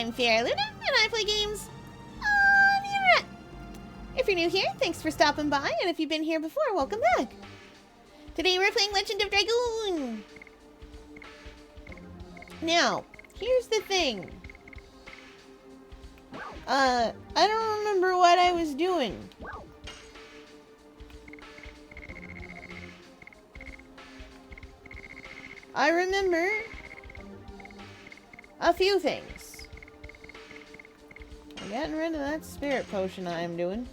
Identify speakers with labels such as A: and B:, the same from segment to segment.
A: I'm Fiera Luna, and I play games on the internet. If you're new here, thanks for stopping by, and if you've been here before, welcome back. Today we're playing Legend of Dragoon. Now, here's the thing. I don't remember what I was doing. I remember a few things. I'm getting rid of that spirit potion I am doing.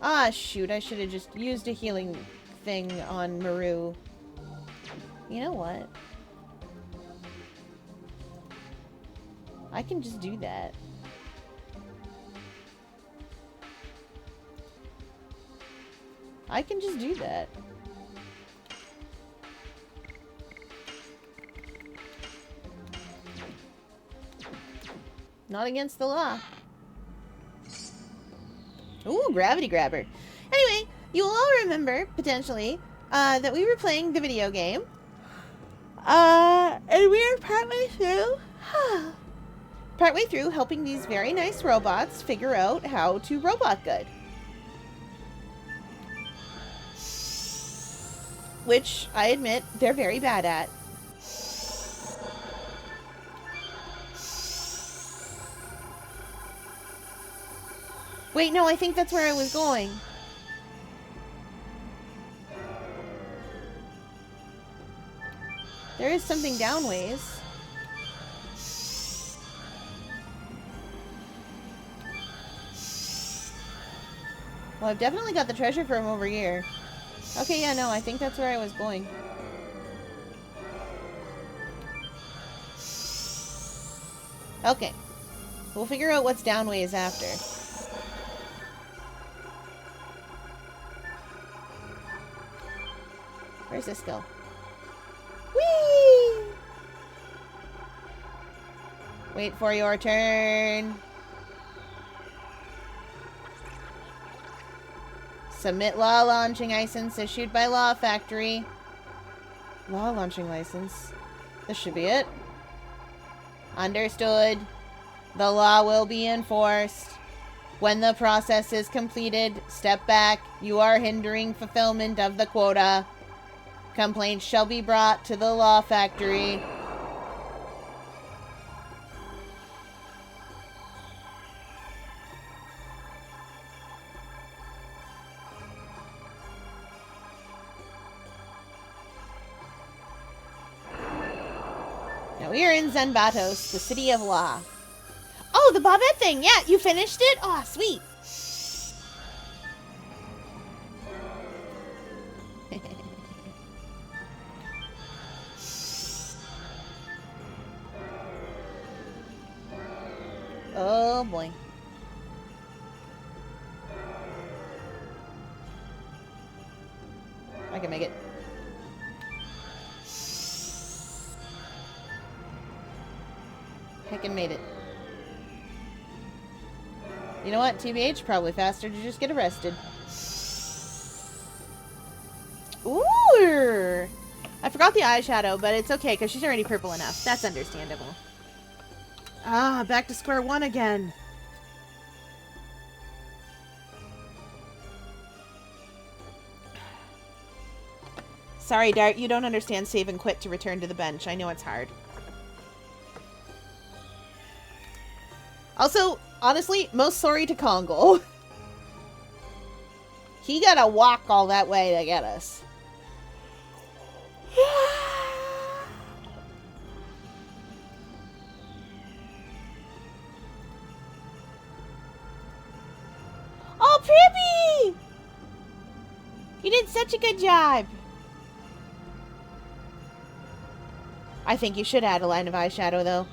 A: Ah, shoot. I should have just used a healing thing on Maru. You know what? I can just do that. I can just do that. Not against the law. Ooh, gravity grabber. Anyway, you will all remember, potentially, that we were playing the video game. And we are partway through helping these very nice robots figure out how to robot good. Which, I admit, they're very bad at. Wait, no, I think that's where I was going. There is something downways. Well, I've definitely got the treasure from over here. Okay, yeah, no, I think that's where I was going. Okay. We'll figure out what's downways after. Where's this go? Whee! Wait for your turn. Submit law launching license issued by Law Factory. Law launching license. This should be it. Understood. The law will be enforced. When the process is completed, step back. You are hindering fulfillment of the quota. Complaints shall be brought to the Law Factory. Now we are in Zenbatos, the city of law. Oh, the Bobette thing! Yeah, you finished it? Oh, sweet. Oh boy. I can make it. Heckin' made it. You know what? TBH, probably faster to just get arrested. Ooh! I forgot the eyeshadow, but it's okay, because she's already purple enough. That's understandable. Ah, back to square one again. Sorry, Dart, you don't understand save and quit to return to the bench. I know it's hard. Also, honestly, most sorry to Kongo. He gotta walk all that way to get us. Oh, Prippy! You did such a good job. I think you should add a line of eyeshadow, though.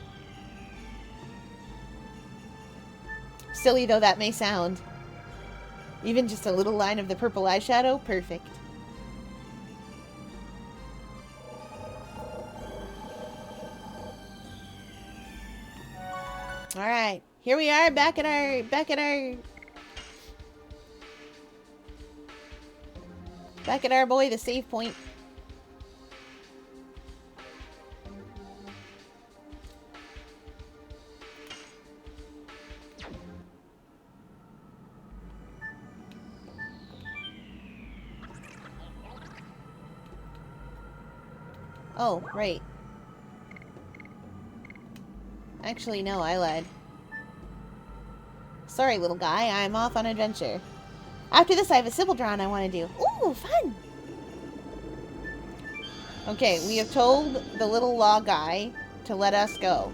A: Silly though that may sound. Even just a little line of the purple eyeshadow, perfect. Alright, here we are back at our boy, the save point. Oh, right. Actually, no, I lied. Sorry, little guy. I'm off on adventure. After this, I have a Sybil drawing I want to do. Ooh, fun! Okay, we have told the little law guy to let us go.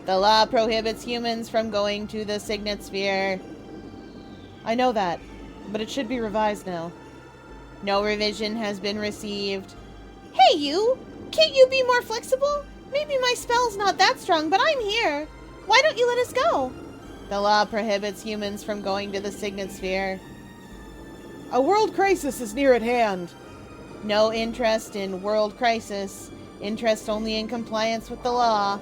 A: The law prohibits humans from going to the Signet Sphere. I know that, but it should be revised now. No revision has been received. Hey, you! Can't you be more flexible? Maybe my spell's not that strong, but I'm here. Why don't you let us go? The law prohibits humans from going to the Signet Sphere. A world crisis is near at hand. No interest in world crisis. Interest only in compliance with the law.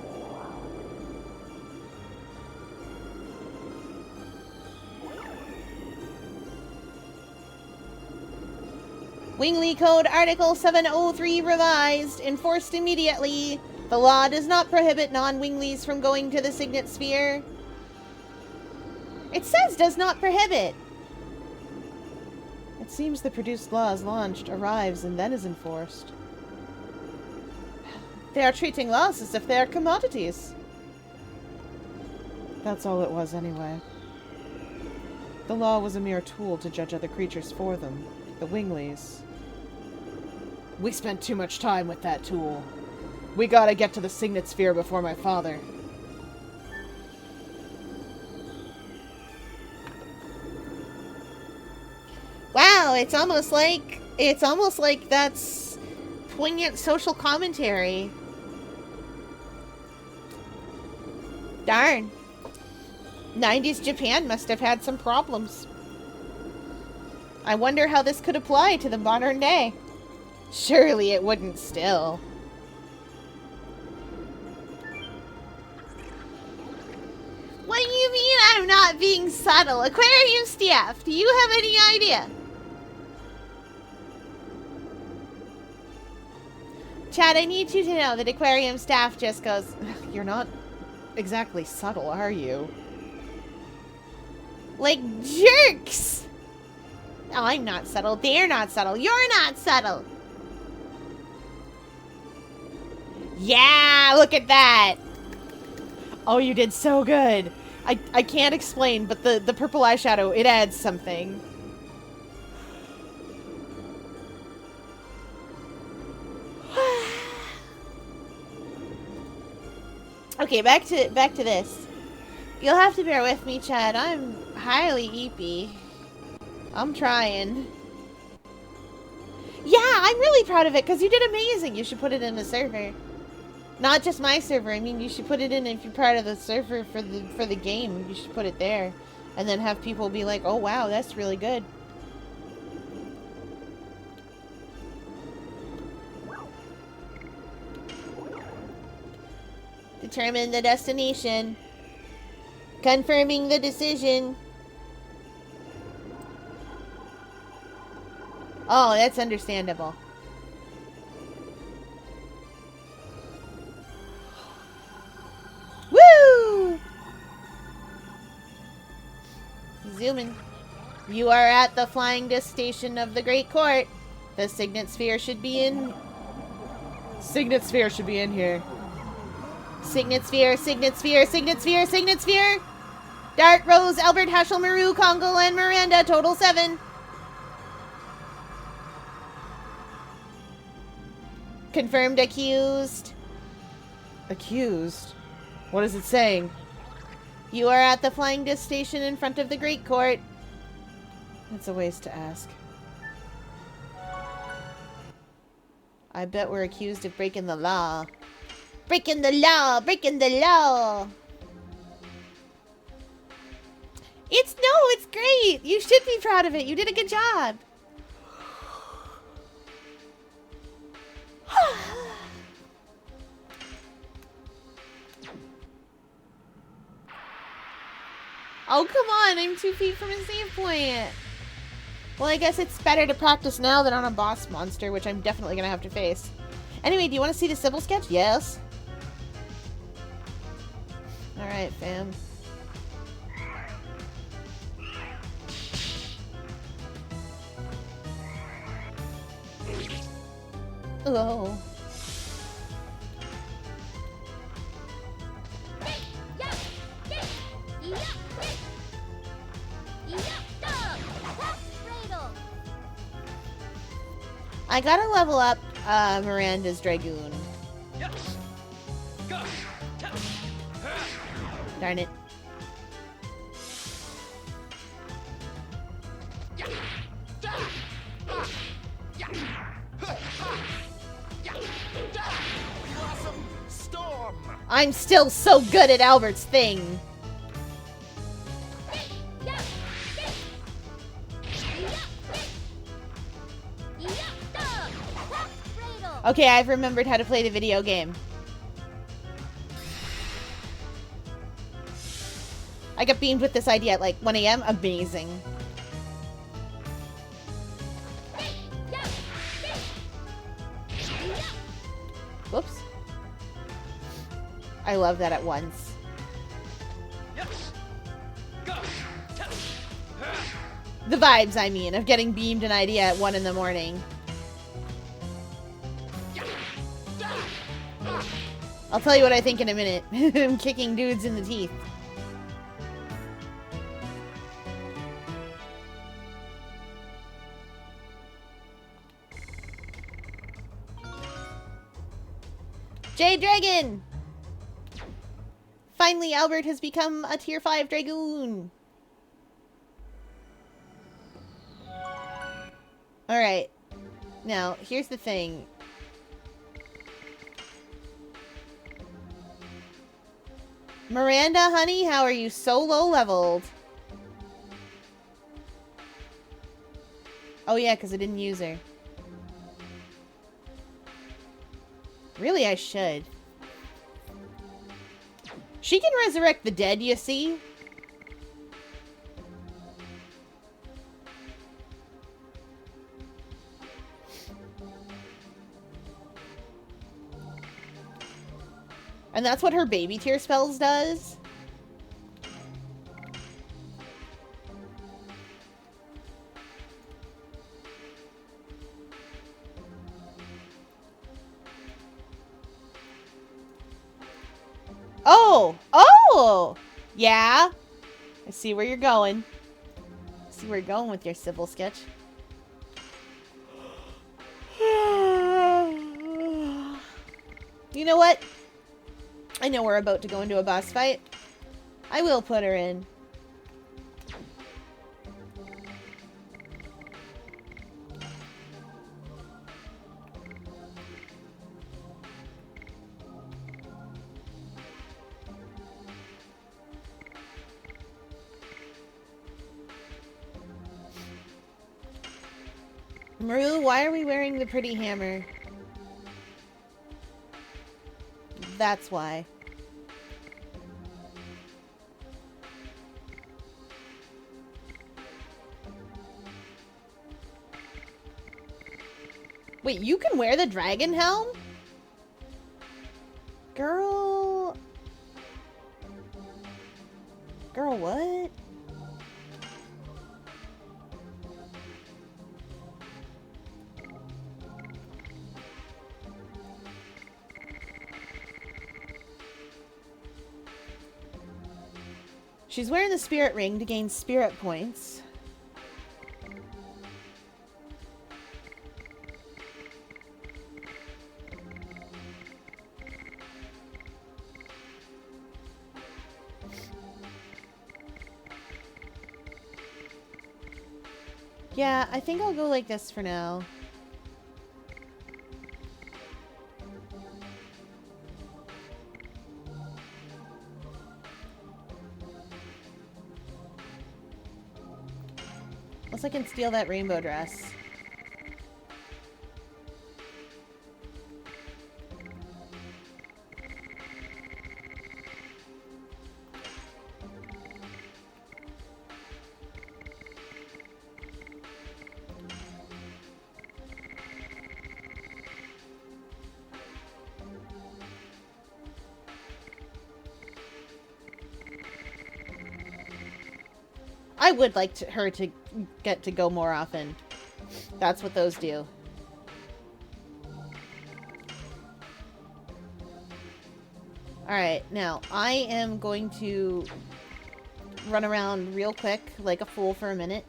A: Wingley Code Article 703 revised. Enforced immediately. The law does not prohibit non-Winglies from going to the Signet Sphere. It says does not prohibit. It seems the produced law is launched, arrives, and then is enforced. They are treating laws as if they are commodities. That's all it was anyway. The law was a mere tool to judge other creatures for them, the Winglies. We spent too much time with that tool. We gotta get to the Signet Sphere before my father. Wow, it's almost like that's poignant social commentary. Darn. 90s Japan must have had some problems. I wonder how this could apply to the modern day. Surely it wouldn't still. What do you mean I'm not being subtle? Aquarium staff, do you have any idea? Chad, I need you to know that aquarium staff just goes, you're not exactly subtle, are you? Like jerks! Oh, I'm not subtle. They're not subtle. You're not subtle. Yeah, look at that. Oh, you did so good. I can't explain, but the purple eyeshadow, it adds something. Okay, back to this. You'll have to bear with me, Chad. I'm highly eepy. I'm trying. Yeah, I'm really proud of it because you did amazing. You should put it in a server. Not just my server. I mean, you should put it in if you're part of the server for the game. You should put it there, and then have people be like, "Oh wow, that's really good." Determine the destination. Confirming the decision. Oh, that's understandable. Woo! Zooming. You are at the flying disc station of the Great Court. The Signet Sphere should be in... Signet Sphere should be in here. Signet Sphere, Signet Sphere, Signet Sphere, Signet Sphere! Dart, Rose, Albert, Heschel, Maru, Congo, and Miranda. Total 7. Confirmed accused. Accused? What is it saying? You are at the flying disc station in front of the Great Court. That's a waste to ask. I bet we're accused of breaking the law. Breaking the law! Breaking the law! It's great! You should be proud of it. You did a good job. Oh, come on. I'm 2 feet from a save point. Well, I guess it's better to practice now than on a boss monster, which I'm definitely going to have to face. Anyway, do you want to see the Sybil sketch? Yes. Alright, fam. Oh. I gotta level up Miranda's Dragoon. Darn it. I'm still so good at Albert's thing. Okay, I've remembered how to play the video game. I got beamed with this idea at like 1 a.m. Amazing. Whoops. I love that at once. The vibes, I mean, of getting beamed an idea at 1 in the morning. I'll tell you what I think in a minute. I'm kicking dudes in the teeth. Jade Dragon! Finally, Albert has become a tier 5 Dragoon. Alright. Now, here's the thing. Miranda, honey, how are you so low leveled? Oh yeah, because I didn't use her. Really, I should. She can resurrect the dead, you see? And that's what her baby tier spells does? Oh! Oh! Yeah? I see where you're going. I see where you're going with your civil sketch. You know what? I know we're about to go into a boss fight. I will put her in. Maru, why are we wearing the pretty hammer? That's why. Wait, you can wear the dragon helm? Girl... Girl, what? She's wearing the spirit ring to gain spirit points. Yeah, I think I'll go like this for now. Unless I can steal that rainbow dress. I would like her to get to go more often. That's what those do. Alright, now, I am going to run around real quick, like a fool for a minute.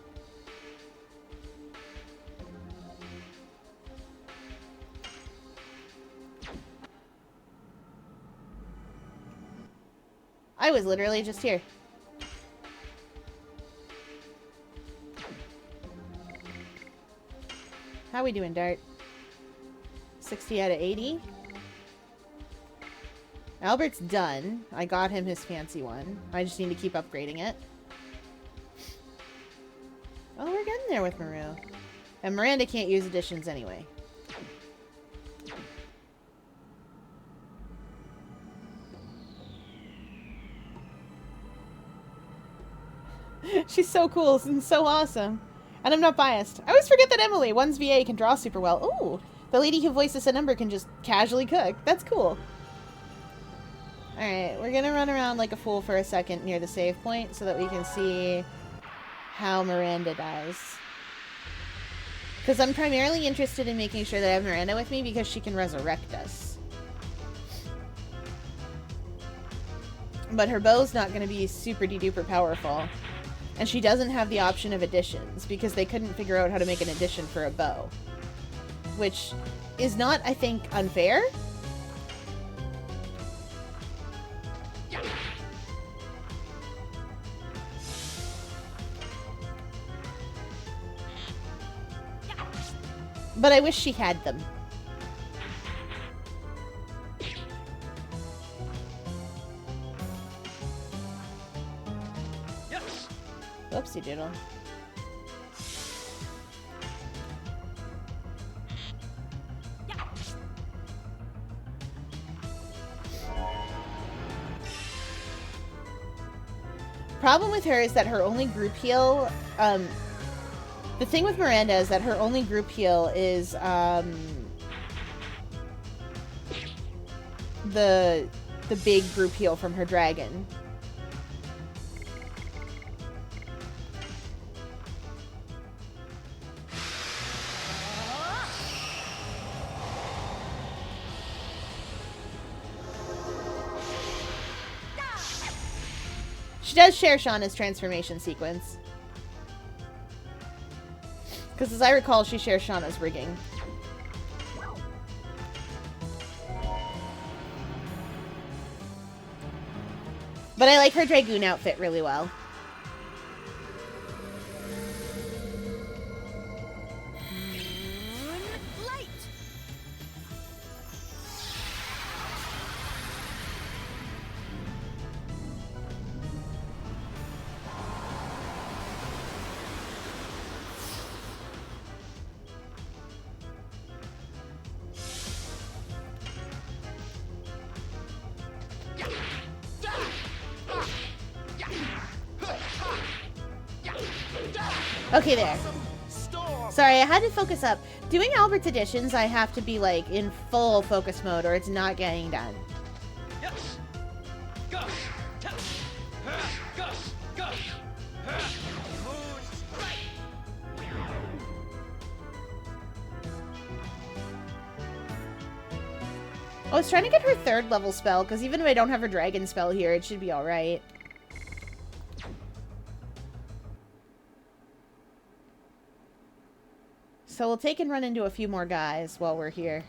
A: I was literally just here. How we doing, Dart? 60 out of 80? Albert's done. I got him his fancy one. I just need to keep upgrading it. Oh, we're getting there with Maru. And Miranda can't use additions anyway. She's so cool and so awesome. And I'm not biased. I always forget that Emily, one's VA, can draw super well. Ooh, the lady who voices a number can just casually cook. That's cool. Alright, we're gonna run around like a fool for a second near the save point so that we can see how Miranda dies. Because I'm primarily interested in making sure that I have Miranda with me because she can resurrect us. But her bow's not going to be super duper powerful. And she doesn't have the option of additions because they couldn't figure out how to make an addition for a bow. Which is not, I think, unfair. But I wish she had them.
B: Yes.
A: Whoopsie doodle. Problem with her is that her only group heal, the thing with Miranda is that her only group heal is, the big group heal from her dragon. She does share Shauna's transformation sequence. Because as I recall, she shares Shauna's rigging. But I like her Dragoon outfit really well. Okay, there. Sorry, I had to focus up. Doing Albert's additions, I have to be, like, in full focus mode or it's not getting done. I was trying to get her 3rd level spell, because even if I don't have her dragon spell here, it should be alright. So we'll take and run into a few more guys while we're here.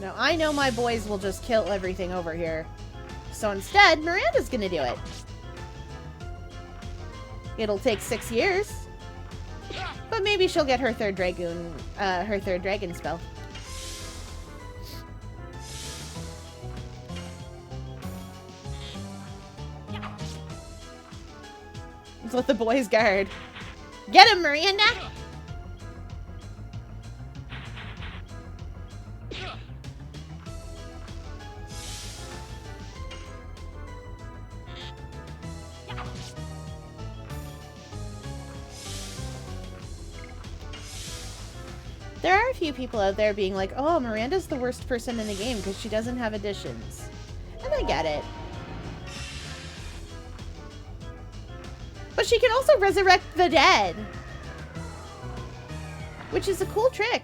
A: Now, I know my boys will just kill everything over here. So instead, Miranda's gonna do it. It'll take 6 years. But maybe she'll get her third dragon spell. That's what the boys guard. Get him, Miranda! There are a few people out there being like, oh, Miranda's the worst person in the game because she doesn't have additions. And I get it. But she can also resurrect the dead. Which is a cool trick.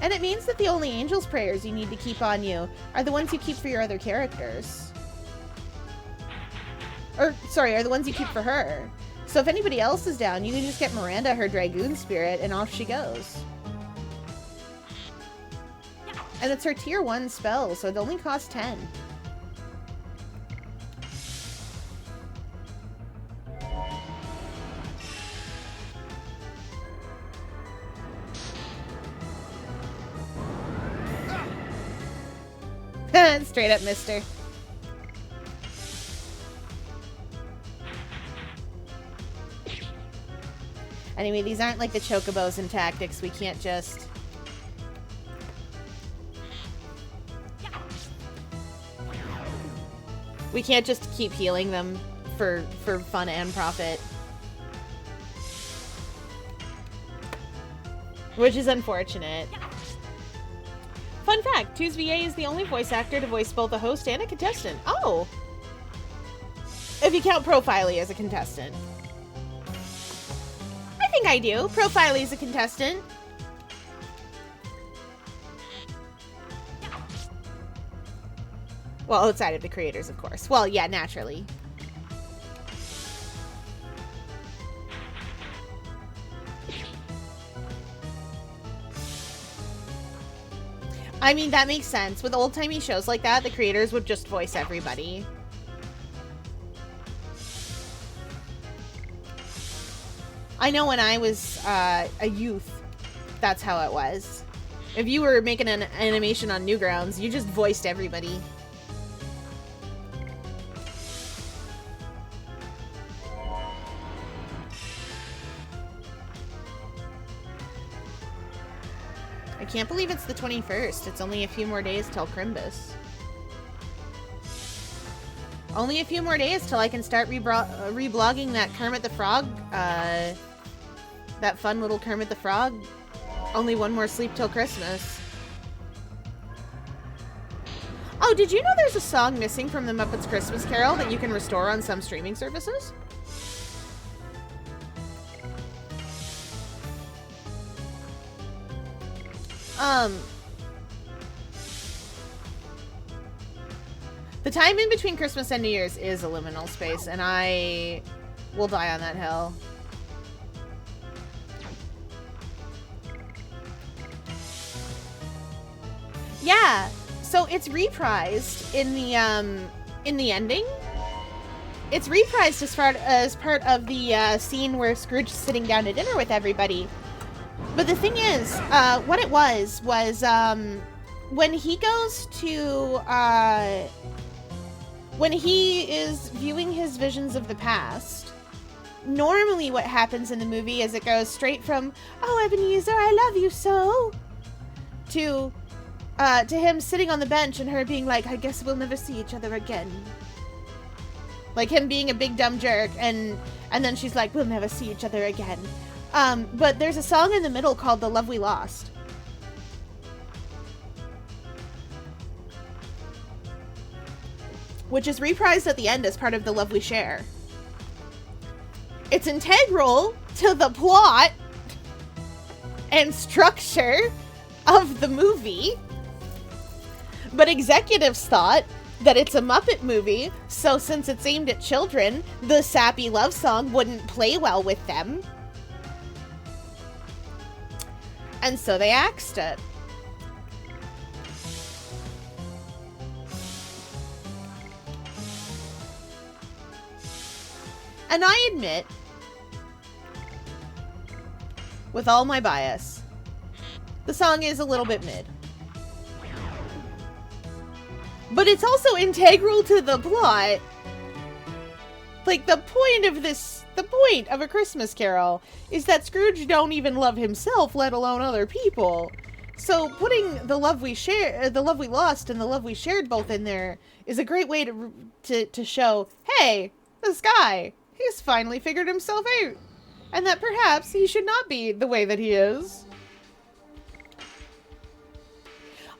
A: And it means that the only angel's prayers you need to keep on you are the ones you keep for your other characters. Or, sorry, are the ones you keep for her. So if anybody else is down, you can just get Miranda her Dragoon Spirit, and off she goes. And it's her tier 1 spell, so it only costs 10. Straight up mister. Anyway, these aren't like the chocobos and tactics. We can't just... We can't just keep healing them for fun and profit. Which is unfortunate. Fun fact, 2's VA is the only voice actor to voice both a host and a contestant. Oh! If you count Profiley as a contestant. I think I do. Profiley is a contestant. Well, outside of the creators, of course. Well, yeah, naturally. I mean, that makes sense. With old-timey shows like that, the creators would just voice everybody. I know when I was a youth, that's how it was. If you were making an animation on Newgrounds, you just voiced everybody. I can't believe it's the 21st. It's only a few more days till Crimbus. Only a few more days till I can start reblogging that Kermit the Frog, that fun little Kermit the Frog. Only one more sleep till Christmas. Oh, did you know there's a song missing from the Muppets Christmas Carol that you can restore on some streaming services? The time in between Christmas and New Year's is a liminal space, and I will die on that hill. Yeah, so it's reprised in the ending. It's reprised as part of the scene where Scrooge is sitting down to dinner with everybody. But the thing is, what it was when he goes to when he is viewing his visions of the past, normally what happens in the movie is it goes straight from, oh, Ebenezer, I love you so, to him sitting on the bench and her being like, I guess we'll never see each other again. Like him being a big dumb jerk, and then she's like, we'll never see each other again. But there's a song in the middle called The Love We Lost. Which is reprised at the end as part of The Love We Share. It's integral to the plot and structure of the movie, but executives thought that it's a Muppet movie, so since it's aimed at children, the sappy love song wouldn't play well with them. And so they axed it. And I admit, with all my bias, the song is a little bit mid. But it's also integral to the plot. Like, the point of A Christmas Carol is that Scrooge don't even love himself, let alone other people. So putting the love we share, the love we lost, and the love we shared both in there is a great way to show, hey, this guy, He's finally figured himself out. And that perhaps he should not be the way that he is.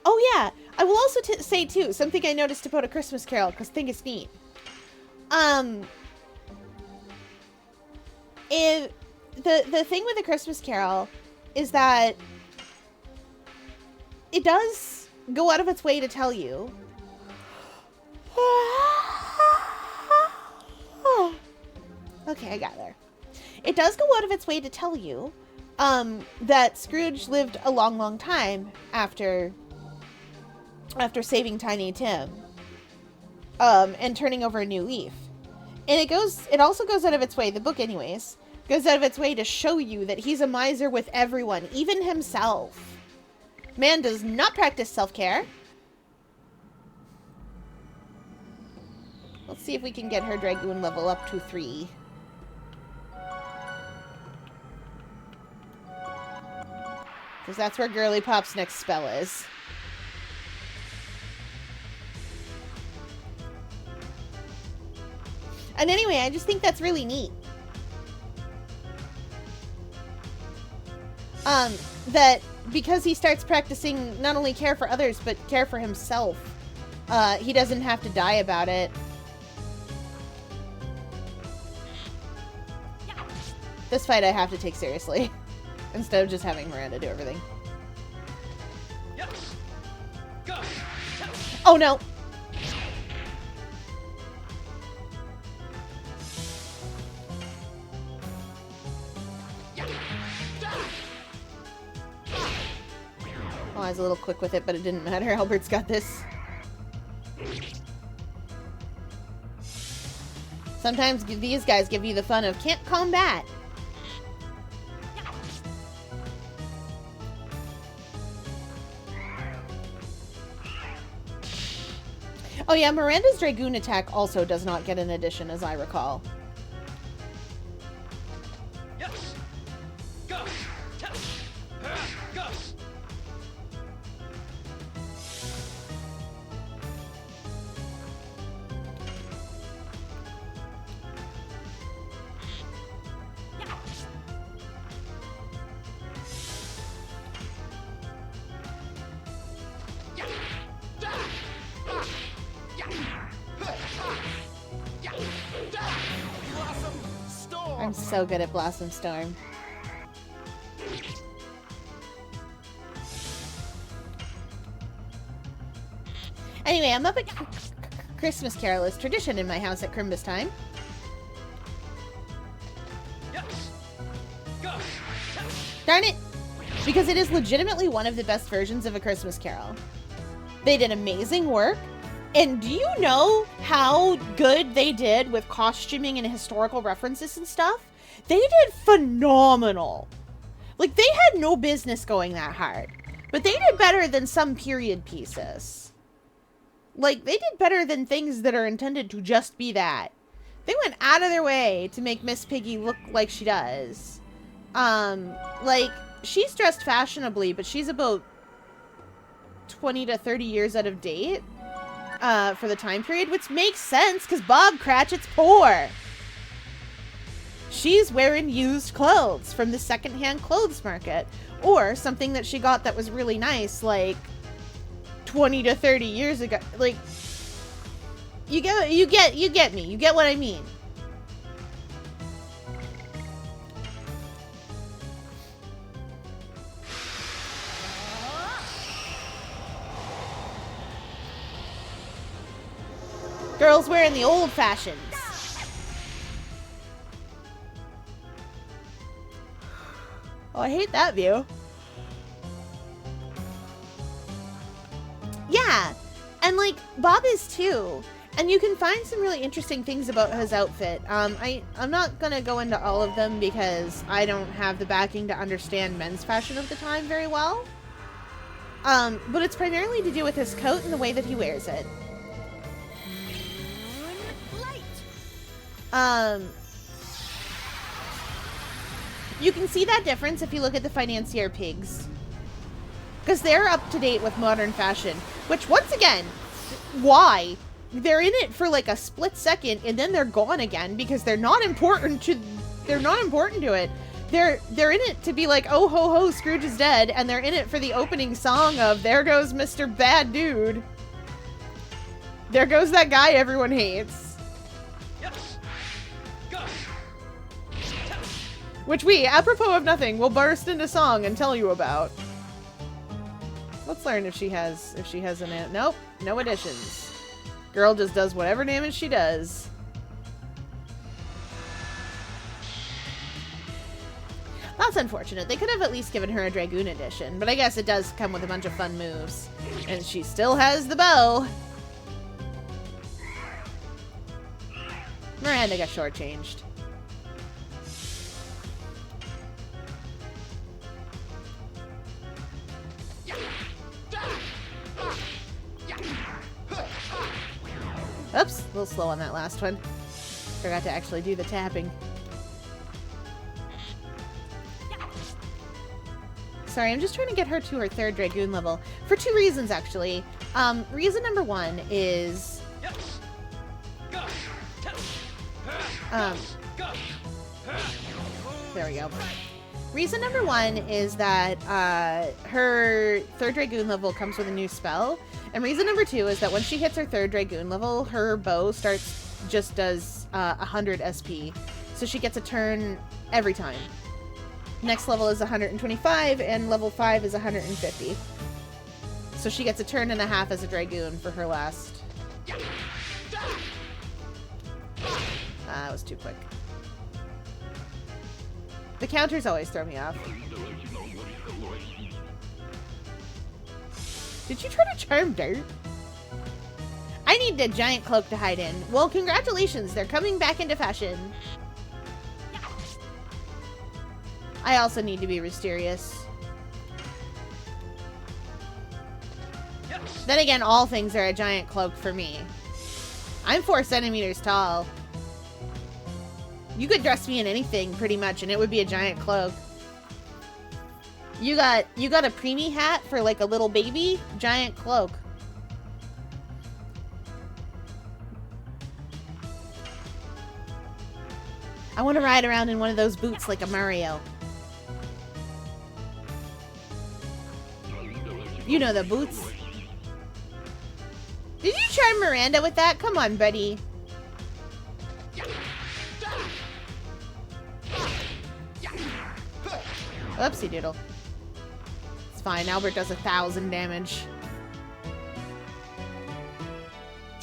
A: Oh yeah, I will also say too, something I noticed about A Christmas Carol, because I think it's neat. The thing with A Christmas Carol is that it does go out of its way to tell you. Okay, I got there. It does go out of its way to tell you that Scrooge lived a long, long time after saving Tiny Tim and turning over a new leaf. And it also goes out of its way, the book anyways, goes out of its way to show you that he's a miser with everyone, even himself. Man does not practice self-care. Let's see if we can get her Dragoon level up to 3. Because that's where Girly Pop's next spell is. And anyway, I just think that's really neat. That because he starts practicing not only care for others, but care for himself, he doesn't have to die about it. This fight I have to take seriously, instead of just having Miranda do everything. Oh no! Oh, I was a little quick with it, but it didn't matter. Albert's got this. Sometimes these guys give you the fun of can't combat. Oh yeah, Miranda's Dragoon attack also does not get an addition, as I recall. I'm so good at Blossom Storm. Anyway, I'm up at Christmas Carol is tradition in my house at Christmas time. Darn it! Because it is legitimately one of the best versions of A Christmas Carol. They did amazing work. And do you know how good they did with costuming and historical references and stuff? They did phenomenal. Like, they had no business going that hard. But they did better than some period pieces. Like, they did better than things that are intended to just be that. They went out of their way to make Miss Piggy look like she does. Like, she's dressed fashionably, but she's about 20 to 30 years out of date. For the time period, which makes sense, because Bob Cratchit's poor. She's wearing used clothes from the secondhand clothes market, or something that she got that was really nice, like 20 to 30 years ago. Like, you get me. You get what I mean. Girls wearing the old fashions. Oh, I hate that view. Yeah, and like Bob is too. And you can find some really interesting things about his outfit. I'm not gonna go into all of them because I don't have the backing to understand men's fashion of the time very well. But it's primarily to do with his coat and the way that he wears it. You can see that difference if you look at the financier pigs. Because they're up to date with modern fashion. Which, once again, why? they're in it for like a split second and then they're gone again because they're not important to it. They're in it to be like, oh ho ho, Scrooge is dead, and they're in it for the opening song of There Goes Mr. Bad Dude. There goes that guy everyone hates. Which we, apropos of nothing, will burst into song and tell you about. Let's learn if she has an... Nope, no additions. Girl just does whatever damage she does. That's unfortunate. They could have at least given her a Dragoon edition, but I guess it does come with a bunch of fun moves. And she still has the bow. Miranda got shortchanged. Oops, a little slow on that last one. Forgot to actually do the tapping. Sorry, I'm just trying to get her to her 3rd Dragoon level. For 2 reasons, actually. Reason number 1 is... there we go. Reason number 1 is that her 3rd Dragoon level comes with a new spell. And reason number 2 is that when she hits her 3rd Dragoon level, her bow just does 100 SP. So she gets a turn every time. Next level is 125, and level 5 is 150. So she gets a turn and a half as a Dragoon for her last. That was too quick. The counters always throw me off. Did you try to charm dirt? I need a giant cloak to hide in. Well, congratulations, they're coming back into fashion. I also need to be mysterious. Then again, all things are a giant cloak for me. I'm 4 centimeters tall. You could dress me in anything, pretty much, and it would be a giant cloak. You got a preemie hat for like a little baby? Giant cloak. I want to ride around in one of those boots like a Mario. You know the boots. Did you charm Miranda with that? Come on, buddy. Oopsie doodle. It's fine. Albert does 1,000 damage.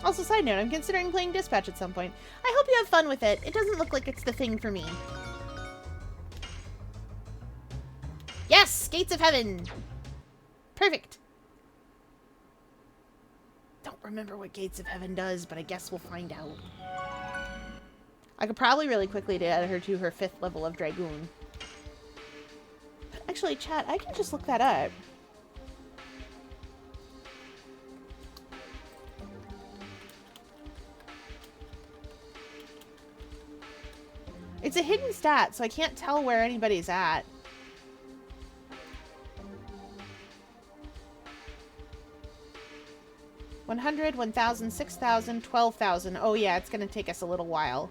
A: Also, side note, I'm considering playing Dispatch at some point. I hope you have fun with it. It doesn't look like it's the thing for me. Yes! Gates of Heaven! Perfect. Don't remember what Gates of Heaven does, but I guess we'll find out. I could probably really quickly add her to her 5th level of Dragoon. Actually, chat, I can just look that up. It's a hidden stat, so I can't tell where anybody's at. 100, 1,000, 6,000, 12,000. Oh yeah, it's gonna take us a little while.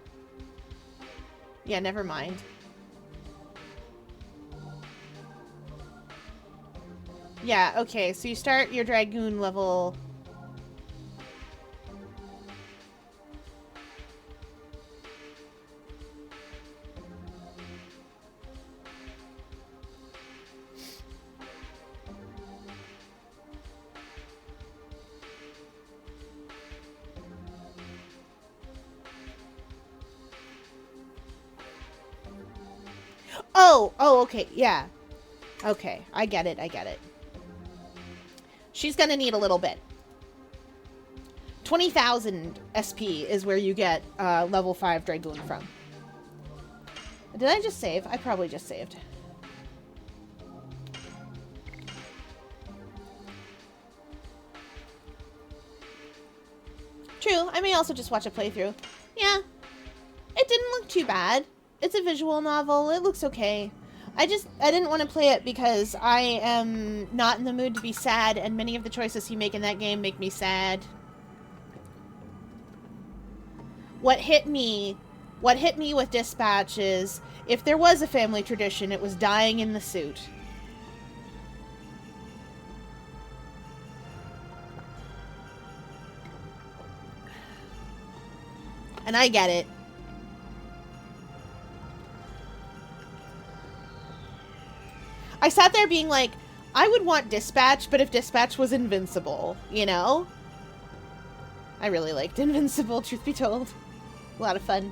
A: Yeah, never mind. Yeah, okay, so you start your Dragoon level... Oh, okay, yeah. Okay, I get it, I get it. She's gonna need a little bit. 20,000 SP is where you get level 5 Dragoon from. Did I just save? I probably just saved. True, I may also just watch a playthrough. Yeah, it didn't look too bad. It's a visual novel. It looks okay. I didn't want to play it because I am not in the mood to be sad, and many of the choices you make in that game make me sad. what hit me with Dispatch is, if there was a family tradition, it was dying in the suit. And I get it. I sat there being like, I would want Dispatch, but if Dispatch was invincible, you know? I really liked Invincible, truth be told. A lot of fun.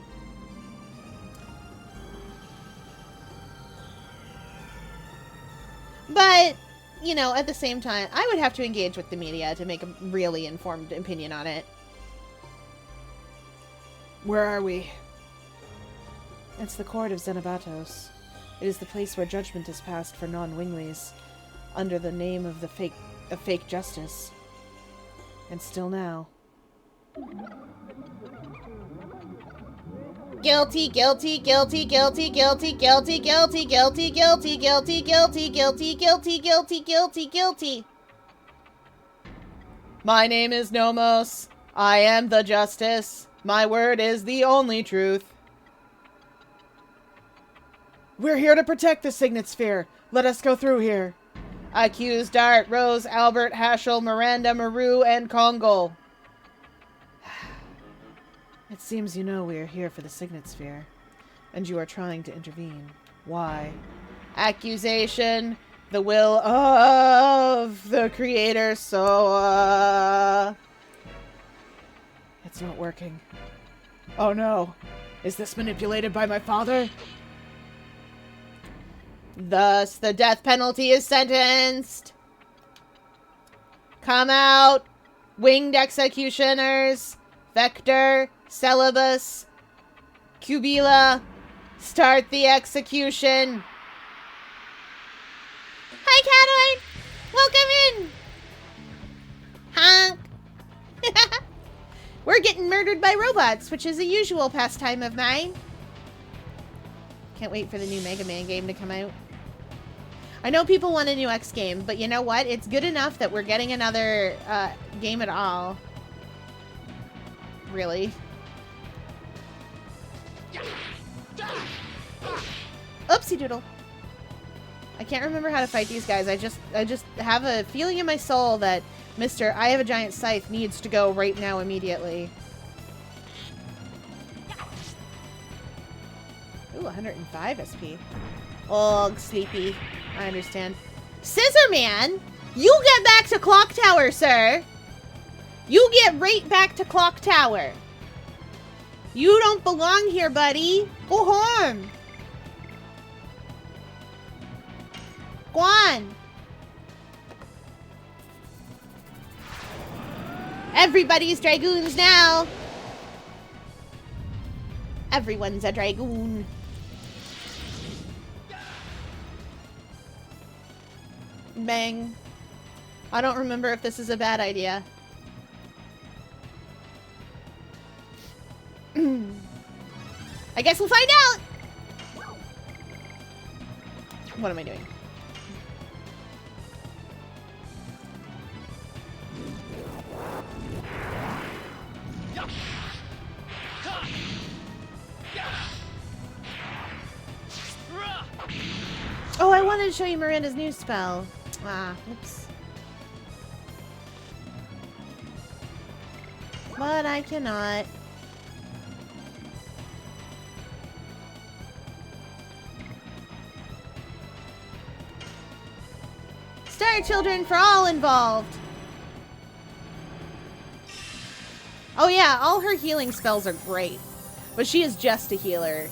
A: But, you know, at the same time, I would have to engage with the media to make a really informed opinion on it. Where are we? It's the court of Xenobatos. It is the place where judgment is passed for non-Winglies, under the name of fake justice. And still now. Guilty, guilty, guilty, guilty, guilty, guilty, guilty, guilty, guilty, guilty, guilty, guilty, guilty, guilty, guilty, guilty. My name is Nomos. I am the justice. My word is the only truth. We're here to protect the Signet Sphere. Let us go through here. Accused Dart, Rose, Albert, Haschel, Miranda, Maru, and Kongol. It seems you know we are here for the Signet Sphere, and you are trying to intervene. Why? Accusation, the will of the Creator, so, It's not working. Oh no. Is this manipulated by my father? Thus, the death penalty is sentenced. Come out, winged executioners, Vector, Celibus, Cubila, start the execution. Hi, Cataline! Welcome in! Honk! We're getting murdered by robots, which is a usual pastime of mine. Can't wait for the new Mega Man game to come out. I know people want a new X game, but you know what? It's good enough that we're getting another game at all. Really. Oopsie doodle. I can't remember how to fight these guys. I just have a feeling in my soul that Mr. I have a giant scythe needs to go right now immediately. Ooh, 105 SP. Oh, sleepy. I understand. Scissor Man, you get back to Clock Tower, sir. You get right back to Clock Tower. You don't belong here, buddy. Go home. Go on. Everybody's Dragoons now. Everyone's a Dragoon. Bang. I don't remember if this is a bad idea. I guess we'll find out. What am I doing? Oh, I wanted to show you Miranda's new spell. Ah, oops. But I cannot. Star Children for all involved. Oh yeah, all her healing spells are great. But she is just a healer.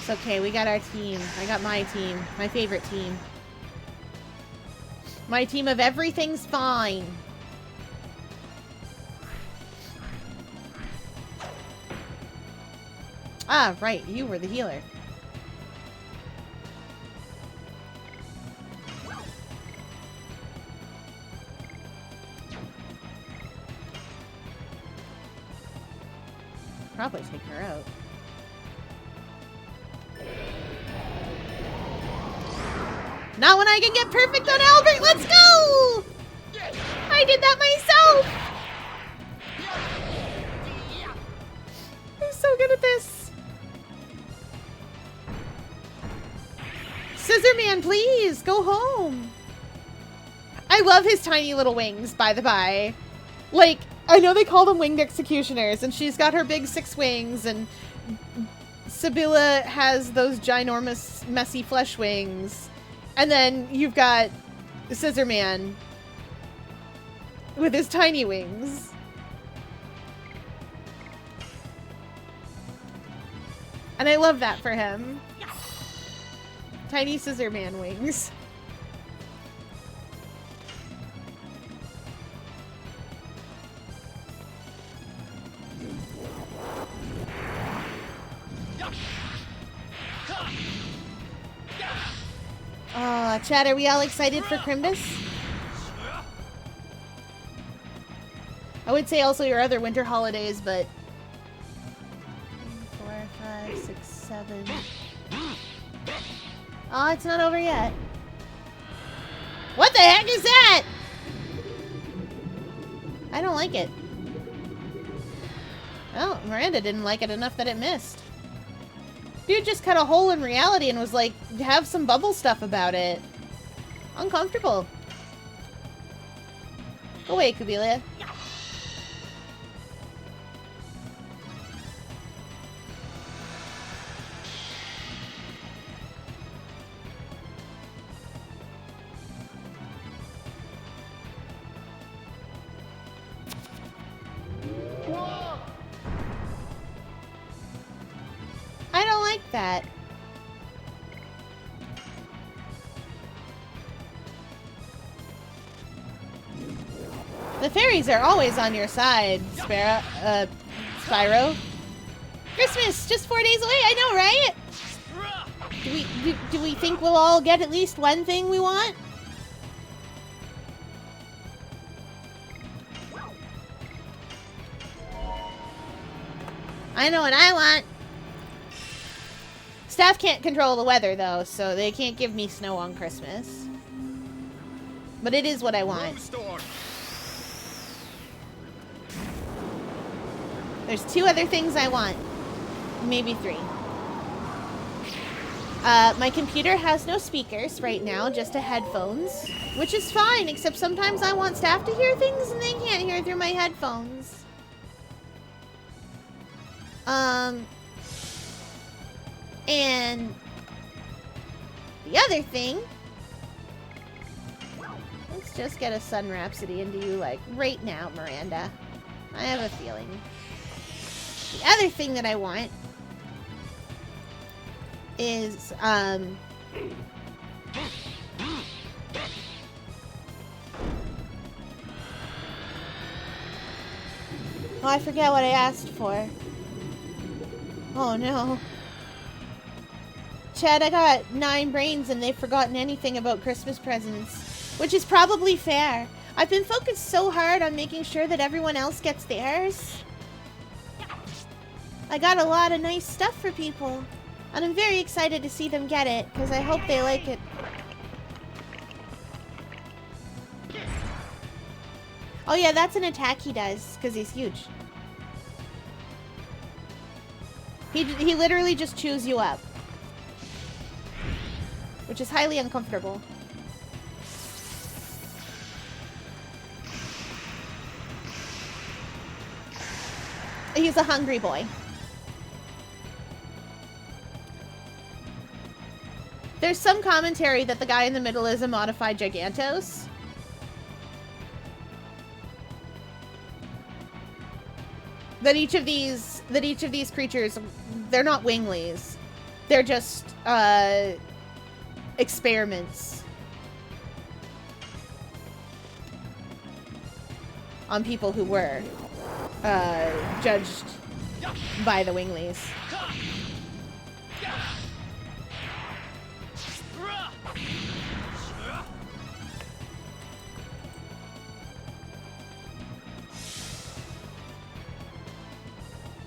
A: It's okay, we got our team. I got my team. My favorite team. My team of everything's fine. Ah, right. You were the healer. Probably take her out. Not when I can get perfect on Albert! Let's go! I did that myself! I'm so good at this. Scissorman, please, go home. I love his tiny little wings, by the by. Like, I know they call them winged executioners, and she's got her big 6 wings, and Sibylla has those ginormous, messy flesh wings. And then you've got Scissorman with his tiny wings. And I love that for him. Tiny Scissorman wings. Chad, are we all excited for Crimbus? I would say also your other winter holidays, but 4, 5, 6, 7. Oh, it's not over yet. What the heck is that? I don't like it. Oh, Miranda didn't like it enough that it missed. Dude just cut a hole in reality and was like, have some bubble stuff about it. Uncomfortable. Go away, Kubilia. I don't like that. The fairies are always on your side, Spyro. Christmas, just 4 days away, I know, right? Do we think we'll all get at least one thing we want? I know what I want. Staff can't control the weather, though, so they can't give me snow on Christmas. But it is what I want. There's 2 other things I want. Maybe 3. My computer has no speakers right now, just a headphones. Which is fine, except sometimes I want staff to hear things and they can't hear through my headphones. And the other thing, let's just get a Sun Rhapsody into you, like, right now, Miranda. I have a feeling. The other thing that I want is, oh, I forget what I asked for. Oh, no. Chad, I got 9 brains and they've forgotten anything about Christmas presents, which is probably fair. I've been focused so hard on making sure that everyone else gets theirs. I got a lot of nice stuff for people, and I'm very excited to see them get it, because I hope they like it. Oh yeah, that's an attack he does, because he's huge. He literally just chews you up. Which is highly uncomfortable. He's a hungry boy. There's some commentary that the guy in the middle is a modified Gigantos. That each of these creatures, they're not Winglies. They're just, experiments on people who were, judged by the Winglies.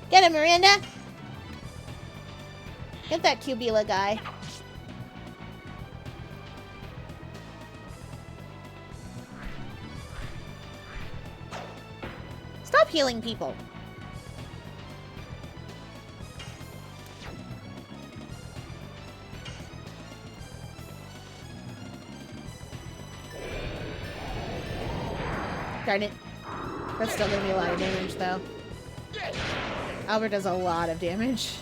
A: Get him, Miranda! Get that Cubila guy. Stop healing people. Darn it. That's still gonna be a lot of damage, though. Albert does a lot of damage.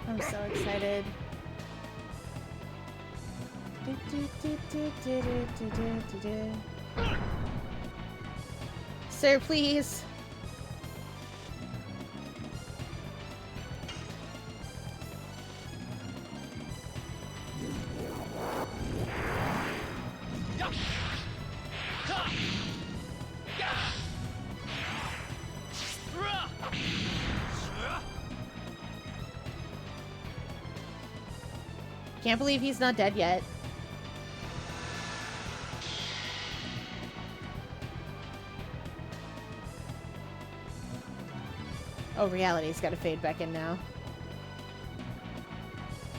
A: I'm so excited. Sir, please. Can't believe he's not dead yet. Oh, reality's gotta fade back in now.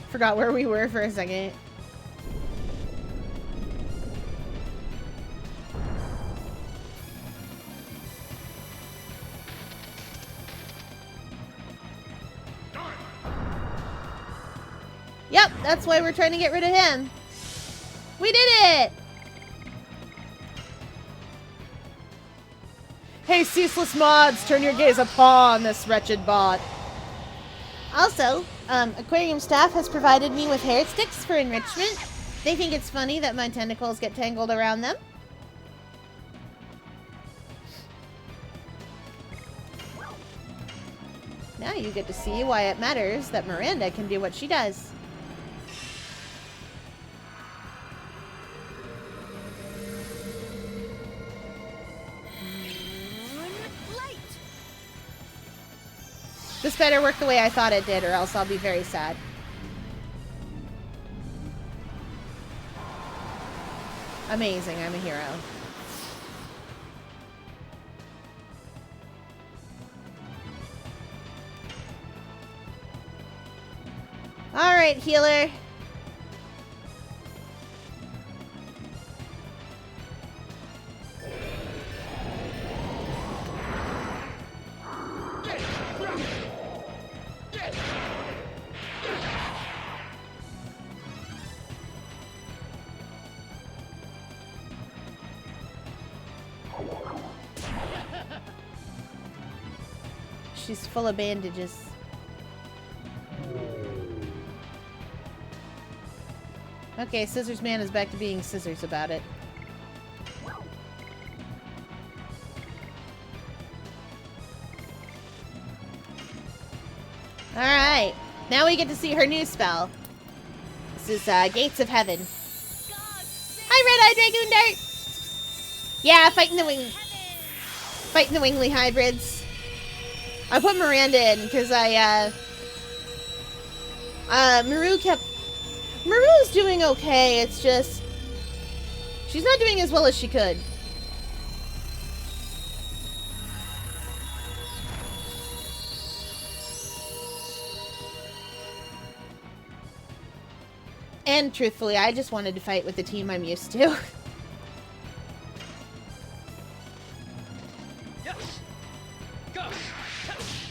A: Forgot where we were for a second. Yep, that's why we're trying to get rid of him. We did it! Hey, ceaseless mods, turn your gaze upon this wretched bot. Also, aquarium staff has provided me with hair sticks for enrichment. They think it's funny that my tentacles get tangled around them. Now you get to see why it matters that Miranda can do what she does. This better work the way I thought it did, or else I'll be very sad. Amazing, I'm a hero. Alright, healer. She's full of bandages. Okay, Scissors Man is back to being scissors about it. Alright, now we get to see her new spell. This is Gates of Heaven. Hi, Red-Eyed Dragoon Dart! Yeah, fighting the Wingly hybrids. I put Miranda in because Maru's doing okay, it's just she's not doing as well as she could. And truthfully, I just wanted to fight with the team I'm used to.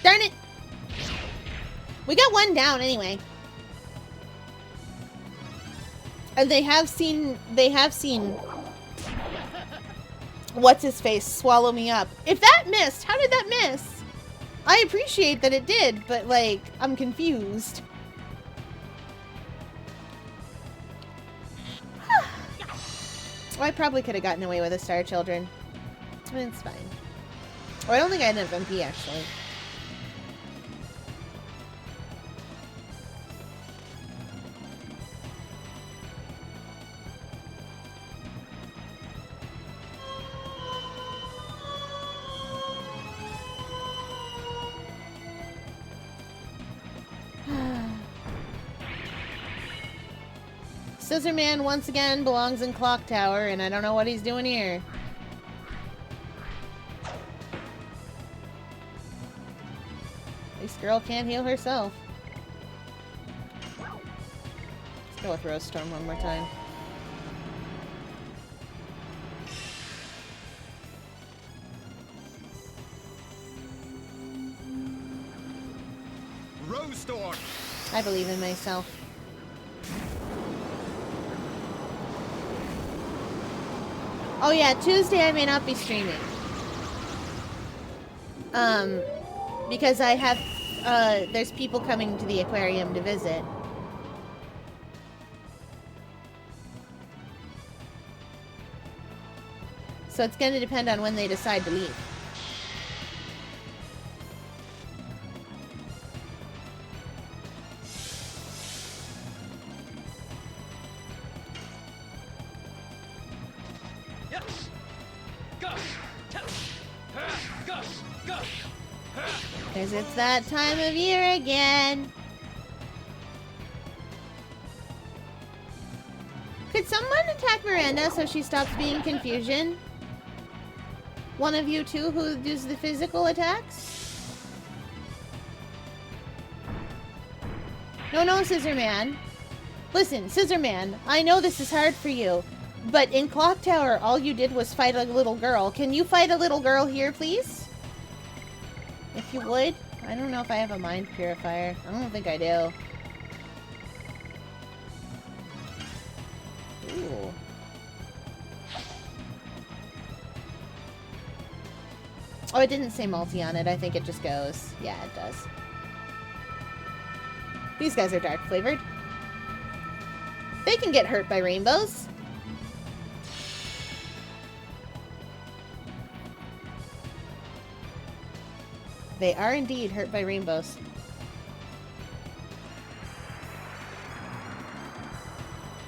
A: Darn it! We got one down anyway. And they have seen what's his face swallow me up. If that missed, how did that miss? I appreciate that it did, but like, I'm confused. Oh, I probably could have gotten away with a Star Children. It's fine. Oh, I don't think I had an MP, actually. Scissor Man once again belongs in Clock Tower, and I don't know what he's doing here. This girl can't heal herself. Let's go with Rose Storm one more time.
B: Rose Storm.
A: I believe in myself. Oh yeah, Tuesday I may not be streaming. Because I have, there's people coming to the aquarium to visit. So it's going to depend on when they decide to leave. Because it's that time of year again. Could someone attack Miranda so she stops being confusion? One of you two who does the physical attacks? No, Scissor Man. Listen, Scissor Man, I know this is hard for you, but in Clock Tower, all you did was fight a little girl. Can you fight a little girl here, please? If you would. I don't know if I have a mind purifier. I don't think I do. Ooh. Oh, it didn't say multi on it. I think it just goes. Yeah, it does. These guys are dark flavored. They can get hurt by rainbows. They are indeed hurt by rainbows.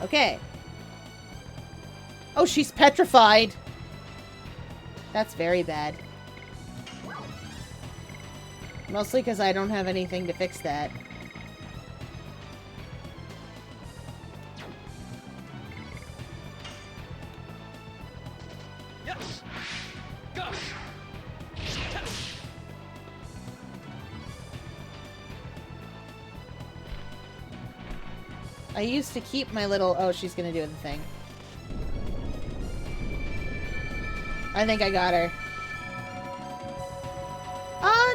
A: Okay. Oh, she's petrified. That's very bad. Mostly because I don't have anything to fix that. I used to keep my little... Oh, she's gonna do the thing. I think I got her.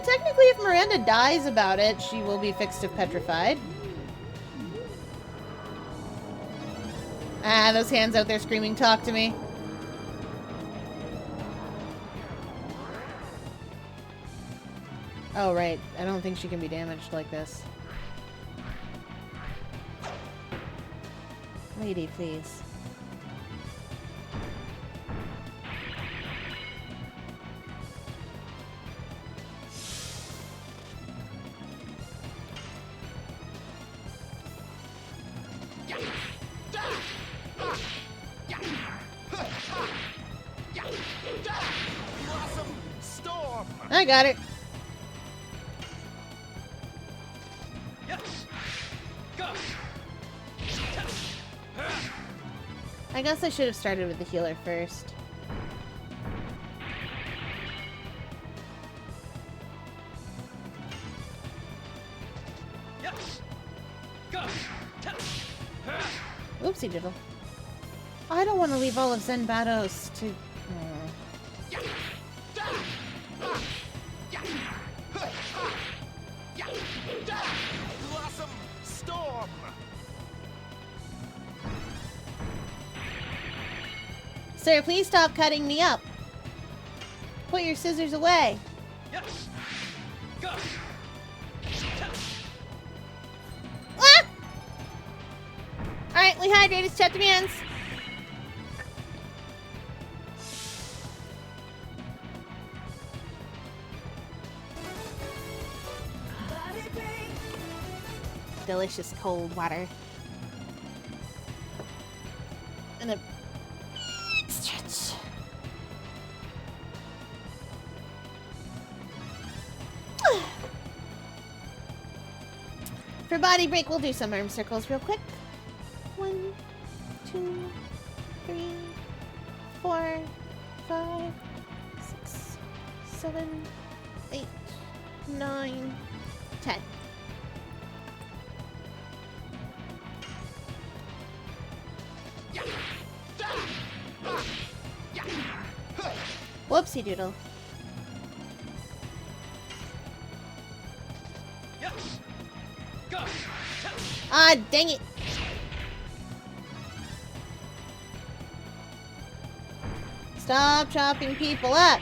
A: Technically if Miranda dies about it, she will be fixed if petrified. Ah, those hands out there screaming, talk to me. Oh, right. I don't think she can be damaged like this. Lady, please. I got it. I guess I should have started with the healer first. Oopsie doodle. I don't want to leave all of Zenbatos to...
B: Blossom Storm.
A: Sir, please stop cutting me up. Put your scissors away. Ah! Alright, we hydrated. Shut the hands. delicious cold water. And a stretch. For body break, we'll do some arm circles real quick. 1, 2, 3, 4, 5, 6, 7, 8, 9, 10. Whoopsie doodle. Ah, dang it. Stop chopping people up.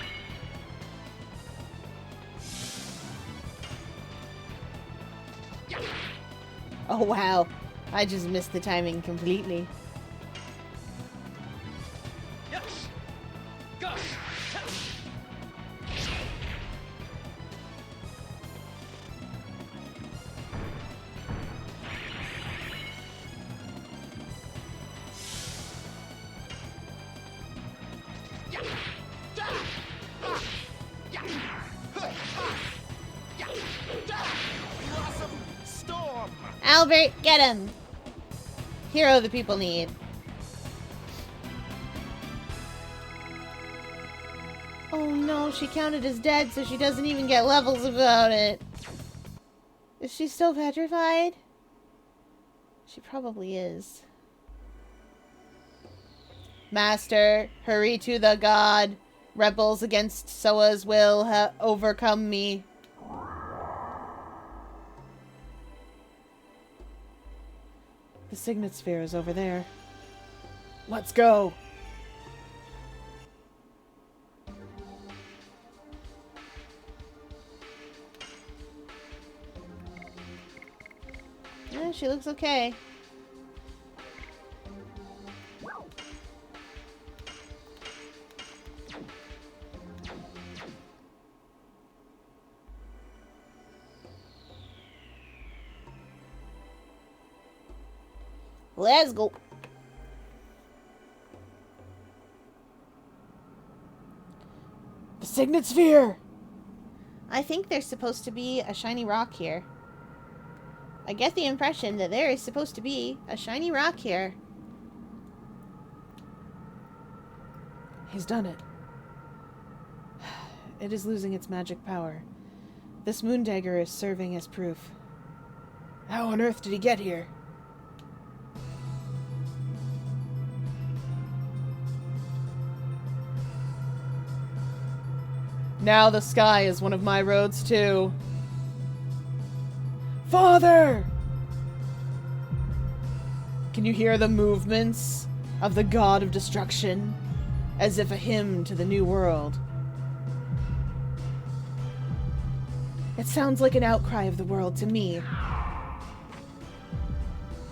A: Oh, wow. I just missed the timing completely. Albert, get him! Hero the people need. Oh no, she counted as dead, so she doesn't even get levels about it. Is she still petrified? She probably is. Master, hurry to the god. Rebels against Soa's will overcome me. The signet sphere is over there. Let's go! Yeah, she looks okay. Let's go. The signet sphere! I think there's supposed to be a shiny rock here. I get the impression that there is supposed to be a shiny rock here. He's done it. It is losing its magic power. This moon dagger is serving as proof. How on earth did he get here? Now the sky is one of my roads, too. Father! Can you hear the movements of the god of destruction? As if a hymn to the new world. It sounds like an outcry of the world to me.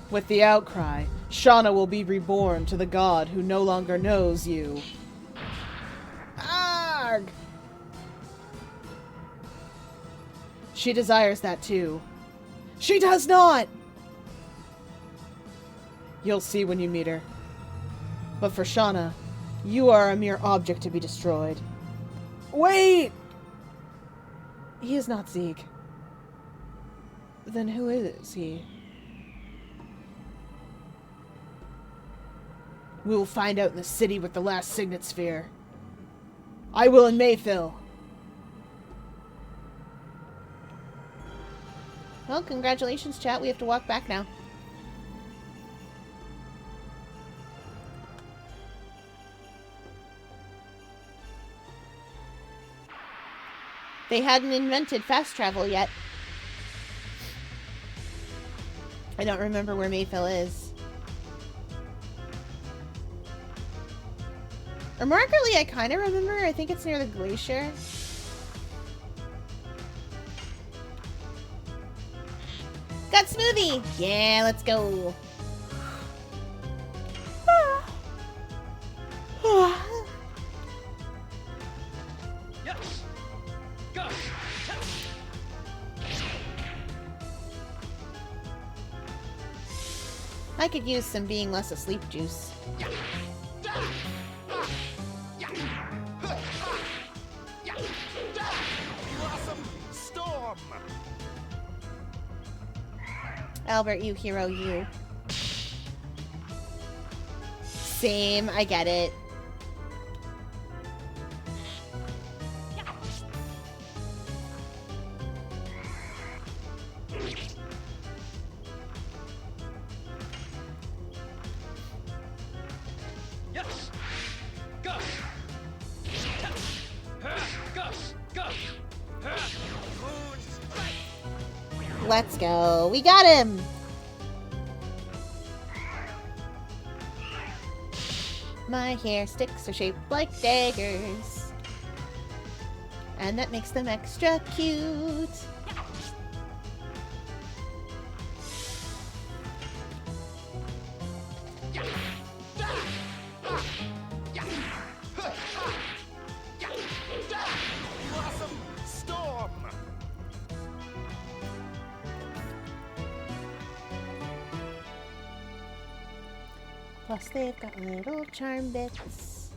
A: With the outcry, Shauna will be reborn to the god who no longer knows you. Arg! She desires that too. She does not! You'll see when you meet her. But for Shauna, you are a mere object to be destroyed. Wait! He is not Zeke. Then who is he? We will find out in the city with the last signet sphere. I will in Mayfill. Well, congratulations, chat. We have to walk back now. They hadn't invented fast travel yet. I don't remember where Mayfill is. Remarkably, I kind of remember. I think it's near the glacier. Got smoothie! Yeah, let's go. I could use some being less asleep juice.
B: Blossom storm.
A: Albert, you hero, you. Same, I get it.
B: Yes. Gus. Gus. Gus. Moon strike.
A: Let's go. We got him! My hair sticks are shaped like daggers. And that makes them extra cute.
B: Blossom storm.
A: Plus they've got little charm bits.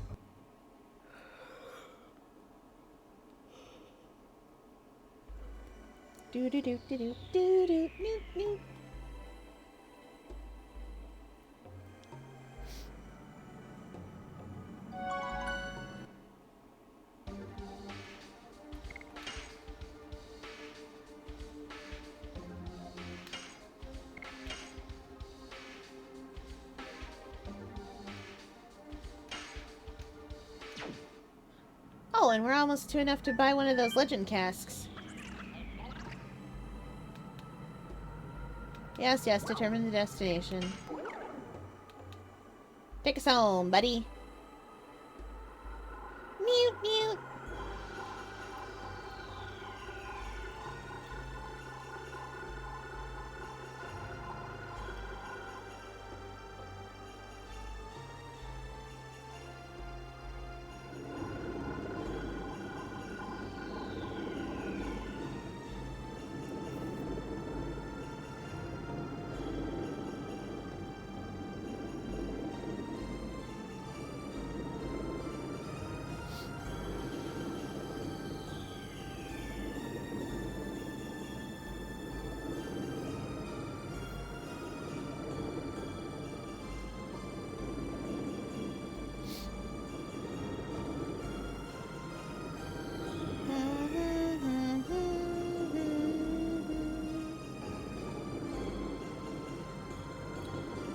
A: Do do do do do do do do do. Oh, and we're almost to enough to buy one of those legend casks. Yes, yes, determine the destination. Take us home, buddy. Mute, mute.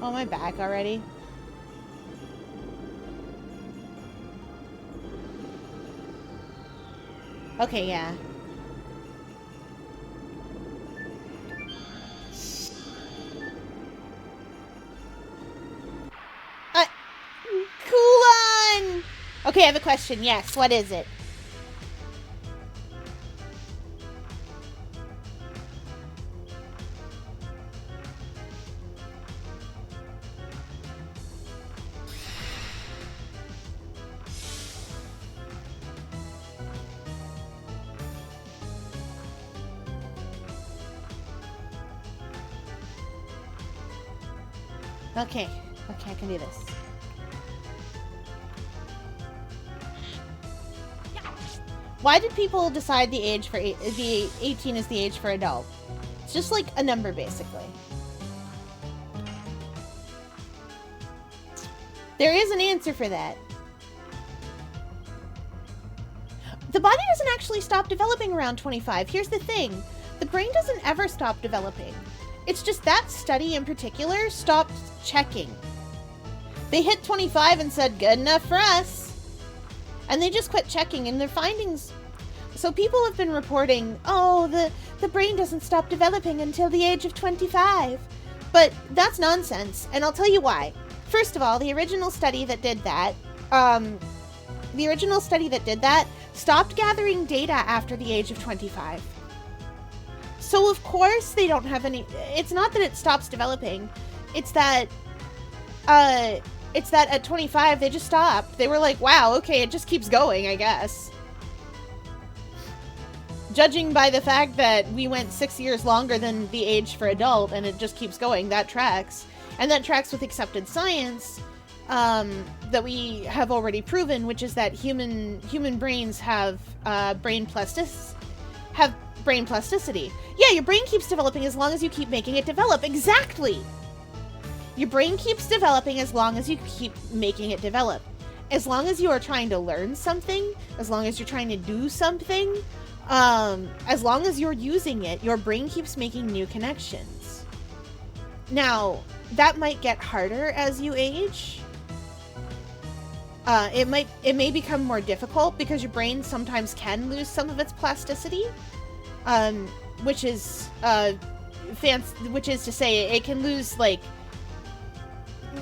A: Oh, my back already? Okay, yeah. Cool on! Okay, I have a question. Yes, what is it? Okay. Okay, I can do this. Why did people decide the age for the 18 is the age for adult? It's just like a number, basically. There is an answer for that. The body doesn't actually stop developing around 25. Here's the thing. The brain doesn't ever stop developing. It's just that study in particular stopped checking. They hit 25 and said, good enough for us. And they just quit checking, and their findings... So people have been reporting, oh, the brain doesn't stop developing until the age of 25. But that's nonsense, and I'll tell you why. First of all, the original study that did that stopped gathering data after the age of 25. So of course they don't have any... It's not that it stops developing. It's that at 25 they just stopped. They were like, wow, okay, it just keeps going, I guess. Judging by the fact that we went 6 years longer than the age for adult and it just keeps going, that tracks. And that tracks with accepted science that we have already proven, which is that human brains have brain plasticity. Yeah, your brain keeps developing as long as you keep making it develop. Exactly. Your brain keeps developing as long as you keep making it develop. As long as you are trying to learn something, as long as you're trying to do something, as long as you're using it, your brain keeps making new connections. Now, that might get harder as you age. It may become more difficult because your brain sometimes can lose some of its plasticity, which is to say it can lose, like,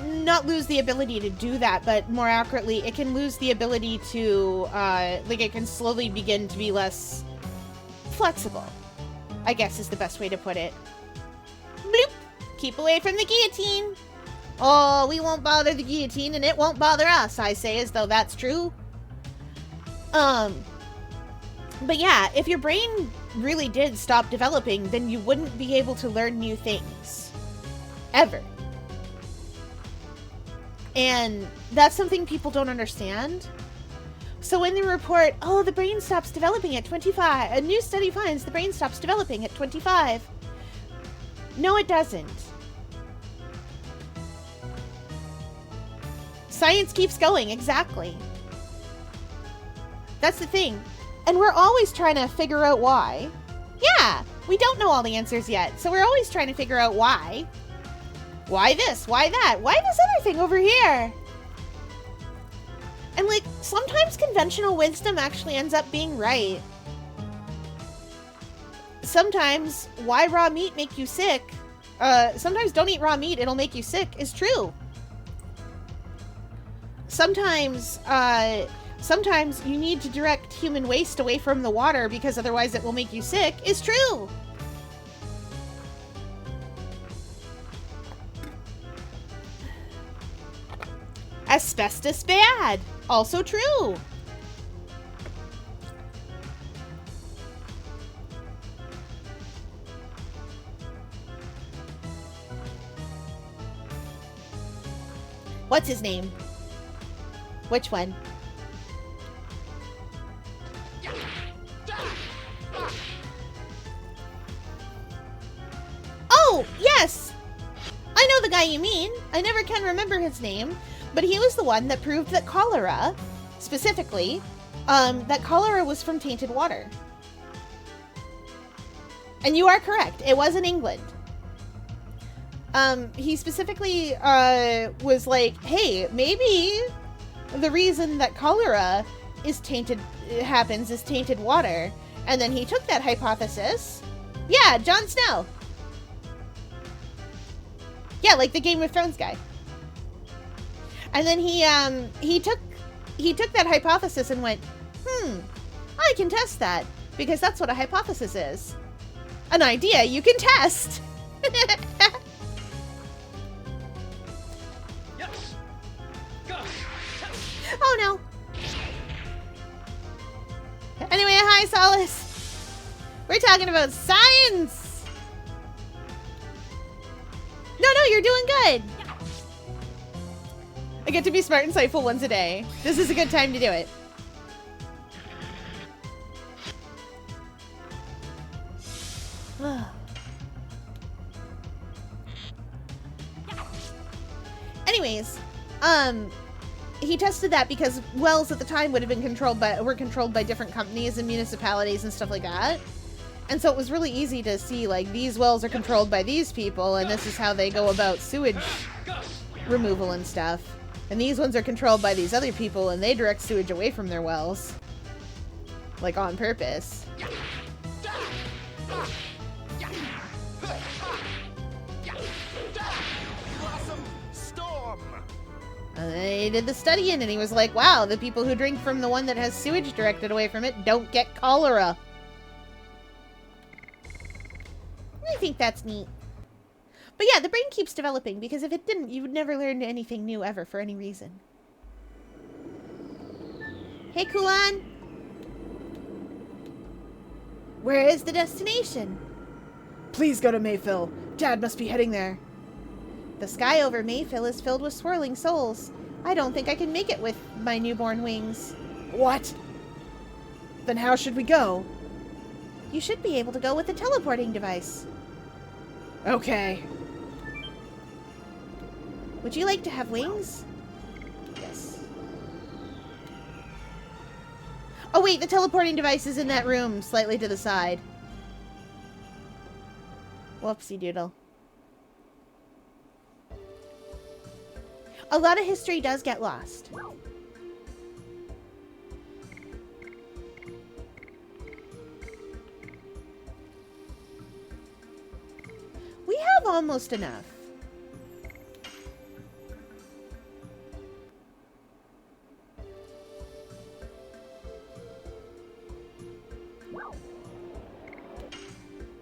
A: not lose the ability to do that, but more accurately, it can lose the ability to, like, it can slowly begin to be less flexible, I guess is the best way to put it. Bloop! Keep away from the guillotine! Oh, we won't bother the guillotine, and it won't bother us, I say, as though that's true. But yeah, if your brain really did stop developing, then you wouldn't be able to learn new things. Ever. And that's something people don't understand. So when they report, oh, the brain stops developing at 25, a new study finds the brain stops developing at 25. No, it doesn't. Science keeps going, exactly. That's the thing. And we're always trying to figure out why. Yeah, we don't know all the answers yet, so we're always trying to figure out why. Why this? Why that? Why this other thing over here? And, like, sometimes conventional wisdom actually ends up being right. Sometimes, why raw meat make you sick? Sometimes don't eat raw meat, it'll make you sick, is true. Sometimes you need to direct human waste away from the water because otherwise it will make you sick, is true. Asbestos bad, also true. What's his name? Which one? Oh, yes! I know the guy you mean. I never can remember his name, but he was the one that proved that cholera, specifically, that cholera was from tainted water. And you are correct. It was in England. He specifically was like, hey, maybe the reason that cholera is tainted is tainted water. And then he took that hypothesis. Yeah, Jon Snow. Yeah, like the Game of Thrones guy. And then he took that hypothesis and went, I can test that because that's what a hypothesis is. An idea you can test.
B: Yes. Go.
A: Oh no. Anyway, hi Solace. We're talking about science. No, you're doing good. I get to be smart and insightful once a day. This is a good time to do it. Anyways, he tested that because wells at the time were controlled by different companies and municipalities and stuff like that. And so it was really easy to see, like, these wells are controlled by these people, and this is how they go about sewage removal and stuff. And these ones are controlled by these other people, and they direct sewage away from their wells. Like, on purpose.
B: Blossom storm.
A: And then he did the studying, and he was like, wow, the people who drink from the one that has sewage directed away from it don't get cholera. I think that's neat. But yeah, the brain keeps developing, because if it didn't, you would never learn anything new ever for any reason. Hey, Kulan! Where is the destination? Please go to Mayfield. Dad must be heading there. The sky over Mayfield is filled with swirling souls. I don't think I can make it with my newborn wings.
C: What? Then how should we go?
A: You should be able to go with the teleporting device.
C: Okay.
A: Would you like to have wings? Yes. Oh wait, the teleporting device is in that room, slightly to the side. Whoopsie doodle. A lot of history does get lost. We have almost enough.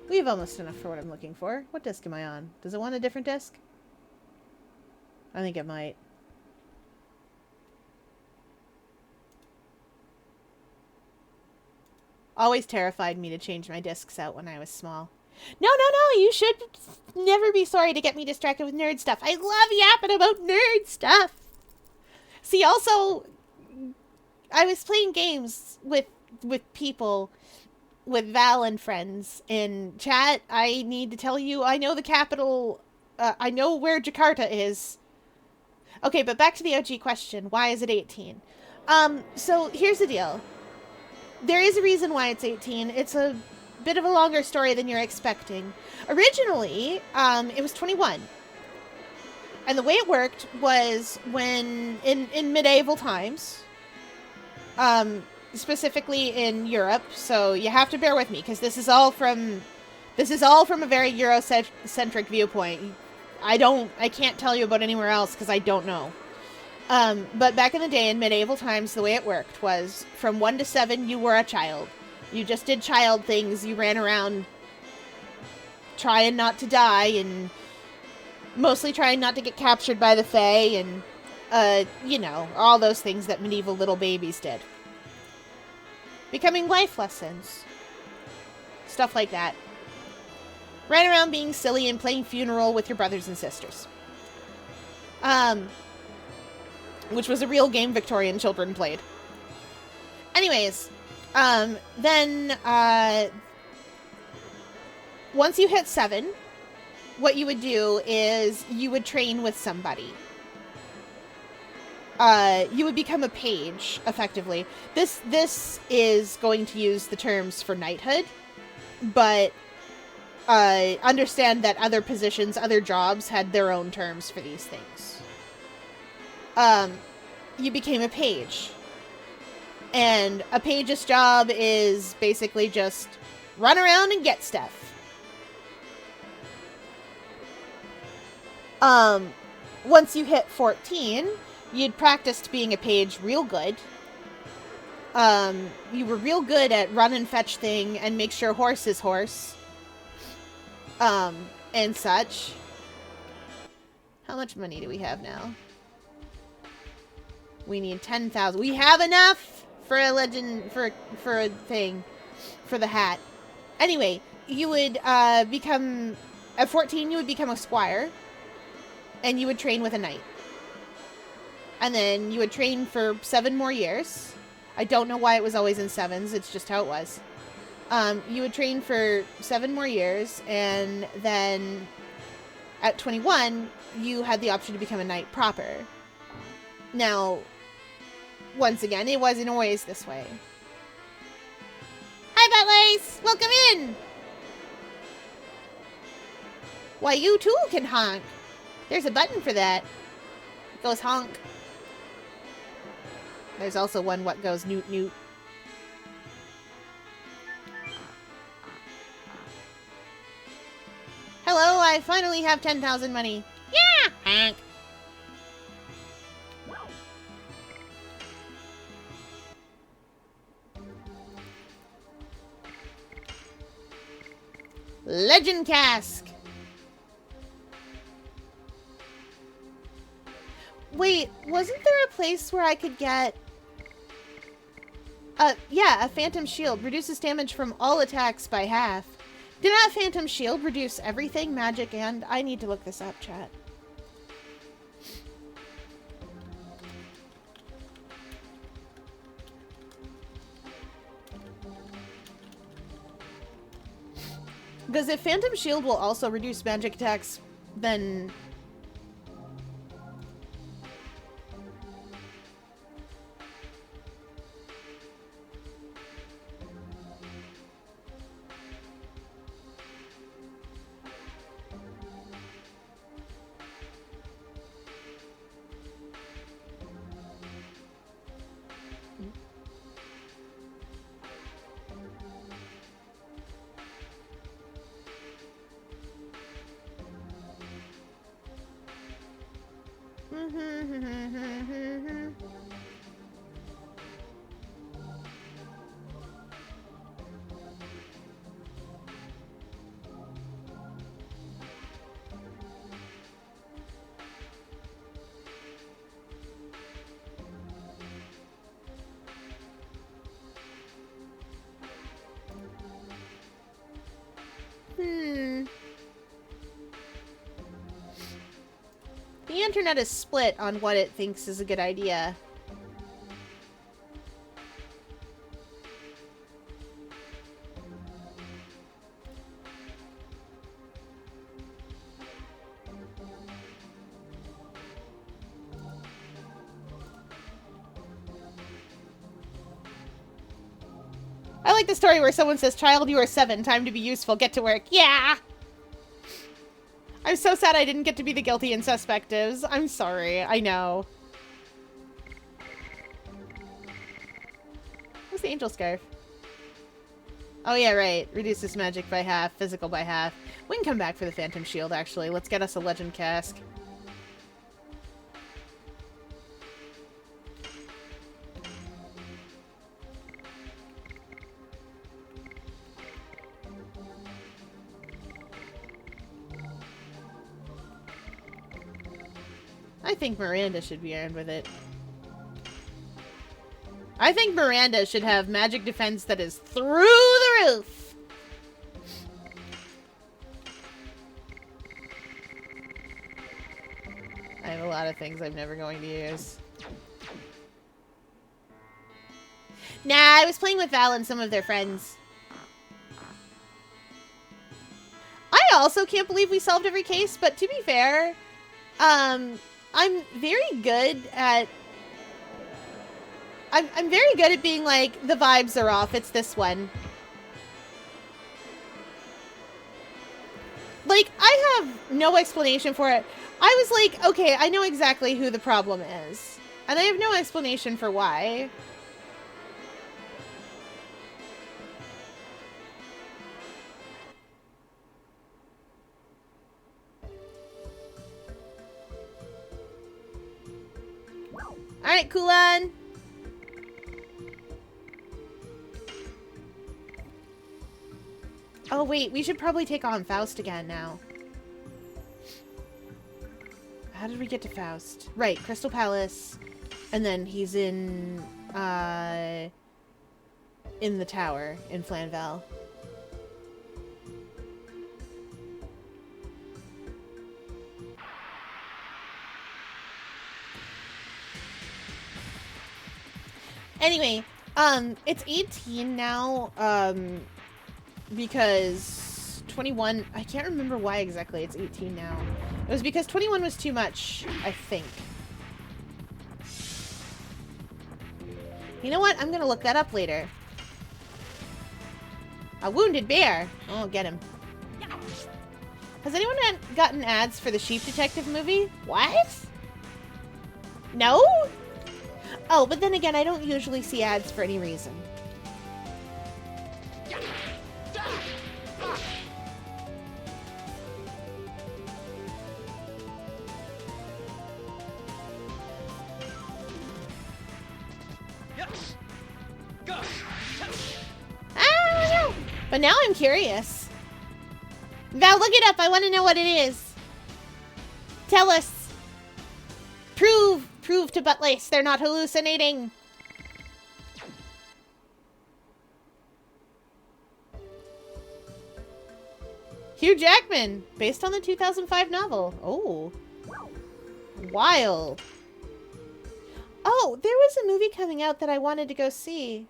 A: We have almost enough for what I'm looking for. What disc am I on? Does it want a different disc? I think it might. Always terrified me to change my discs out when I was small. No, no, no, you should never be sorry to get me distracted with nerd stuff. I love yapping about nerd stuff. See, also, I was playing games with people, with Val and friends in chat. I need to tell you, I know the capital, I know where Jakarta is. Okay, but back to the OG question. Why is it 18? So here's the deal. There is a reason why it's 18. It's a bit of a longer story than you're expecting. Originally, it was 21. And the way it worked was when, in medieval times, specifically in Europe, so you have to bear with me, because this is all from a very Eurocentric viewpoint. I can't tell you about anywhere else because I don't know. But back in the day, in medieval times, the way it worked was from 1 to 7, you were a child. You just did child things. You ran around trying not to die and mostly trying not to get captured by the Fae and, you know, all those things that medieval little babies did. Becoming life lessons. Stuff like that. Ran around being silly and playing funeral with your brothers and sisters. Which was a real game Victorian children played. Anyways, then, once you hit 7, what you would do is you would train with somebody. You would become a page, effectively. This is going to use the terms for knighthood, but understand that other positions, other jobs had their own terms for these things. You became a page. And a page's job is basically just run around and get stuff. Once you hit 14, you'd practiced being a page real good. You were real good at run and fetch thing and make sure horse is horse. And such. How much money do we have now? We need 10,000. We have enough for a legend, for a thing, for the hat. Anyway, you would become, at 14 you would become a squire, and you would train with a knight. And then you would train for 7 more years. I don't know why it was always in 7s, it's just how it was. You would train for 7 more years, and then at 21, you had the option to become a knight proper. Now, once again, it wasn't always this way. Hi, Buttlace! Welcome in! Why, you too can honk. There's a button for that. It goes honk. There's also one what goes newt newt. Hello, I finally have 10,000 money. Yeah! Honk. Legend Cask. Wait, wasn't there a place where I could get... yeah, a Phantom Shield. Reduces damage from all attacks by half. Did not Phantom Shield reduce everything, magic and... I need to look this up, chat. Because if Phantom Shield will also reduce magic attacks, then... The internet is split on what it thinks is a good idea. I like the story where someone says, "Child, you are 7. Time to be useful. Get to work." Yeah! I'm so sad I didn't get to be the guilty in Suspectives. I'm sorry. I know. What's the angel scarf? Oh, yeah, right. Reduces magic by half, physical by half. We can come back for the Phantom Shield, actually. Let's get us a Legend Cask. I think Miranda should be earned with it. I think Miranda should have magic defense that is through the roof. I have a lot of things I'm never going to use. Nah, I was playing with Val and some of their friends. I also can't believe we solved every case, but to be fair, I'm very good at... I'm very good at being like, the vibes are off, it's this one. Like, I have no explanation for it. I was like, okay, I know exactly who the problem is. And I have no explanation for why. Alright, Kulan. Oh, wait. We should probably take on Faust again now. How did we get to Faust? Right, Crystal Palace. And then he's in the tower in Flanvel. Anyway, it's 18 now, because 21, I can't remember why exactly it's 18 now. It was because 21 was too much, I think. You know what? I'm gonna look that up later. A wounded bear. Oh, get him. Has anyone gotten ads for the Sheep Detective movie? What? No? Oh, but then again, I don't usually see ads for any reason. Ah, no. But now I'm curious. Val, look it up. I want to know what it is. Tell us. Prove to Buttlace they're not hallucinating. Hugh Jackman, based on the 2005 novel. Oh. Wild. Oh, there was a movie coming out that I wanted to go see.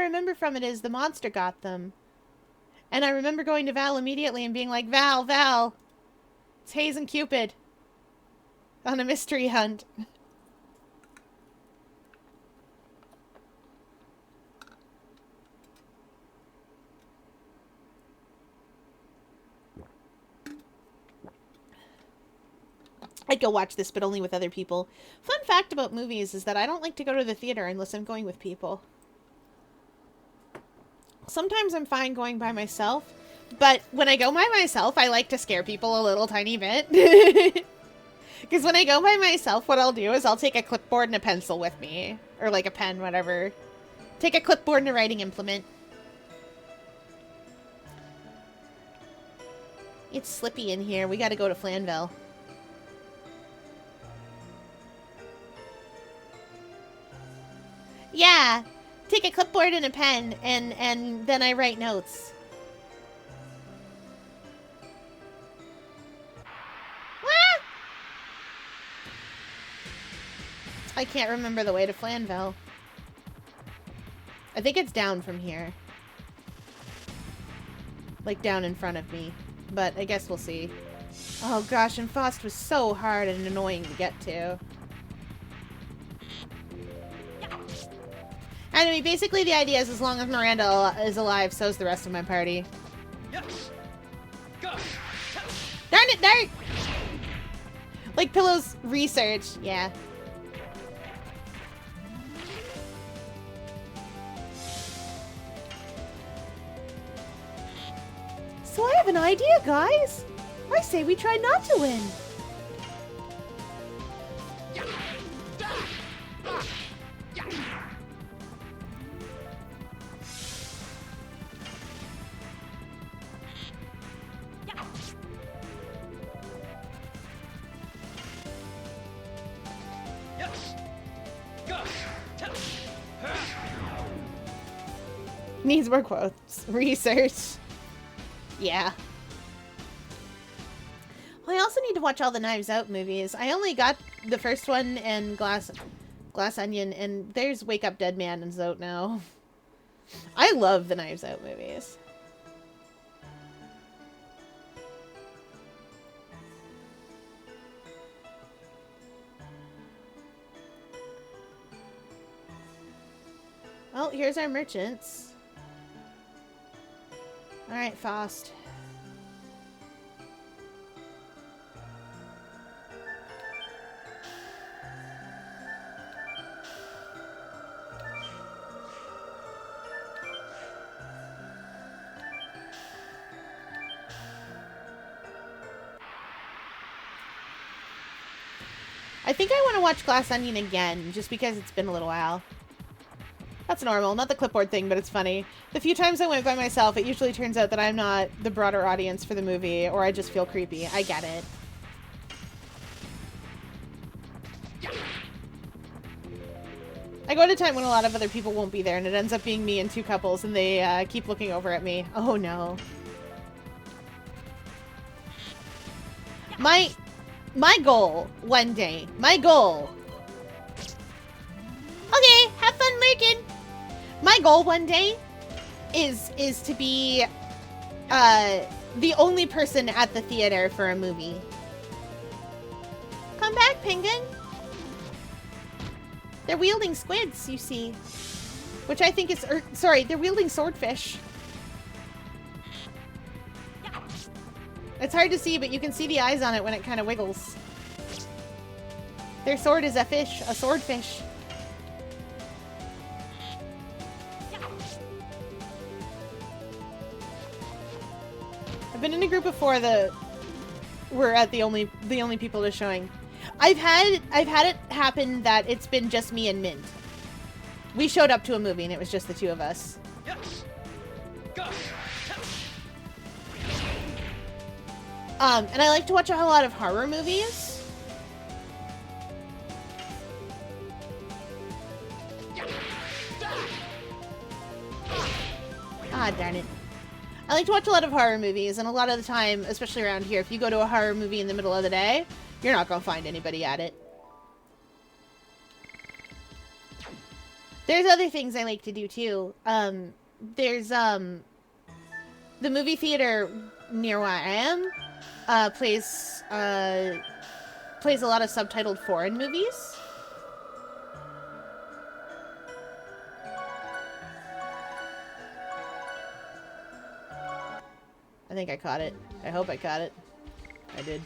A: remember from it is the monster got them. And I remember going to Val immediately and being like, Val, it's Hayes and Cupid on a mystery hunt. I'd go watch this, but only with other people. Fun fact about movies is that I don't like to go to the theater unless I'm going with people. Sometimes I'm fine going by myself, but when I go by myself, I like to scare people a little tiny bit. Because when I go by myself, what I'll do is I'll take a clipboard and a pencil with me. Or like a pen, whatever. Take a clipboard and a writing implement. It's slippy in here. We gotta go to Flanville. Yeah, take a clipboard and a pen, and then I write notes. Ah! I can't remember the way to Flanville. I think it's down from here. Like down in front of me. But I guess we'll see. Oh gosh, and Faust was so hard and annoying to get to. Anyway, basically the idea is as long as Miranda is alive, so's the rest of my party.
B: Yes. Go.
A: Darn it, Dart! Like Pillow's research, yeah. So I have an idea, guys. I say we try not to win. Needs more quotes. Research. Yeah. Well, I also need to watch all the Knives Out movies. I only got the first one and Glass Onion, and there's Wake Up Dead Man and Zote now. I love the Knives Out movies. Well, here's our merchants. Alright, Faust. I think I want to watch Glass Onion again, just because it's been a little while. That's normal, not the clipboard thing, but it's funny. The few times I went by myself, it usually turns out that I'm not the broader audience for the movie, or I just feel creepy. I get it. I go at a time when a lot of other people won't be there, and it ends up being me and two couples, and they keep looking over at me. Oh no. My goal one day, my goal. Okay, have fun lurking. My goal one day is to be the only person at the theater for a movie. Come back, penguin. They're wielding squids, you see. Which I think is, sorry, they're wielding swordfish. It's hard to see, but you can see the eyes on it when it kind of wiggles. Their sword is a fish, a swordfish. I've been in a group before that we're at the only people they're showing. I've had it happen that it's been just me and Mint. We showed up to a movie and it was just the two of us.
B: Yes. Go.
A: And I like to watch a lot of horror movies. Ah, darn it. I like to watch a lot of horror movies, and a lot of the time, especially around here, if you go to a horror movie in the middle of the day, you're not going to find anybody at it. There's other things I like to do too. There's the movie theater near where I am plays a lot of subtitled foreign movies. I think I caught it. I hope I caught it. I did.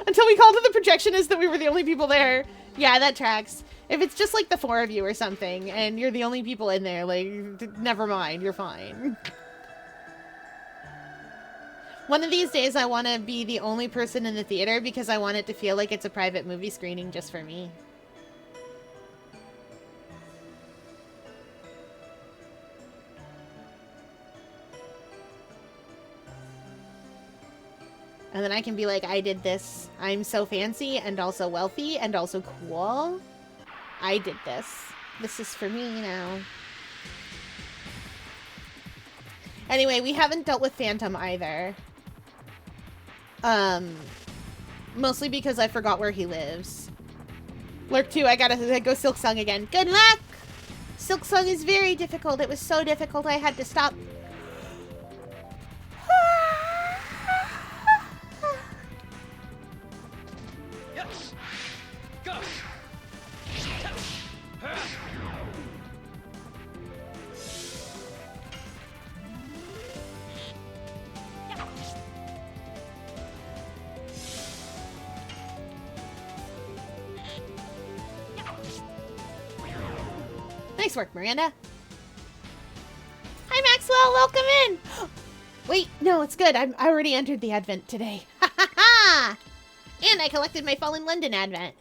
A: Until we called to the projectionist that we were the only people there. Yeah, that tracks. If it's just like the 4 of you or something, and you're the only people in there, like, never mind, you're fine. One of these days I want to be the only person in the theater because I want it to feel like it's a private movie screening just for me. And then I can be like, I did this. I'm so fancy and also wealthy and also cool. I did this. This is for me now. Anyway, we haven't dealt with Phantom either. Mostly because I forgot where he lives. Lurk 2, I gotta go Silk Song again. Good luck! Silk Song is very difficult. It was so difficult I had to stop.
B: Yes. Go.
A: Nice work, Miranda. Hi, Maxwell. Welcome in. Wait, no, it's good. I already entered the advent today. Ha ha ha! And I collected my Fallen London advent.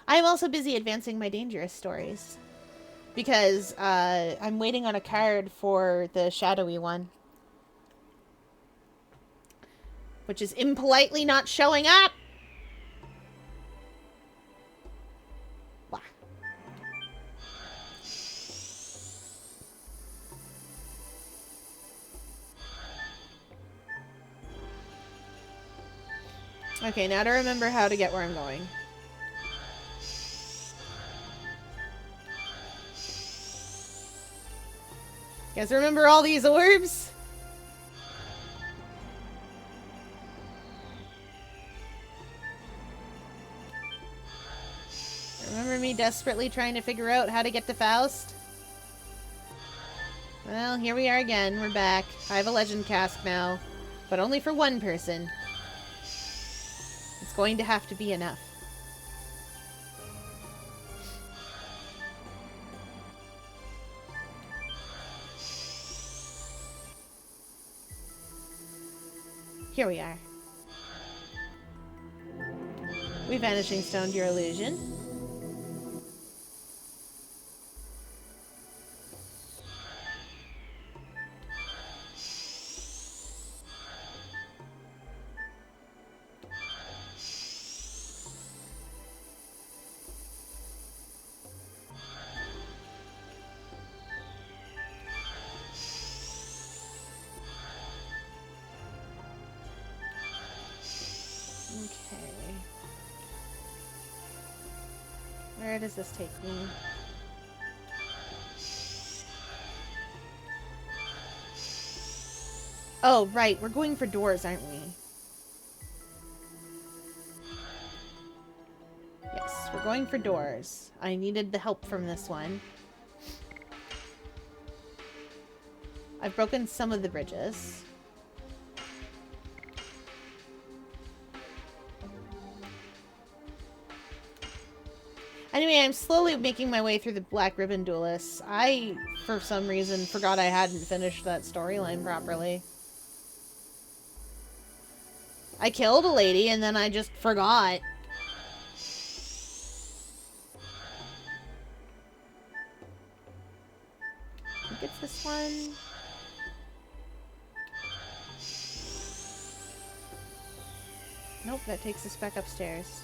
A: I am also busy advancing my dangerous stories. Because I'm waiting on a card for the shadowy one. Which is impolitely not showing up. Wah. Okay, now to remember how to get where I'm going. You guys remember all these orbs? Remember me desperately trying to figure out how to get to Faust? Well, here we are again. We're back. I have a legend cask now, but only for one person. It's going to have to be enough. Here we are. We Vanishing Stoned your illusion. Where does this take me? Oh, right. We're going for doors, aren't we? Yes, we're going for doors. I needed the help from this one. I've broken some of the bridges. Anyway, I'm slowly making my way through the Black Ribbon Duelists. I, for some reason, forgot I hadn't finished that storyline properly. I killed a lady, and then I just forgot. Who gets this one? Nope, that takes us back upstairs.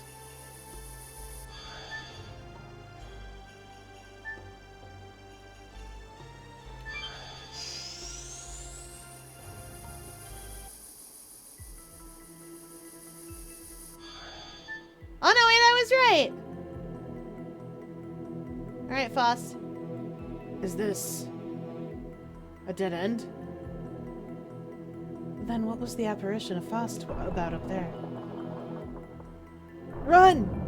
A: right, Foss?
C: Is this a dead end?
A: Then what was the apparition of Faust about up there?
C: Run!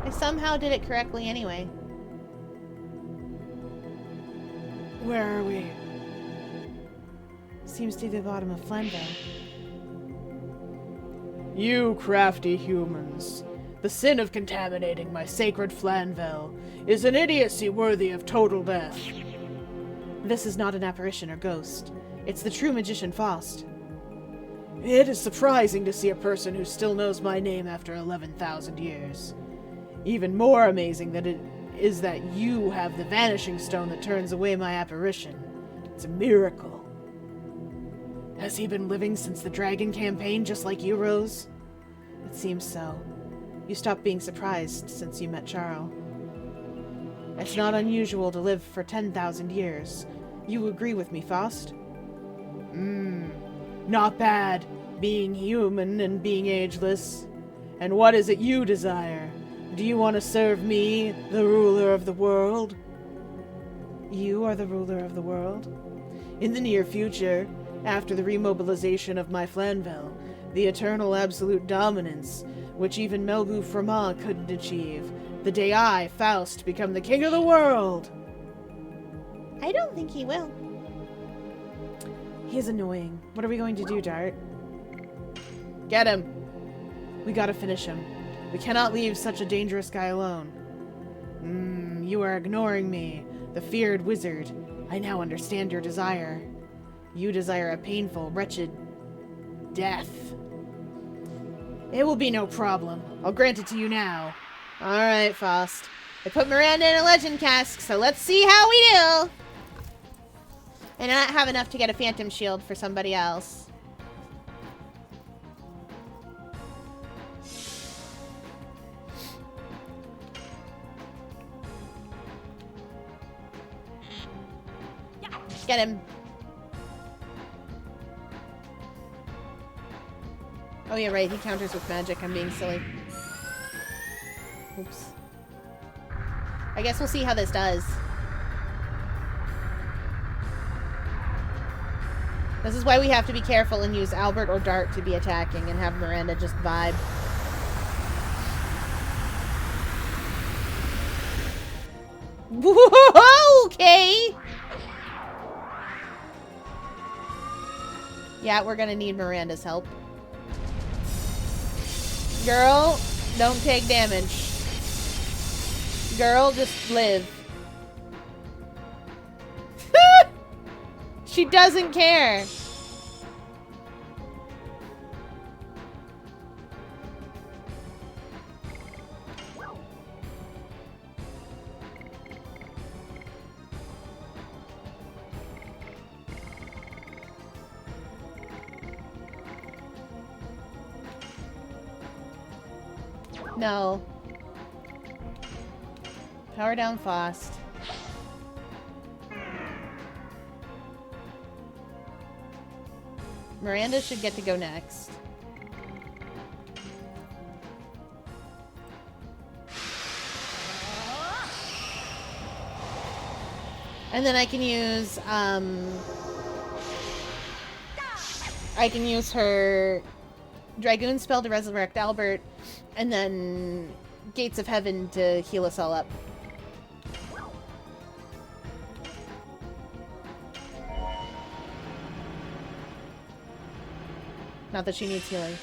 A: I somehow did it correctly anyway.
C: Where are we?
A: Seems to be the bottom of Flanville.
C: You crafty humans. The sin of contaminating my sacred Flanville is an idiocy worthy of total death.
A: This is not an apparition or ghost. It's the true magician Faust.
C: It is surprising to see a person who still knows my name after 11,000 years. Even more amazing that it is that you have the vanishing stone that turns away my apparition. It's a miracle. Has he been living since the dragon campaign just like you, Rose?
A: It seems so. You stopped being surprised since you met Charles. It's not unusual to live for 10,000 years. You agree with me, Faust?
C: Not bad, being human and being ageless. And what is it you desire? Do you want to serve me, the ruler of the world?
A: You are the ruler of the world?
C: In the near future, after the remobilization of my Flanville, the eternal absolute dominance, which even Melbu Framant couldn't achieve, the day I, Faust, become the king of the world!
A: I don't think he will.
C: He's annoying. What are we going to do, Dart?
A: Get him.
C: We gotta finish him. We cannot leave such a dangerous guy alone. You are ignoring me, the feared wizard. I now understand your desire. You desire a painful, wretched death. It will be no problem. I'll grant it to you now.
A: Alright, Faust. I put Miranda in a legend cask, so let's see how we do! And I don't have enough to get a phantom shield for somebody else. Get him. Oh yeah, right, he counters with magic. I'm being silly. Oops. I guess we'll see how this does. This is why we have to be careful and use Albert or Dart to be attacking and have Miranda just vibe. Whoa, okay! Yeah, we're gonna need Miranda's help. Girl, don't take damage. Girl, just live. She doesn't care. No. Power down fast. Miranda should get to go next. And then I can use her Dragoon spell to resurrect Albert, and then Gates of Heaven to heal us all up. Not that she needs healing.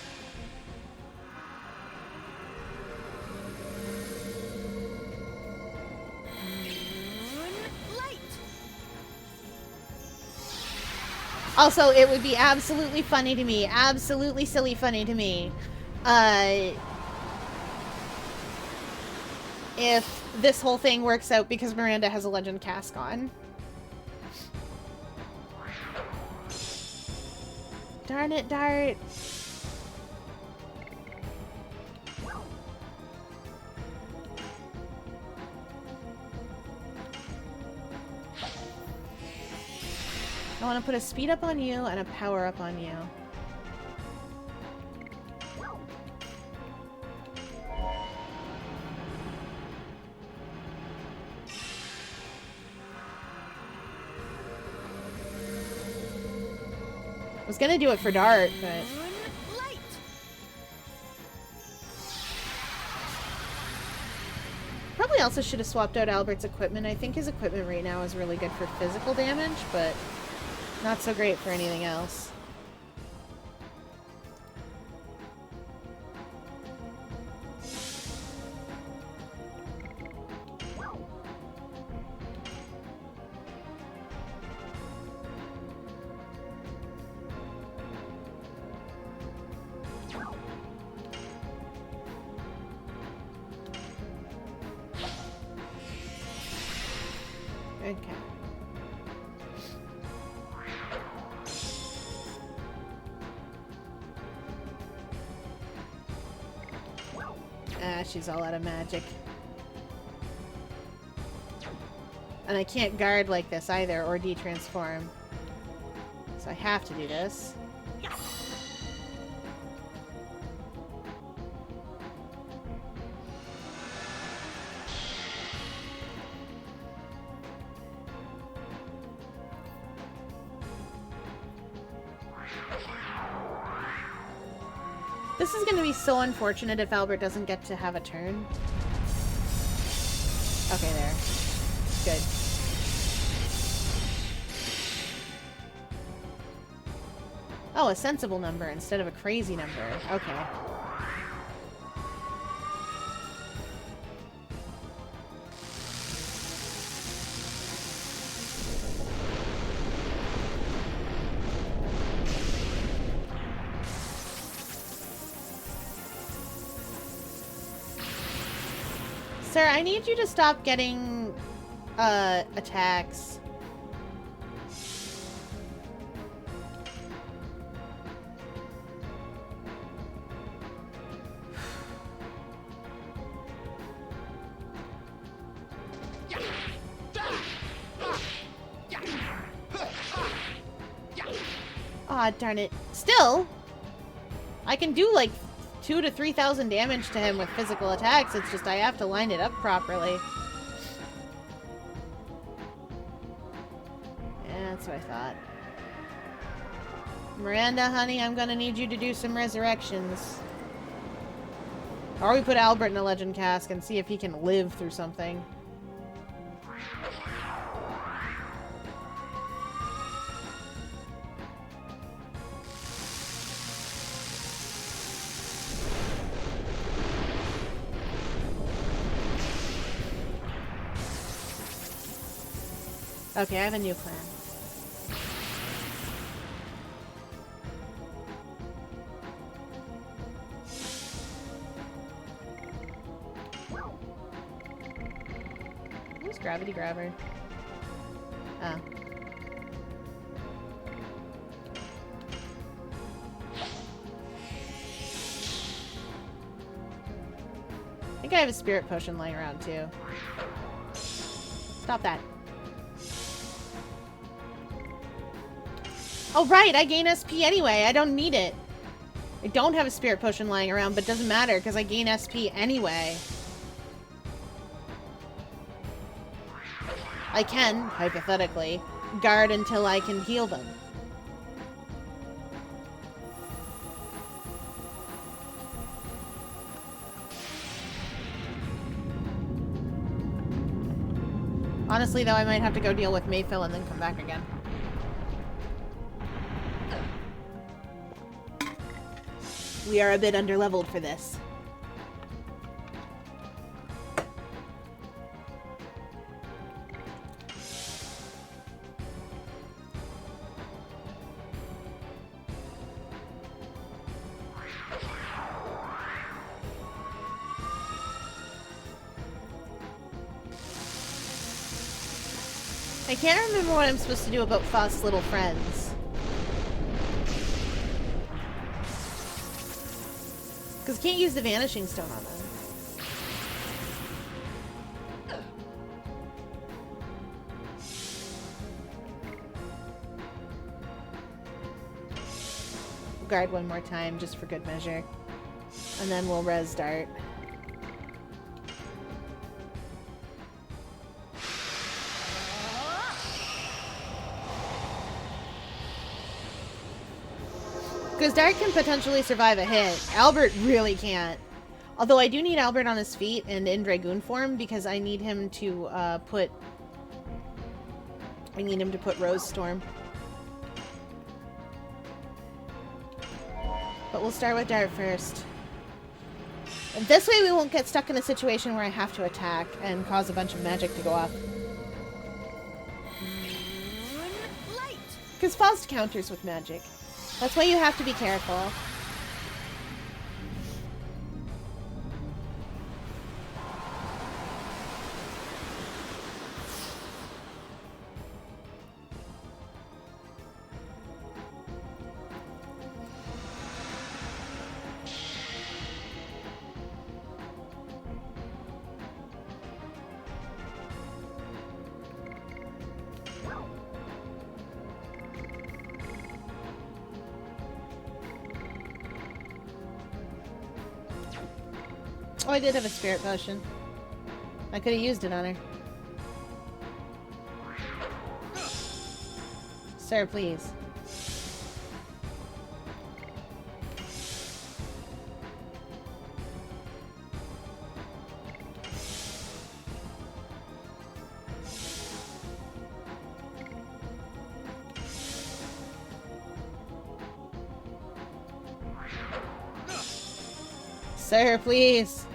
A: Also, it would be absolutely funny to me, absolutely silly funny to me, if this whole thing works out because Miranda has a legend cask on. Darn it, Dart. I want to put a speed up on you and a power up on you. was gonna do it for Dart, but...
D: Light.
A: Probably also should have swapped out Albert's equipment. I think his equipment right now is really good for physical damage, but not so great for anything else. Okay. Ah, she's all out of magic. And I can't guard like this either, or de-transform. So I have to do this. This is going to be so unfortunate if Albert doesn't get to have a turn. Okay, there. Good. Oh, a sensible number instead of a crazy number. Okay. Sir, I need you to stop getting, attacks. Aw, darn it. Still, I can do, like, 2,000 to 3,000 damage to him with physical attacks. It's just I have to line it up properly. Yeah, that's what I thought. Miranda, honey, I'm gonna need you to do some resurrections. Or we put Albert in a legend cask and see if he can live through something. Okay, I have a new plan. Who's Gravity Grabber? Oh. I think I have a spirit potion lying around too. Stop that. Oh, right, I gain SP anyway. I don't need it. I don't have a spirit potion lying around, but it doesn't matter because I gain SP anyway. I can, hypothetically, guard until I can heal them. Honestly, though, I might have to go deal with Mayfill and then come back again. We are a bit underleveled for this. I can't remember what I'm supposed to do about Faust's little friends. Because I can't use the Vanishing Stone on them. We'll guard one more time, just for good measure. And then we'll res Dart. Because Dart can potentially survive a hit. Albert really can't. Although I do need Albert on his feet and in Dragoon form because I need him to put Rose Storm. But we'll start with Dart first. And this way we won't get stuck in a situation where I have to attack and cause a bunch of magic to go off. Because Faust counters with magic. That's why you have to be careful. Oh, I did have a spirit potion. I could have used it on her. Sir, please. Sir, please.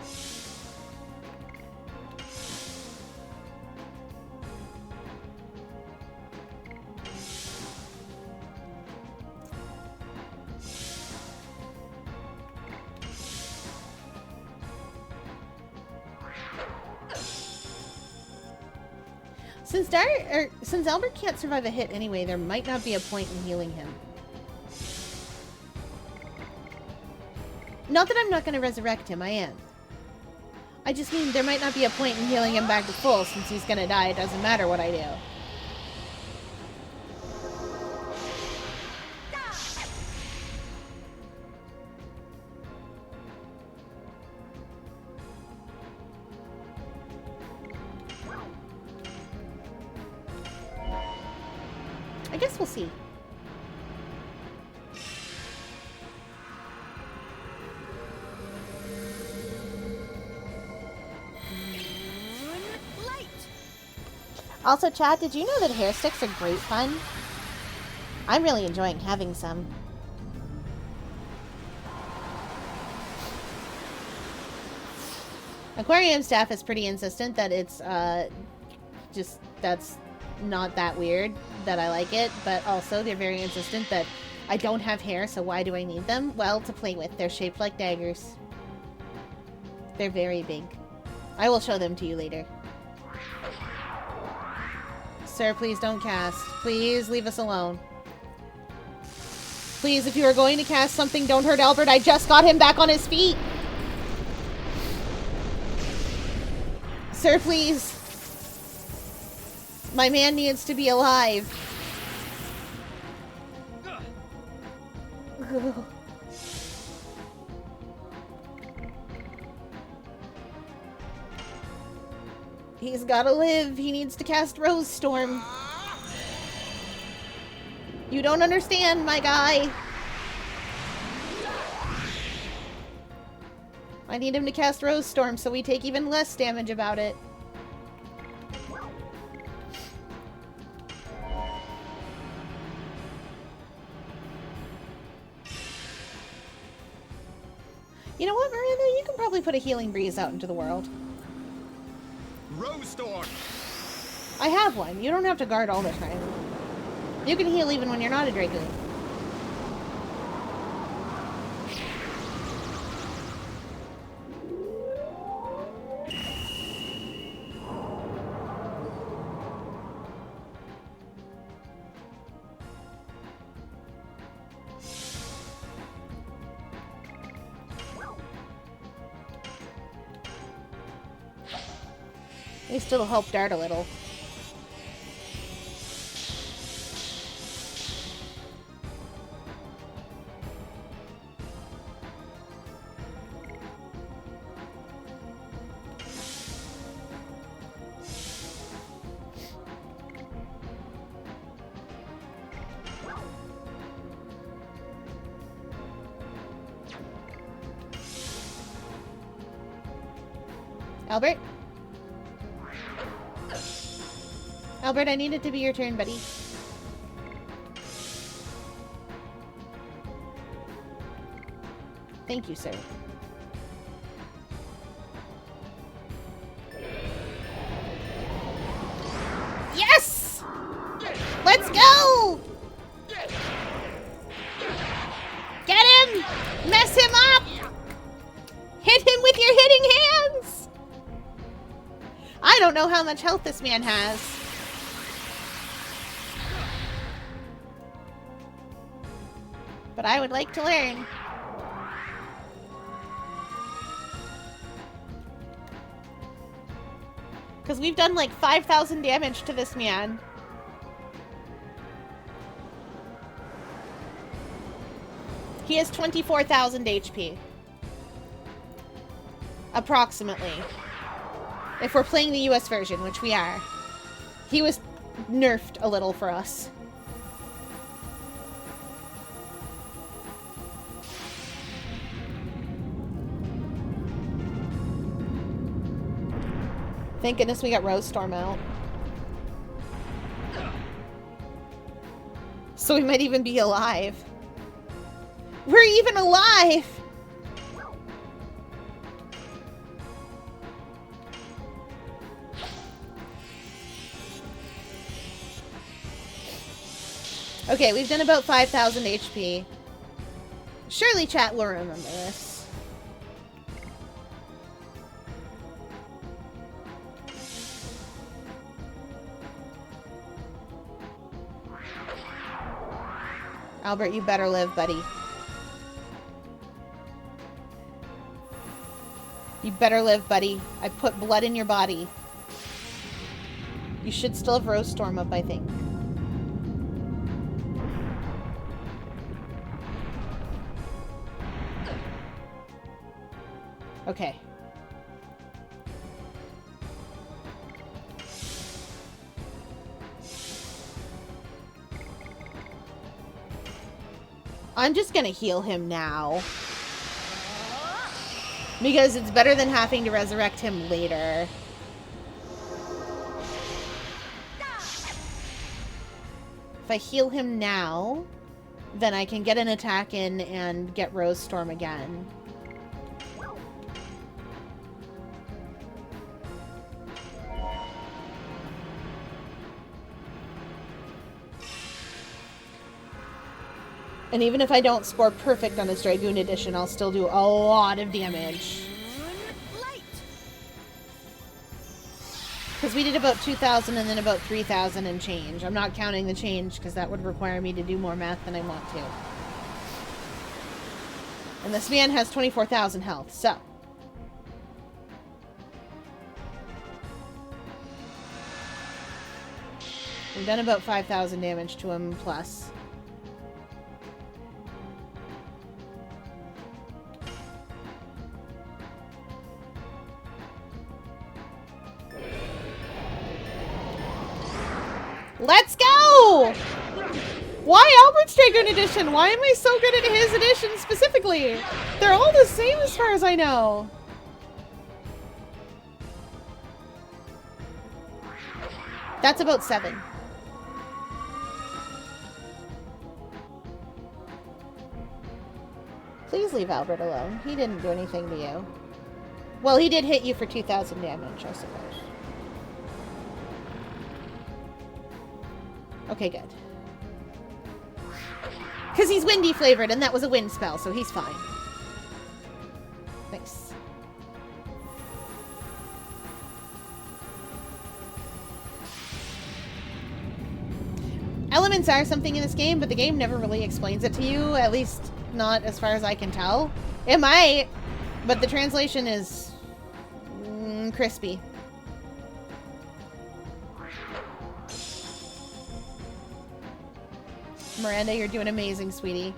A: Since Albert can't survive a hit anyway, there might not be a point in healing him. Not that I'm not going to resurrect him, I am. I just mean there might not be a point in healing him back to full since he's going to die. It doesn't matter what I do. I guess we'll see. Also, Chad, did you know that hair sticks are great fun? I'm really enjoying having some. Aquarium staff is pretty insistent that it's, that's not that weird, that I like it, but also they're very insistent that I don't have hair, so why do I need them? Well, to play with. They're shaped like daggers. They're very big. I will show them to you later. Sir, please don't cast. Please leave us alone. Please, if you are going to cast something, don't hurt Albert. I just got him back on his feet. Sir, please. My man needs to be alive. He's gotta live. He needs to cast Rose Storm. You don't understand, my guy. I need him to cast Rose Storm so we take even less damage about it. You know what, Miranda? You can probably put a healing breeze out into the world.
B: Rose Storm.
A: I have one. You don't have to guard all the time. You can heal even when you're not a Dragoon. At least it'll help Dart a little. Albert? Albert, I need it to be your turn, buddy. Thank you, sir. Yes! Let's go! Get him! Mess him up! Hit him with your hitting hands! I don't know how much health this man has. But I would like to learn. Because we've done like 5,000 damage to this man. He has 24,000 HP. Approximately. If we're playing the US version, which we are. He was nerfed a little for us. Thank goodness we got Rose Storm out. So we might even be alive. We're even alive! Okay, we've done about 5,000 HP. Surely chat will remember this. Albert, you better live, buddy. You better live, buddy. I put blood in your body. You should still have Rose Storm up, I think. Okay. I'm just gonna heal him now. Because it's better than having to resurrect him later. If I heal him now, then I can get an attack in and get Rose Storm again. And even if I don't score perfect on his Dragoon Edition, I'll still do a lot of damage. Because we did about 2,000 and then about 3,000 and change. I'm not counting the change because that would require me to do more math than I want to. And this man has 24,000 health, so. We've done about 5,000 damage to him plus. Let's go! Why Albert's Dragoon Edition? Why am I so good at his edition specifically? They're all the same as far as I know. That's about 7. Please leave Albert alone. He didn't do anything to you. Well, he did hit you for 2,000 damage, I suppose. Okay, good. Because he's windy flavored, and that was a wind spell, so he's fine. Nice. Elements are something in this game, but the game never really explains it to you, at least not as far as I can tell. It might, but the translation is crispy. Miranda, you're doing amazing, sweetie.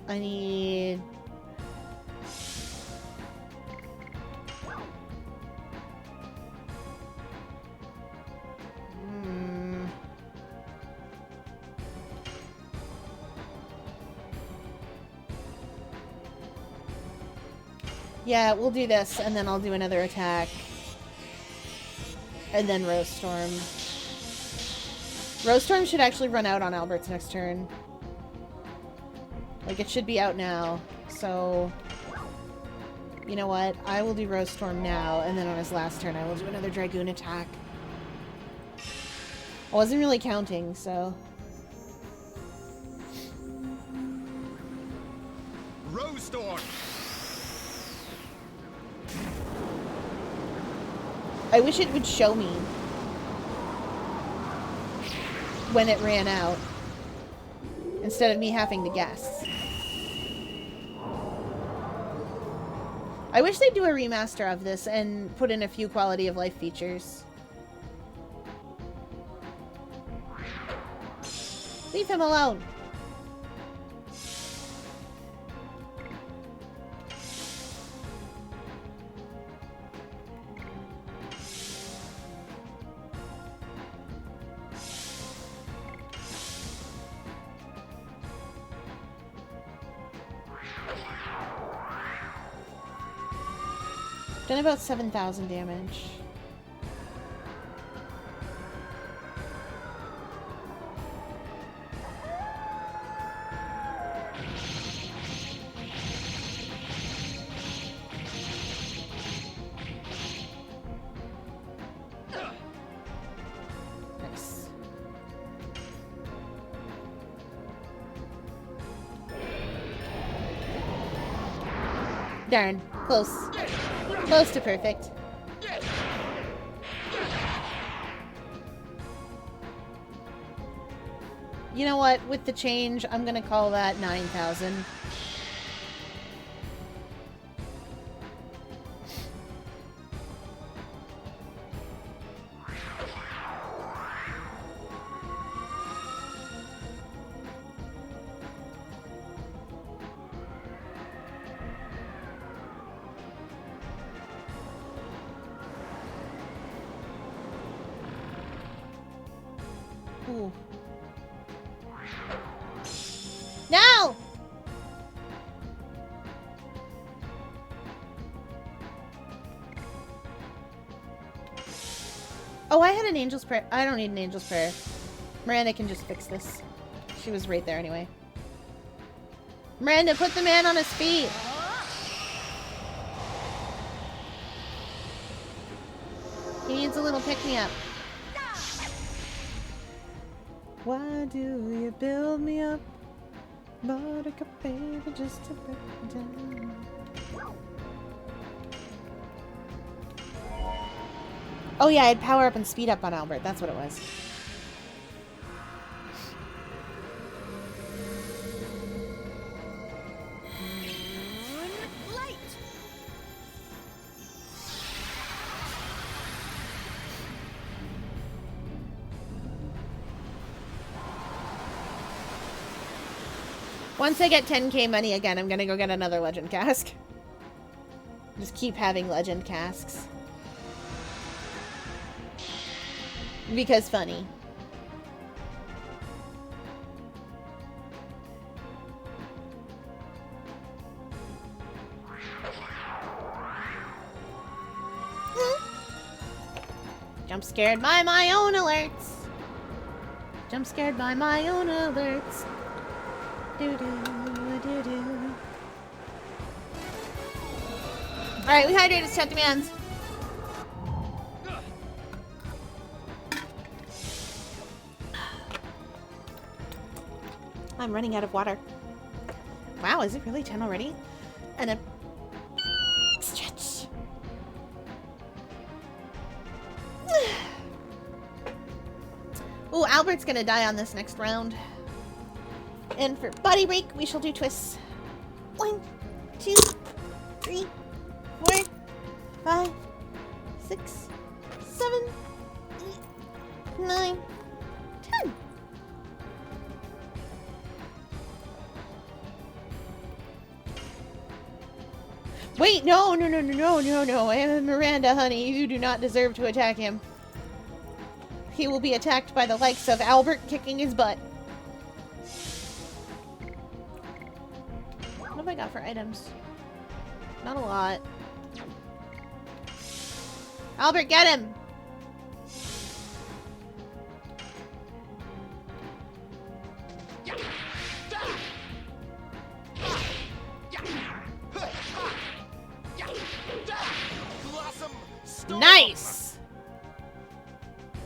A: I need... Yeah, we'll do this, and then I'll do another attack. And then Rose Storm. Rose Storm should actually run out on Albert's next turn. Like, it should be out now. So, you know what? I will do Rose Storm now, and then on his last turn I will do another Dragoon attack. I wasn't really counting, so...
B: Rose Storm.
A: I wish it would show me when it ran out, instead of me having to guess. I wish they'd do a remaster of this and put in a few quality of life features. Leave him alone. Done about 7,000 damage. Nice. Darn, close. Close to perfect. You know what? With the change, I'm gonna call that 9,000. Ooh. No! Oh, I had an angel's prayer. I don't need an angel's prayer. Miranda can just fix this. She was right there anyway. Miranda, put the man on his feet! He needs a little pick-me-up. Why do you build me up? Buttercup baby, just to break me down. Oh yeah, I had power up and speed up on Albert. That's what it was. Once I get 10k money again, I'm gonna go get another legend cask. Just keep having legend casks. Because funny. Jump scared by my own alerts. Jump scared by my own alerts. Alright, we hydrated chat demands. I'm running out of water. Wow, is it really 10 already? And a stretch. Ooh, Albert's gonna die on this next round. And for body break, we shall do twists. 1, 2, 3, 4, 5, 6, 7, 8, 9, 10. Wait, no. I am Miranda, honey. You do not deserve to attack him. He will be attacked by the likes of Albert kicking his butt. What have I got for items? Not a lot. Albert, get him! Nice!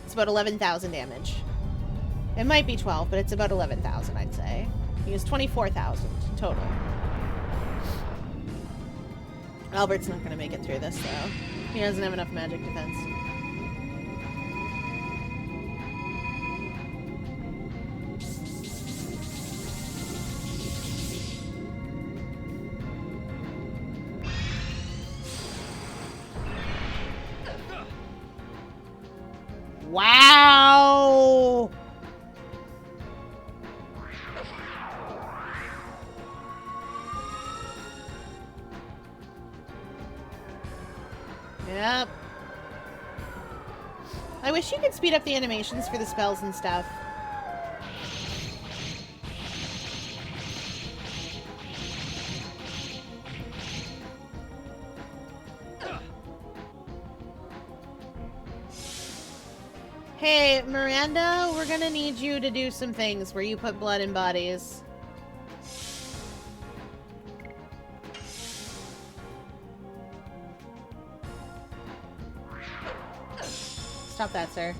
A: It's about 11,000 damage. It might be 12, but it's about 11,000, I'd say. He has 24,000 total. Albert's not going to make it through this, though. He doesn't have enough magic defense. Wow! Yep. I wish you could speed up the animations for the spells and stuff. Hey, Miranda, we're gonna need you to do some things where you put blood in bodies. Stop that, sir.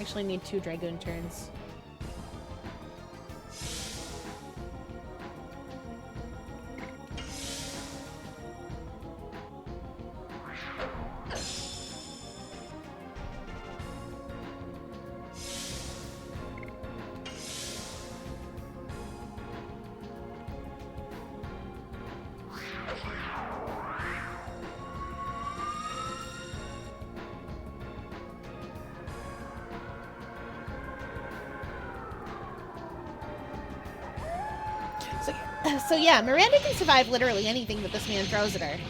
A: Actually need 2 Dragoon turns. So yeah, Miranda can survive literally anything that this man throws at her.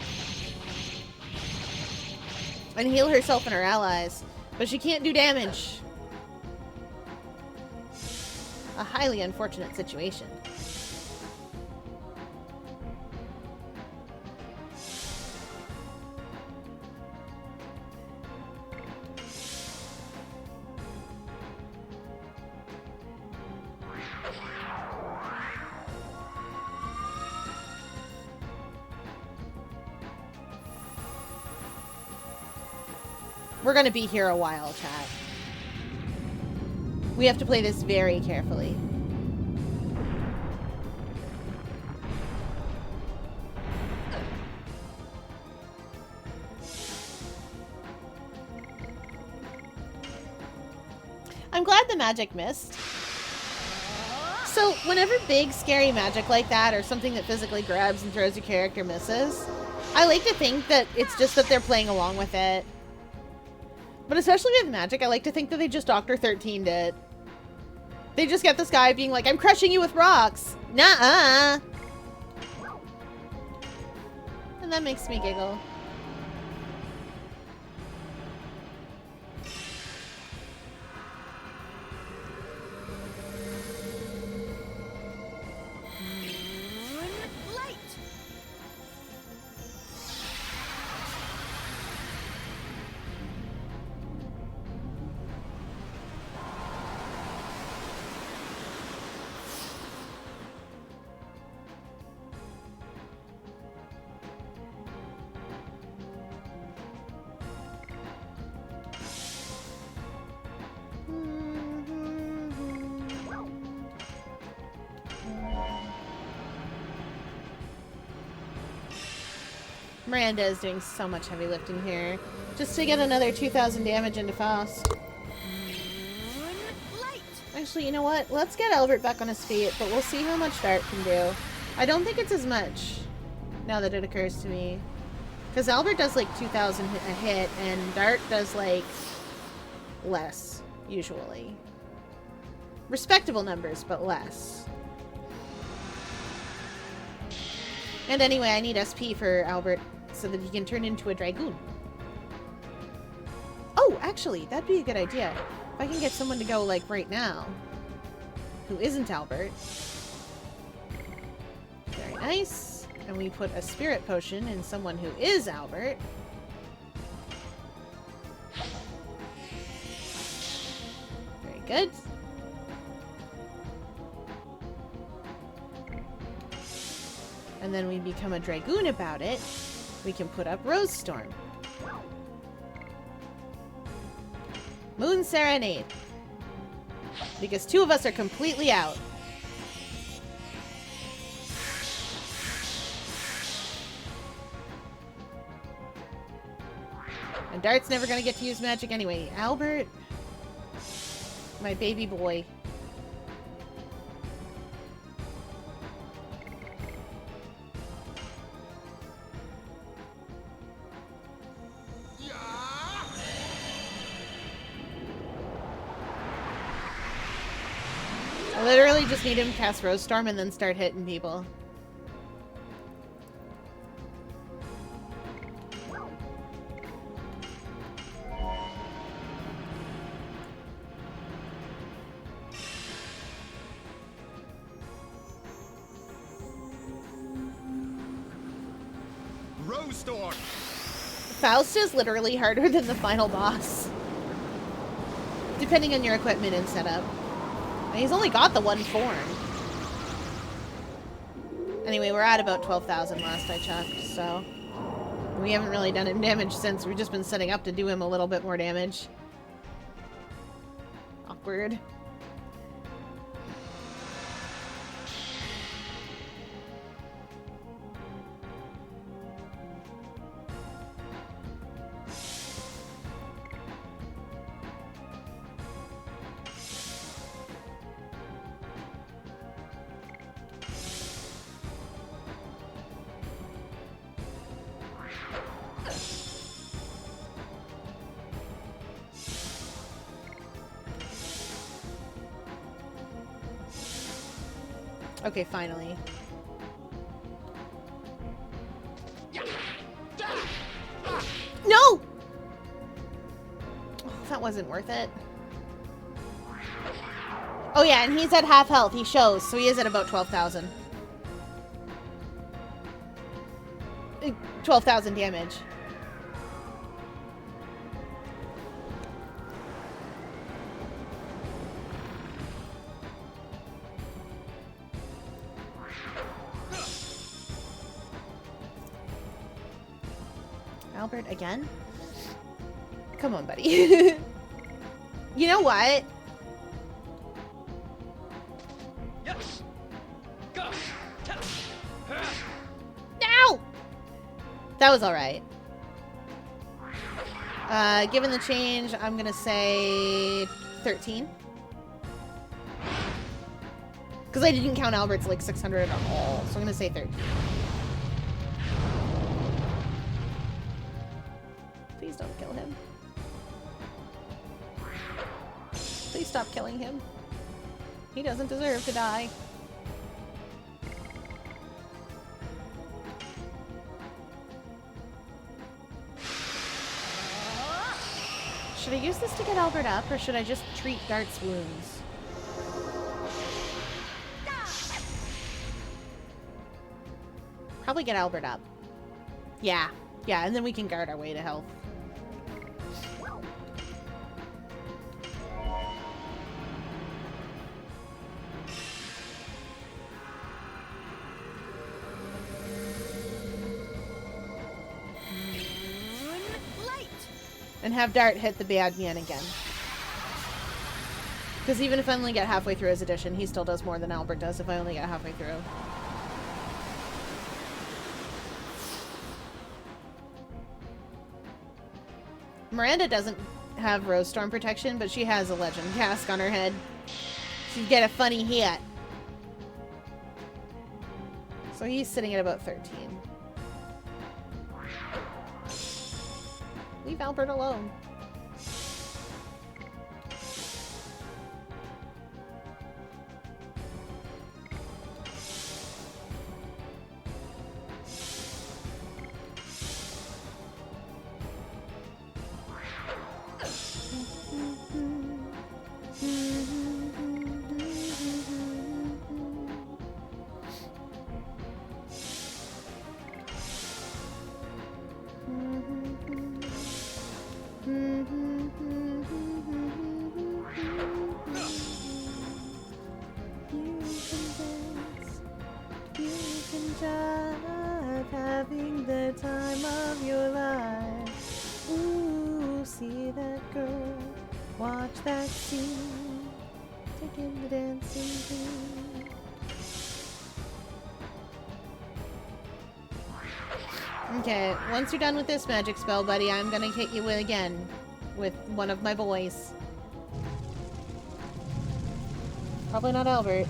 A: And heal herself and her allies. But she can't do damage. A highly unfortunate situation. We're gonna be here a while, chat. We have to play this very carefully. I'm glad the magic missed. So, whenever big, scary magic like that, or something that physically grabs and throws your character misses, I like to think that it's just that they're playing along with it. But especially with magic, I like to think that they just Dr. 13'd it. They just get this guy being like, I'm crushing you with rocks. Nuh-uh. And that makes me giggle. Miranda is doing so much heavy lifting here. Just to get another 2,000 damage into Faust. Actually, you know what? Let's get Albert back on his feet, but we'll see how much Dart can do. I don't think it's as much, now that it occurs to me. Because Albert does like 2,000 a hit, and Dart does like less, usually. Respectable numbers, but less. And anyway, I need SP for Albert so that he can turn into a Dragoon. actually, that'd be a good idea. If I can get someone to go, like, right now. Who isn't Albert. Very nice. And we put a spirit potion in someone who is Albert. Very good. And then we become a Dragoon about it. We can put up Rose Storm. Moon Serenade. Because two of us are completely out. And Dart's never gonna get to use magic anyway. Albert. My baby boy. I literally just need him to cast Rose Storm and then start hitting people.
B: Rose Storm.
A: Faust is literally harder than the final boss. Depending on your equipment and setup. And he's only got the one form. Anyway, we're at about 12,000 last I checked, so... We haven't really done him damage since. We've just been setting up to do him a little bit more damage. Awkward. Okay, finally. No! Oh, that wasn't worth it. Oh yeah, and he's at half health. He shows, so he is at about 12,000. 12,000 damage. Albert again? Come on, buddy. You know what?
B: Yes.
A: No! That was alright. Given the change, I'm gonna say 13. Because I didn't count Albert's like 600 at all, so I'm gonna say 13. Please don't kill him. Please stop killing him. He doesn't deserve to die. Should I use this to get Albert up, or should I just treat Dart's wounds? Probably get Albert up. Yeah. Yeah, and then we can guard our way to health. And have Dart hit the bad man again. Because even if I only get halfway through his addition, he still does more than Albert does if I only get halfway through. Miranda doesn't have Rose Storm protection, but she has a Legend Cask on her head. She'd get a funny hit. So he's sitting at about 13. Leave Albert alone.
C: the time of your life. Ooh, see that girl, watch that scene, taking the dancing queen.
A: Okay, once you're done with this magic spell, buddy, I'm gonna hit you again with one of my boys. Probably not Albert.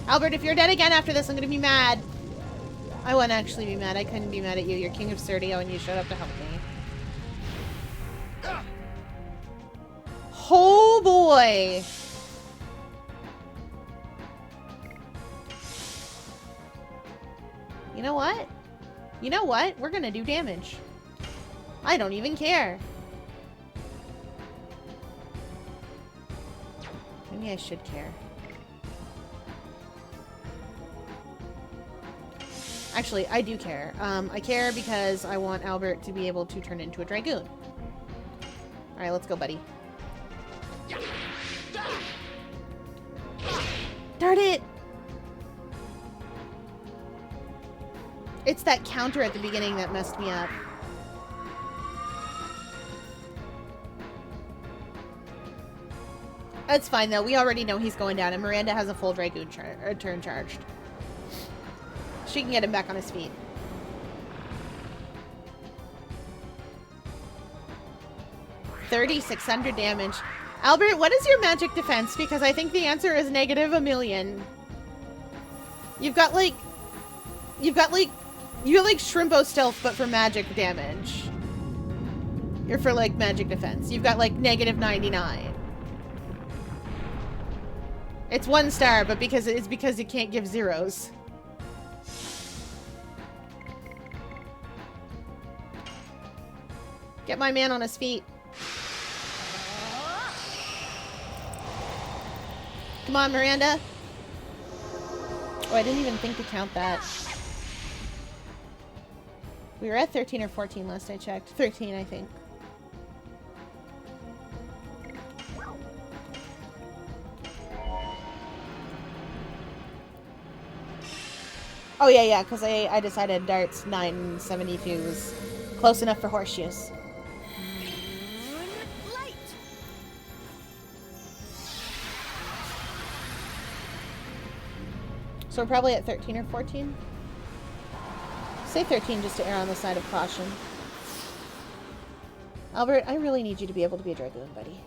A: Albert, if you're dead again after this, I'm gonna be mad. I wouldn't actually be mad. I couldn't be mad at you. You're King of Serdio and you showed up to help me. Oh boy! You know what? You know what? We're gonna do damage. I don't even care. Maybe I should care. Actually, I do care. I care because I want Albert to be able to turn into a dragoon. Alright, let's go, buddy. Darn it! It's that counter at the beginning that messed me up. That's fine, though. We already know he's going down, and Miranda has a full dragoon turn charged. She can get him back on his feet. $3,600 damage. Albert, what is your magic defense? Because I think the answer is -1,000,000. You're like Shrimpo Stealth, but for magic damage. You're for, like, magic defense. You've got, like, -99. It's 1 star, but because you can't give zeros. Get my man on his feet. Come on, Miranda. Oh, I didn't even think to count that. We were at 13 or 14 last I checked. 13, I think. Oh, yeah, because I decided darts 972 was close enough for horseshoes. So we're probably at 13 or 14? Say 13 just to err on the side of caution. Albert, I really need you to be able to be a dragoon, buddy.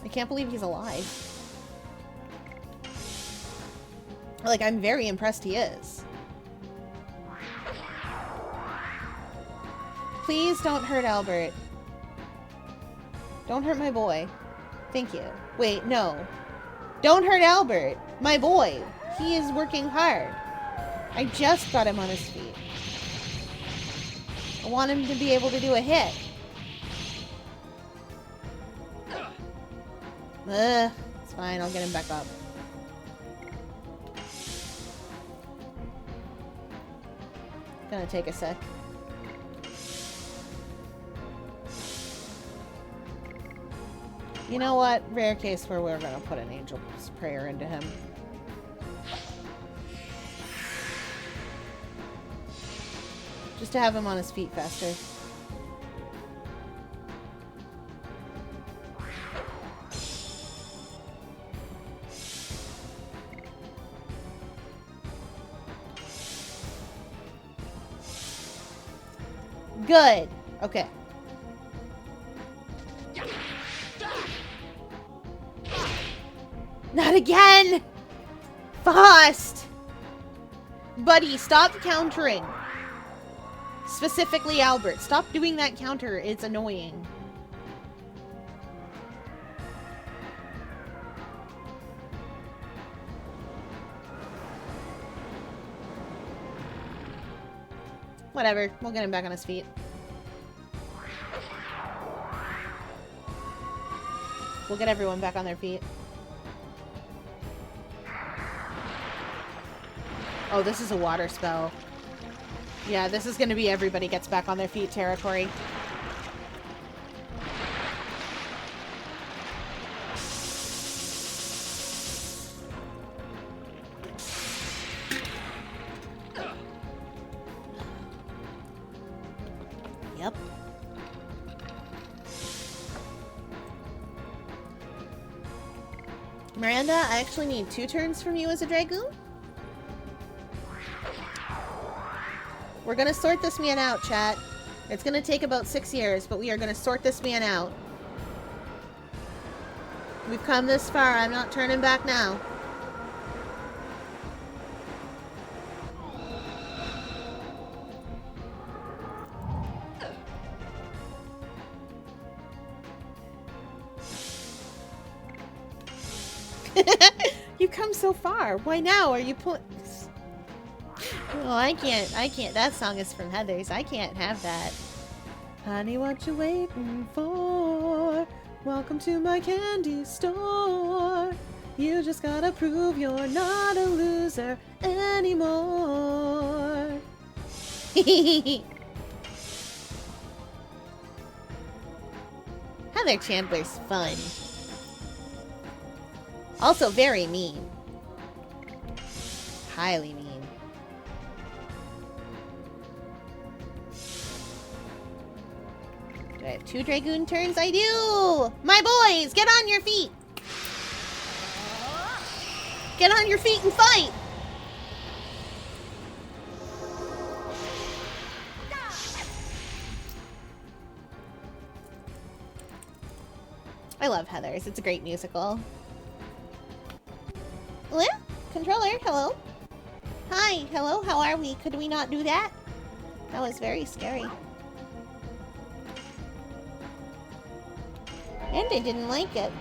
A: I can't believe he's alive. Like, I'm very impressed he is. Please don't hurt Albert. Don't hurt my boy. Thank you. Wait, no. Don't hurt Albert. My boy. He is working hard. I just got him on his feet. I want him to be able to do a hit. It's fine. I'll get him back up. Gonna take a sec. You know what? Rare case where we're gonna put an angel's prayer into him. Just to have him on his feet faster. Good. Okay. Not again! Fast! Buddy, stop countering. Specifically, Albert. Stop doing that counter. It's annoying. Whatever. We'll get him back on his feet. We'll get everyone back on their feet. Oh, this is a water spell. Yeah, this is going to be everybody gets back on their feet territory. Yep. Miranda, I actually need 2 turns from you as a Dragoon. We're gonna sort this man out, chat. It's gonna take about 6 years, but we are gonna sort this man out. We've come this far, I'm not turning back now. You come so far. Why now? Are you pulling? Oh, I can't. That song is from Heather's. I can't have that. Honey, what you waiting for? Welcome to my candy store. You just gotta prove you're not a loser anymore. Heather Chandler's fun. Also very mean. Highly mean. Do I have 2 Dragoon turns? I do! My boys, get on your feet! Get on your feet and fight! I love Heather's. It's a great musical. Well, controller, hello. Hi, hello, how are we? Could we not do that? That was very scary. And I didn't like it.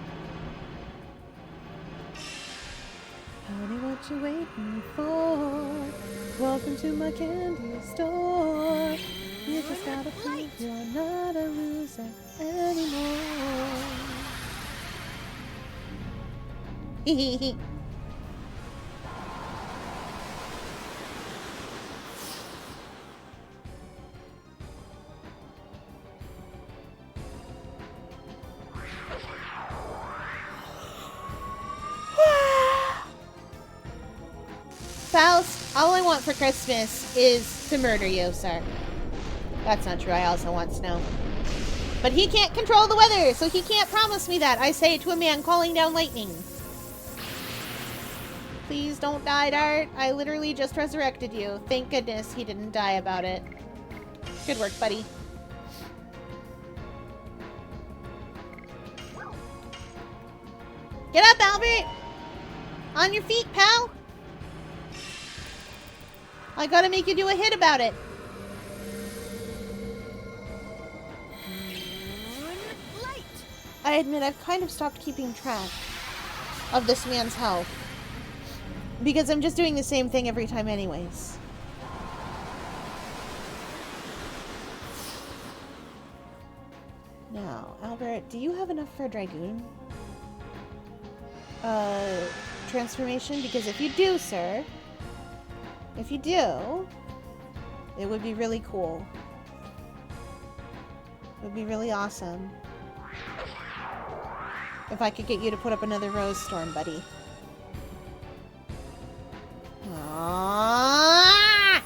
A: Honey, what you waiting for? Welcome to my candy store. You just gotta prove you're not a loser anymore. Hehehe. Faust, all I want for Christmas is to murder you, sir. That's not true. I also want snow. But he can't control the weather, so he can't promise me that. I say to a man calling down lightning. Please don't die, Dart. I literally just resurrected you. Thank goodness he didn't die about it. Good work, buddy. Get up, Albert! On your feet, pal! I gotta make you do a hit about it. I admit I've kind of stopped keeping track of this man's health. Because I'm just doing the same thing every time anyways. Now, Albert, do you have enough for a Dragoon? Transformation? Because if you do, sir... If you do, it would be really cool. It would be really awesome. If I could get you to put up another Rose Storm, buddy. Aww!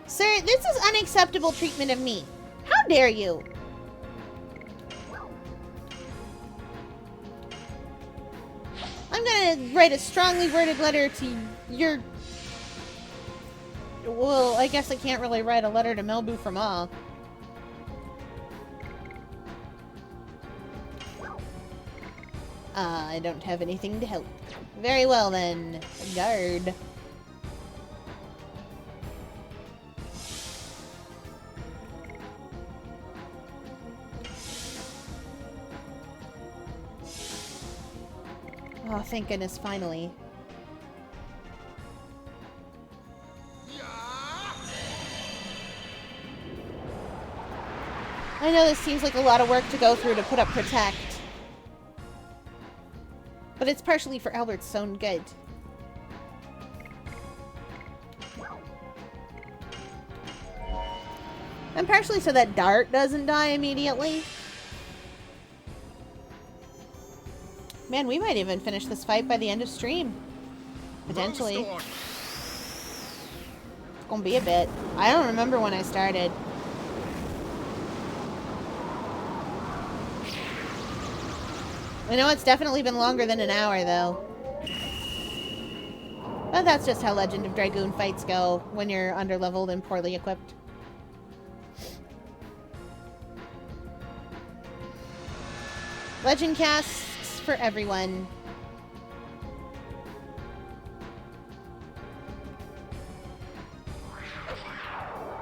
A: Sir, this is unacceptable treatment of me. How dare you? I'm gonna write a strongly worded letter to your... Well, I guess I can't really write a letter to Melbu from all. I don't have anything to help. Very well then. Guard. Oh, thank goodness, finally. I know this seems like a lot of work to go through to put up Protect. But it's partially for Albert's own good. And partially so that Dart doesn't die immediately. Man, we might even finish this fight by the end of stream. Potentially.
B: Rose
A: It's gonna be a bit. I don't remember when I started. I know it's definitely been longer than an hour, though. But that's just how Legend of Dragoon fights go when you're underleveled and poorly equipped. Legend casts for everyone.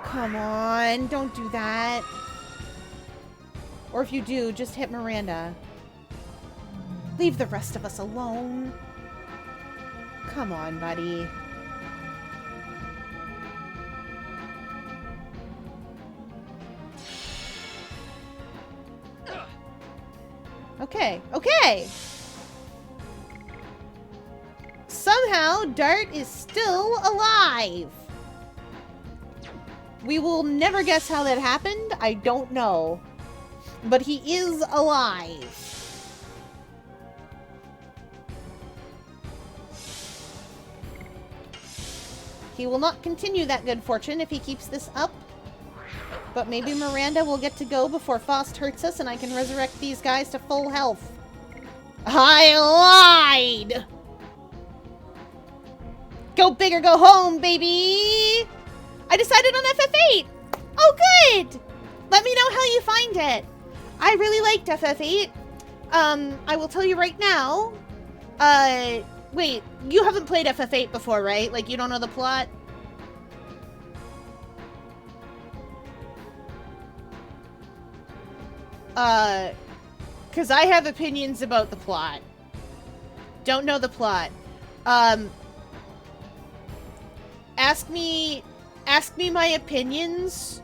A: Come on, don't do that. Or if you do, just hit Miranda. Leave the rest of us alone. Come on, buddy. Okay, okay! Somehow, Dart is still alive! We will never guess how that happened. I don't know. But he is alive. He will not continue that good fortune if he keeps this up. But maybe Miranda will get to go before Faust hurts us and I can resurrect these guys to full health. I lied! Go big or go home, baby! I decided on FF8! Oh, good! Let me know how you find it. I really liked FF8. I will tell you right now. Wait, you haven't played FF8 before, right? Like, you don't know the plot? Because I have opinions about the plot. Don't know the plot. Ask me my opinions.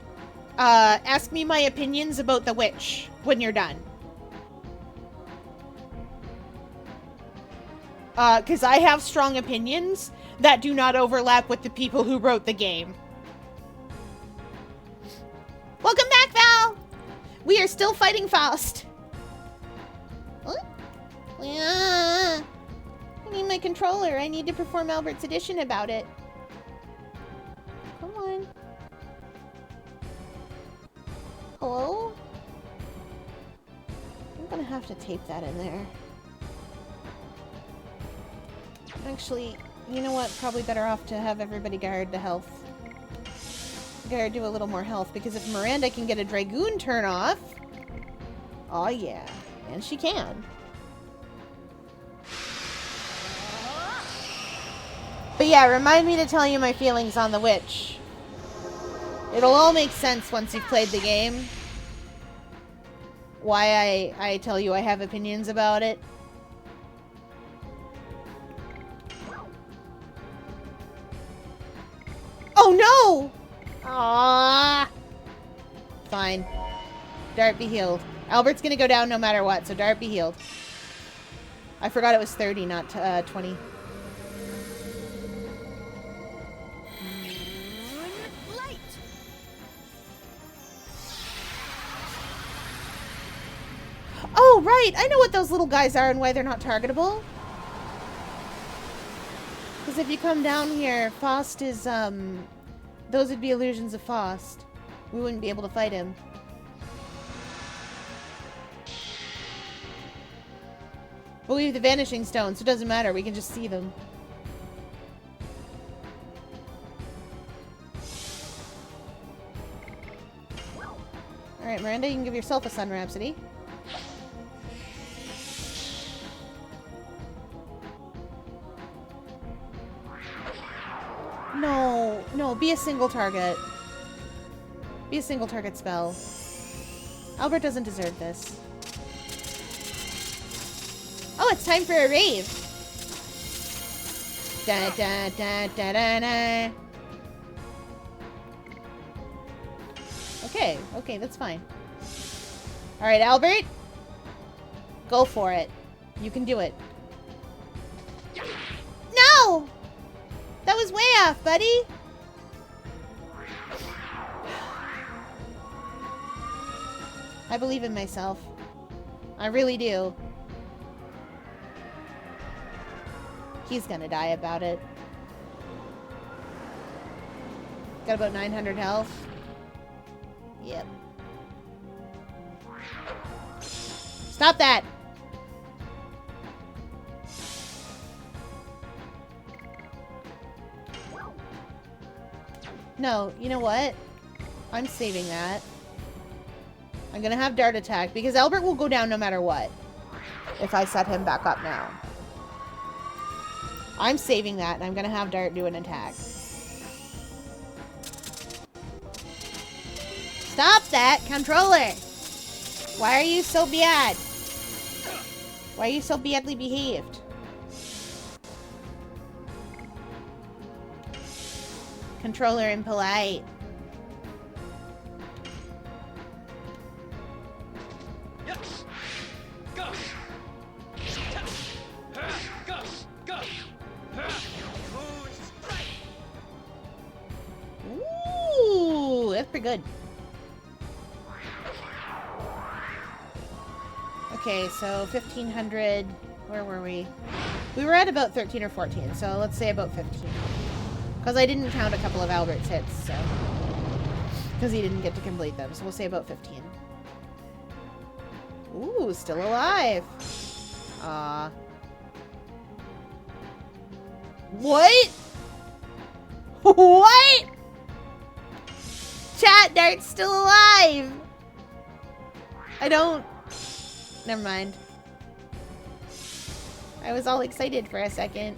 A: Ask me my opinions about the witch when you're done. Because I have strong opinions that do not overlap with the people who wrote the game. Welcome back, Val! We are still fighting Faust. What? Yeah. I need my controller. I need to perform Albert's Edition about it. Come on. Hello? I'm gonna have to tape that in there. Actually, you know what? Probably better off to have everybody guard the health. Guard do a little more health, because if Miranda can get a Dragoon turn off... Oh yeah. And she can. But yeah, remind me to tell you my feelings on the witch. It'll all make sense once you've played the game. Why I tell you I have opinions about it. Oh no! Aww. Fine. Dart be healed. Albert's gonna go down no matter what, so Dart be healed. I forgot it was 30, not 20. Oh, right! I know what those little guys are and why they're not targetable. Because if you come down here, Faust is, those would be illusions of Faust. We wouldn't be able to fight him. But we have the Vanishing Stone, so it doesn't matter. We can just see them. Alright, Miranda, you can give yourself a Sun Rhapsody. No, no, be a single target. Be a single target spell. Albert doesn't deserve this. Oh, it's time for a rave. Da da da da da da. Okay, okay, that's fine. Alright, Albert. Go for it. You can do it. No! That was way off, buddy. I believe in myself. I really do. He's gonna die about it. Got about 900 health. Yep. Stop that! No, you know what? I'm saving that. I'm gonna have Dart attack, because Albert will go down no matter what. If I set him back up now. I'm saving that, and I'm gonna have Dart do an attack. Stop that, controller! Why are you so bad? Why are you so badly behaved? Controller impolite.
B: Yes. Go. Go. Go. Moon strike.
A: Ooh, that's pretty good. Okay, so 1500. Where were we? We were at about 13 or 14, so let's say about 15. Because I didn't count a couple of Albert's hits, so. Because he didn't get to complete them, so we'll say about 15. Ooh, still alive. What? What? Chat, Dart's still alive. I don't... Never mind. I was all excited for a second.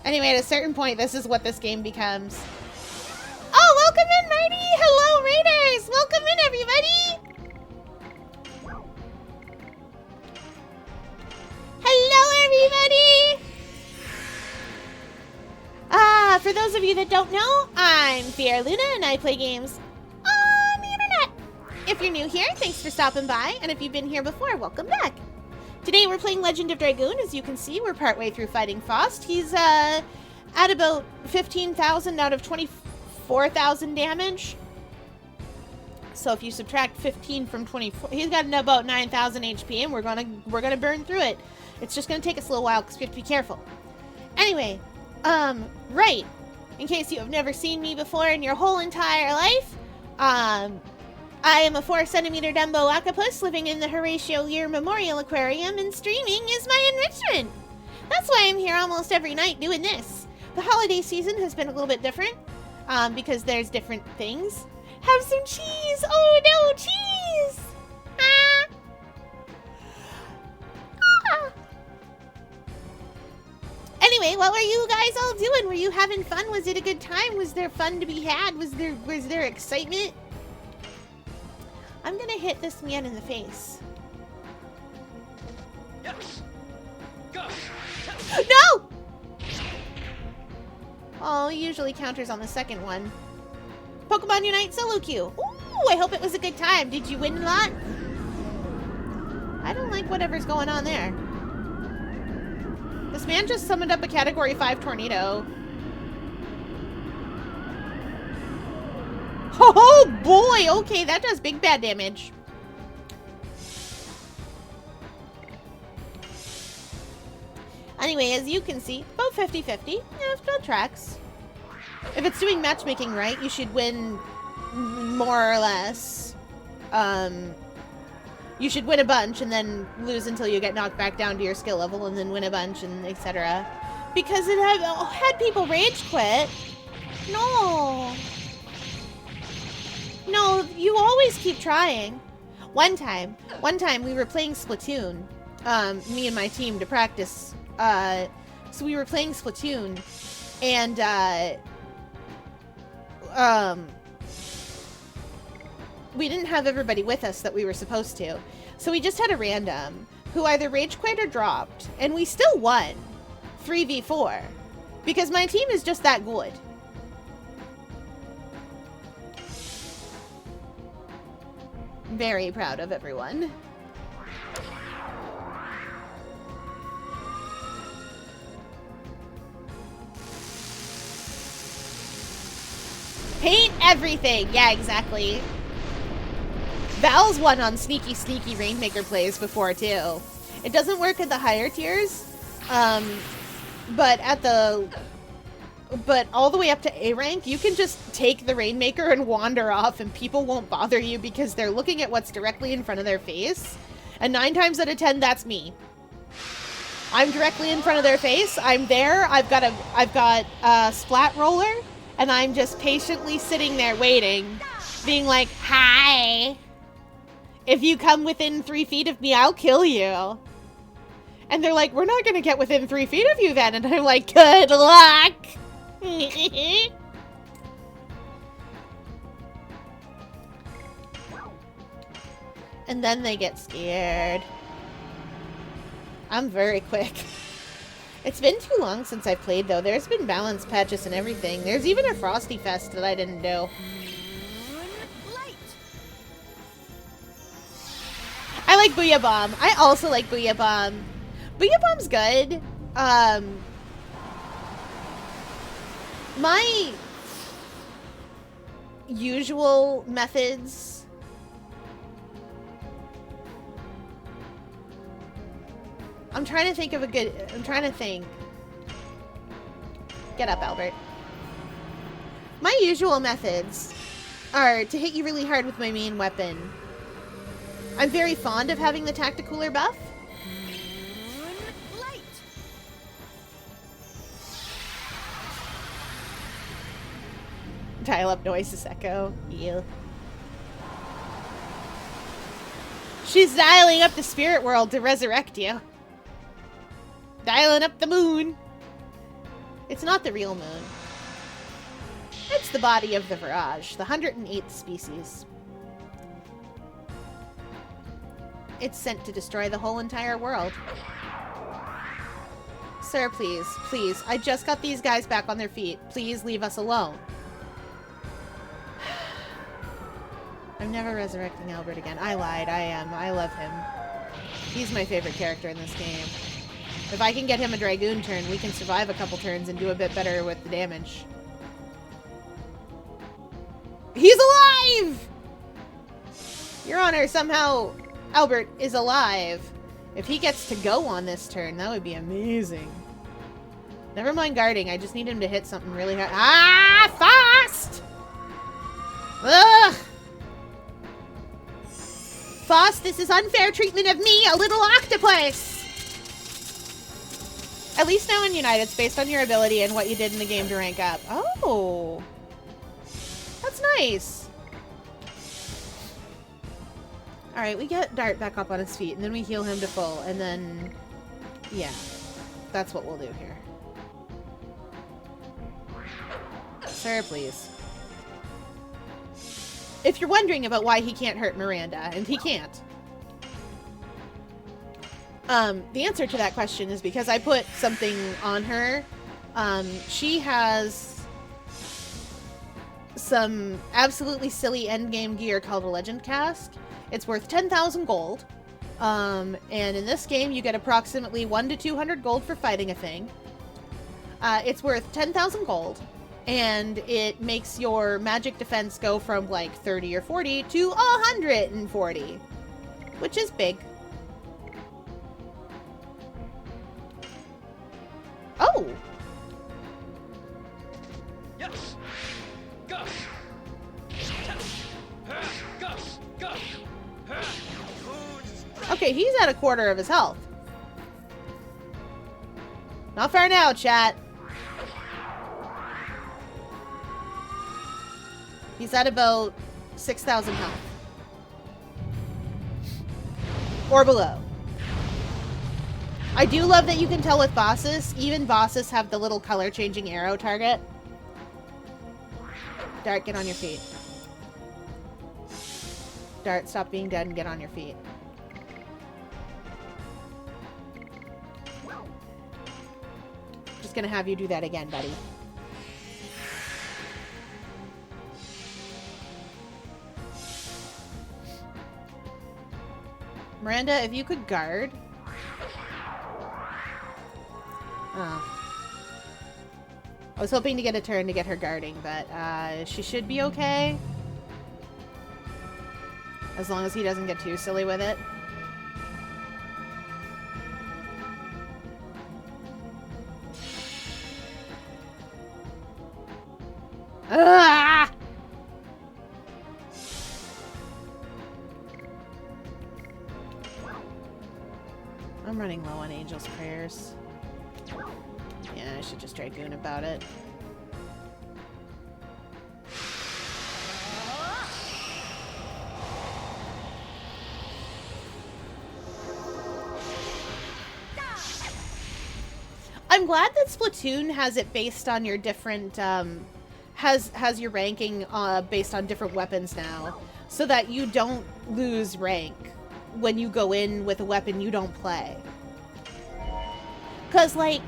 A: Anyway, at a certain point, this is what this game becomes. Oh, welcome in, Marty! Hello, Raiders! Welcome in, everybody! Hello, everybody! For those of you that don't know, I'm Fiera Luna, and I play games on the internet. If you're new here, thanks for stopping by, and if you've been here before, welcome back. Today we're playing Legend of Dragoon. As you can see, we're partway through fighting Faust. He's at about 15,000 out of 24,000 damage. So if you subtract 15 from 24, he's got about 9,000 HP, and we're gonna burn through it. It's just gonna take us a little while because we have to be careful. Anyway, right. In case you have never seen me before in your whole entire life, I am a 4-centimeter Dumbo octopus living in the Horatio Lear Memorial Aquarium, and streaming is my enrichment. That's why I'm here almost every night doing this. The holiday season has been a little bit different, because there's different things. Have some cheese! Oh no, cheese! Ah! Ah! Anyway, what were you guys all doing? Were you having fun? Was it a good time? Was there fun to be had? Was there excitement? I'm gonna hit this man in the face.
B: Yes. Go.
A: No! Oh, he usually counters on the second one. Pokemon Unite solo queue. Ooh, I hope it was a good time. Did you win a lot? I don't like whatever's going on there. This man just summoned up a Category 5 tornado. Oh boy! Okay, that does big bad damage. Anyway, as you can see, about 50-50. Yeah, it still tracks. If it's doing matchmaking right, you should win more or less. You should win a bunch and then lose until you get knocked back down to your skill level and then win a bunch and etc. Because it had people rage quit. No. No, you always keep trying. One time we were playing Splatoon. Me and my team to practice. So we were playing Splatoon and we didn't have everybody with us that we were supposed to. So we just had a random who either rage quit or dropped. And we still won 3v4 because my team is just that good. Very proud of everyone. Paint everything! Yeah, exactly. Val's won on sneaky Rainmaker plays before, too. It doesn't work at the higher tiers, but all the way up to A rank, you can just take the Rainmaker and wander off and people won't bother you because they're looking at what's directly in front of their face. And 9 times out of 10, that's me. I'm directly in front of their face. I'm there. I've got a splat roller, and I'm just patiently sitting there waiting, being like, "Hi. If you come within 3 feet of me, I'll kill you." And they're like, "We're not going to get within 3 feet of you then." And I'm like, "Good luck." And then they get scared. I'm very quick. It's been too long since I've played, though. There's been balance patches and everything. There's even a Frosty Fest that I didn't do. I like Booyah Bomb. I also like Booyah Bomb. Booyah Bomb's good. My usual methods... I'm trying to think of a good... I'm trying to think. Get up, Albert. My usual methods are to hit you really hard with my main weapon. I'm very fond of having the Tacticooler buff. Dial up noises echo. Yeah. She's dialing up the spirit world to resurrect you. Dialing up the moon. It's not the real moon. It's the body of the Virage, the 108th species. It's sent to destroy the whole entire world. Sir, please, please. I just got these guys back on their feet. Please leave us alone. I'm never resurrecting Albert again. I lied. I am. I love him. He's my favorite character in this game. If I can get him a Dragoon turn, we can survive a couple turns and do a bit better with the damage. He's alive! Your Honor, somehow Albert is alive. If he gets to go on this turn, that would be amazing. Never mind guarding. I just need him to hit something really hard. Ah! Fast! Ugh! Foss, this is unfair treatment of me, a little octopus! At least now in Unite, it's based on your ability and what you did in the game to rank up. Oh! That's nice! Alright, we get Dart back up on his feet, and then we heal him to full, and then... yeah. That's what we'll do here. Sir, please. If you're wondering about why he can't hurt Miranda, and he can't. The answer to that question is because I put something on her. She has some absolutely silly endgame gear called a Legend Cask. It's worth 10,000 gold. And in this game, you get approximately 1 to 200 gold for fighting a thing. It's worth 10,000 gold. And it makes your magic defense go from like 30 or 40 to 140, which is big. Oh!
B: Yes. Go. Go. Go.
A: Okay, he's at a quarter of his health. Not far now, chat. He's at about 6,000 health. Or below. I do love that you can tell with bosses. Even bosses have the little color changing arrow target. Dart, get on your feet. Dart, stop being dead and get on your feet. Just gonna have you do that again, buddy. Miranda, if you could guard. Oh. I was hoping to get a turn to get her guarding, but she should be okay. As long as he doesn't get too silly with it. Ah! I'm running low on Angel's Prayers. Yeah, I should just Dragoon about it. I'm glad that Splatoon has it based on your different, has your ranking based on different weapons now, so that you don't lose rank when you go in with a weapon you don't play. Because, like,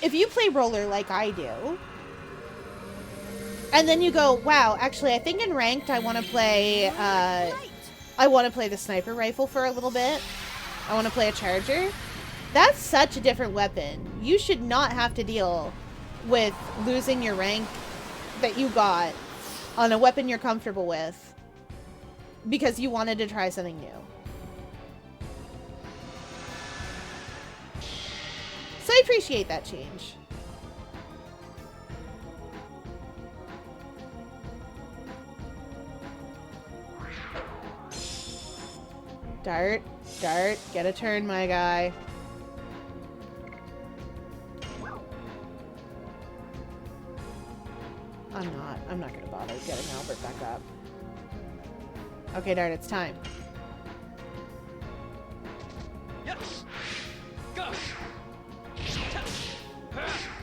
A: if you play roller like I do, and then you go, wow, actually, I think in ranked I want to play, the sniper rifle for a little bit. I want to play a charger. That's such a different weapon. You should not have to deal with losing your rank that you got on a weapon you're comfortable with because you wanted to try something new. So I appreciate that change. Dart, Dart, get a turn, my guy. I'm not gonna bother getting Albert back up. Okay, Dart, it's time.
B: Yes. Go.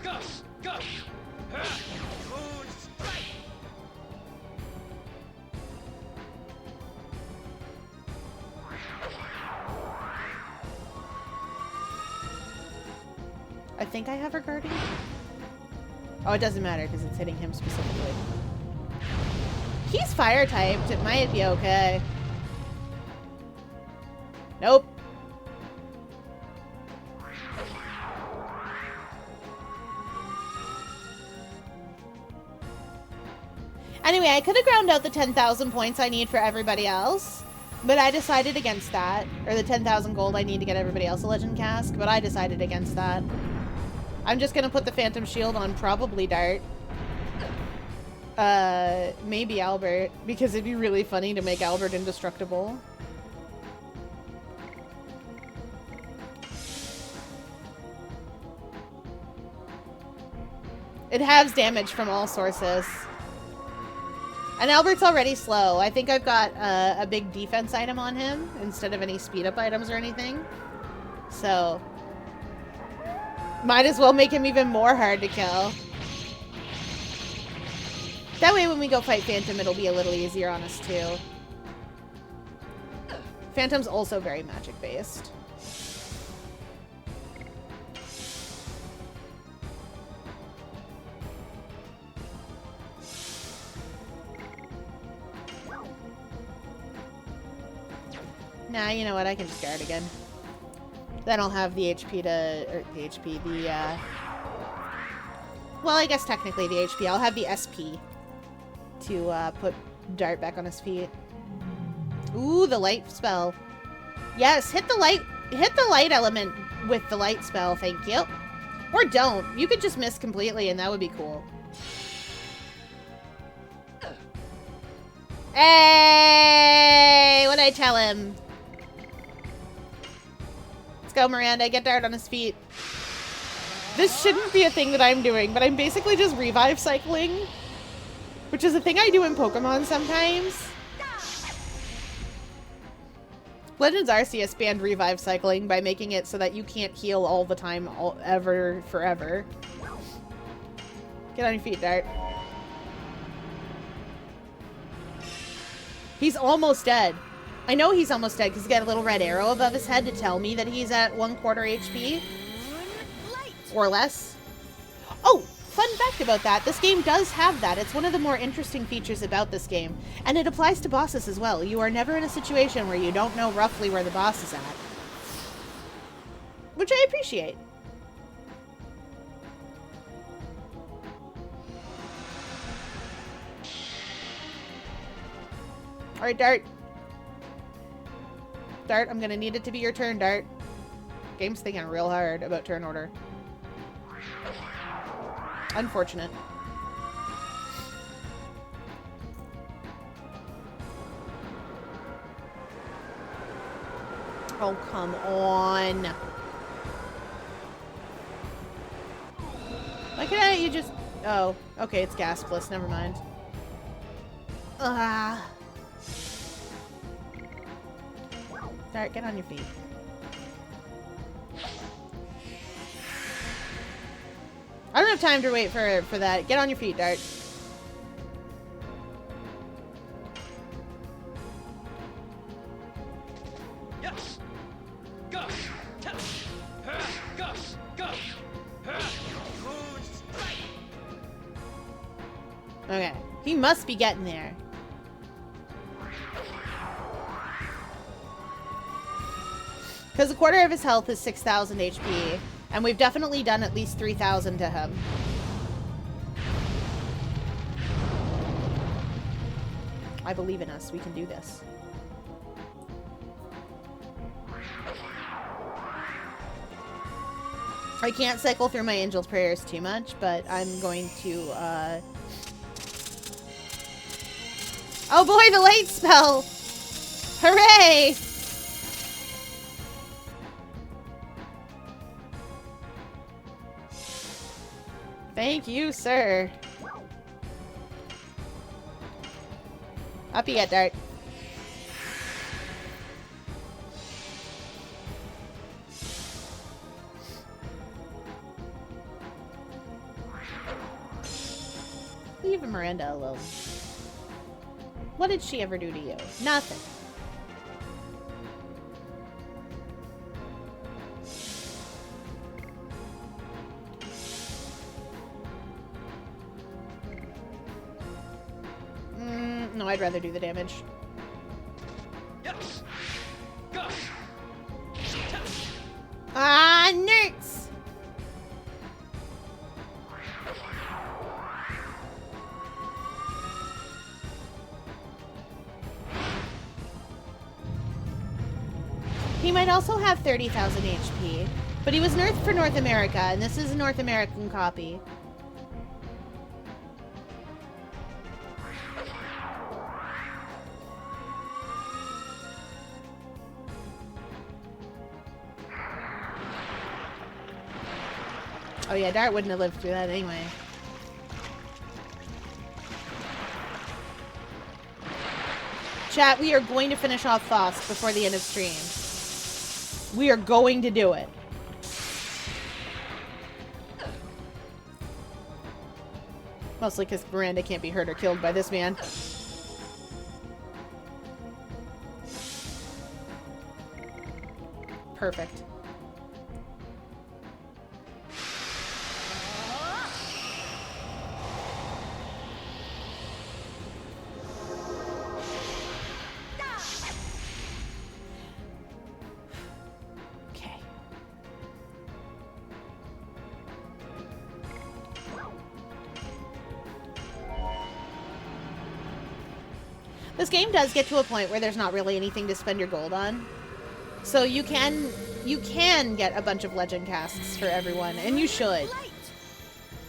B: Go. Go. Moon strike.
A: I think I have her guarding. Oh, it doesn't matter because it's hitting him specifically. He's fire typed. It might be okay. Nope. Anyway, I could have ground out the 10,000 points I need for everybody else, but I decided against that. Or the 10,000 gold I need to get everybody else a legend cask, but I decided against that. I'm just gonna put the Phantom Shield on probably Dart. Maybe Albert, because it'd be really funny to make Albert indestructible. It halves damage from all sources. And Albert's already slow. I think I've got a big defense item on him instead of any speed up items or anything. So might as well make him even more hard to kill. That way when we go fight Phantom, it'll be a little easier on us too. Phantom's also very magic based. Nah, you know what? I can just guard again. Then I'll have the HP to... well, I guess technically the HP. I'll have the SP to put Dart back on his feet. Ooh, the light spell. Yes, hit the light element with the light spell, thank you. Or don't. You could just miss completely and that would be cool. Hey! What'd I tell him? Go, Miranda. Get Dart on his feet. This shouldn't be a thing that I'm doing, but I'm basically just revive cycling, which is a thing I do in Pokemon sometimes. Legends Arceus banned revive cycling by making it so that you can't heal all the time, forever. Get on your feet, Dart. He's almost dead. I know he's almost dead because he's got a little red arrow above his head to tell me that he's at 1/4 HP. Or less. Oh, fun fact about that, this game does have that. It's one of the more interesting features about this game. And it applies to bosses as well. You are never in a situation where you don't know roughly where the boss is at. Which I appreciate. Alright, Dart. Dart, I'm gonna need it to be your turn, Dart. Game's thinking real hard about turn order. Unfortunate. Oh, come on. Why can't you just... Oh, okay, it's gasless. Never mind. Ah. Dart, get on your feet. I don't have time to wait for that. Get on your feet, Dart.
B: Yes. Go. Tap. Go. Go. Moon strike.
A: Okay. He must be getting there. Because a quarter of his health is 6,000 HP. And we've definitely done at least 3,000 to him. I believe in us. We can do this. I can't cycle through my angel's prayers too much, but I'm going to, Oh boy, the light spell! Hooray! Thank you, sir. Up you get, Dart. Leave Miranda alone. What did she ever do to you? Nothing. No, I'd rather do the damage.
B: Yes. Go. Tap.
A: Ah, nerds! He might also have 30,000 HP, but he was nerfed for North America, and this is a North American copy. Oh yeah, Dart wouldn't have lived through that anyway. Chat, we are going to finish off Faust before the end of stream. We are going to do it. Mostly because Miranda can't be hurt or killed by this man. Perfect. Okay. This game does get to a point where there's not really anything to spend your gold on. So you can get a bunch of legend casts for everyone, and you should.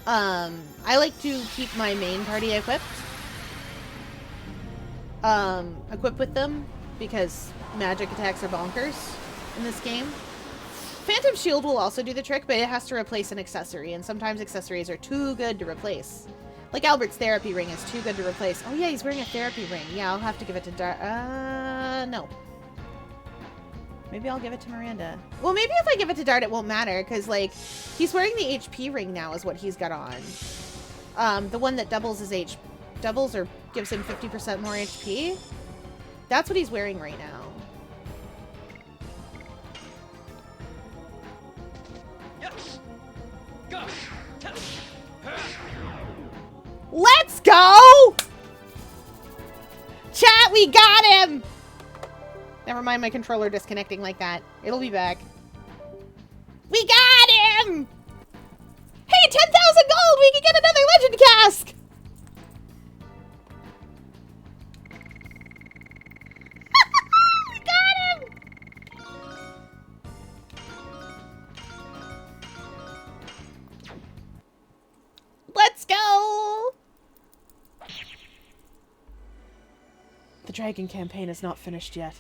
A: I like to keep my main party equipped. Equipped with them, because magic attacks are bonkers in this game. Phantom Shield will also do the trick, but it has to replace an accessory, and sometimes accessories are too good to replace. Like Albert's therapy ring is too good to replace. Oh yeah, he's wearing a therapy ring. Yeah, I'll have to give it to no. Maybe I'll give it to Miranda. Well, maybe if I give it to Dart, it won't matter, because, like, he's wearing the HP ring now is what he's got on. The one that doubles his doubles or gives him 50% more HP. That's what he's wearing right now.
B: Yes. Go. Tap.
A: We got him! Never mind my controller disconnecting like that. It'll be back. We got him! Hey, 10,000 gold! We can get another legend cask! We got him! Let's go!
C: The dragon campaign is not finished yet.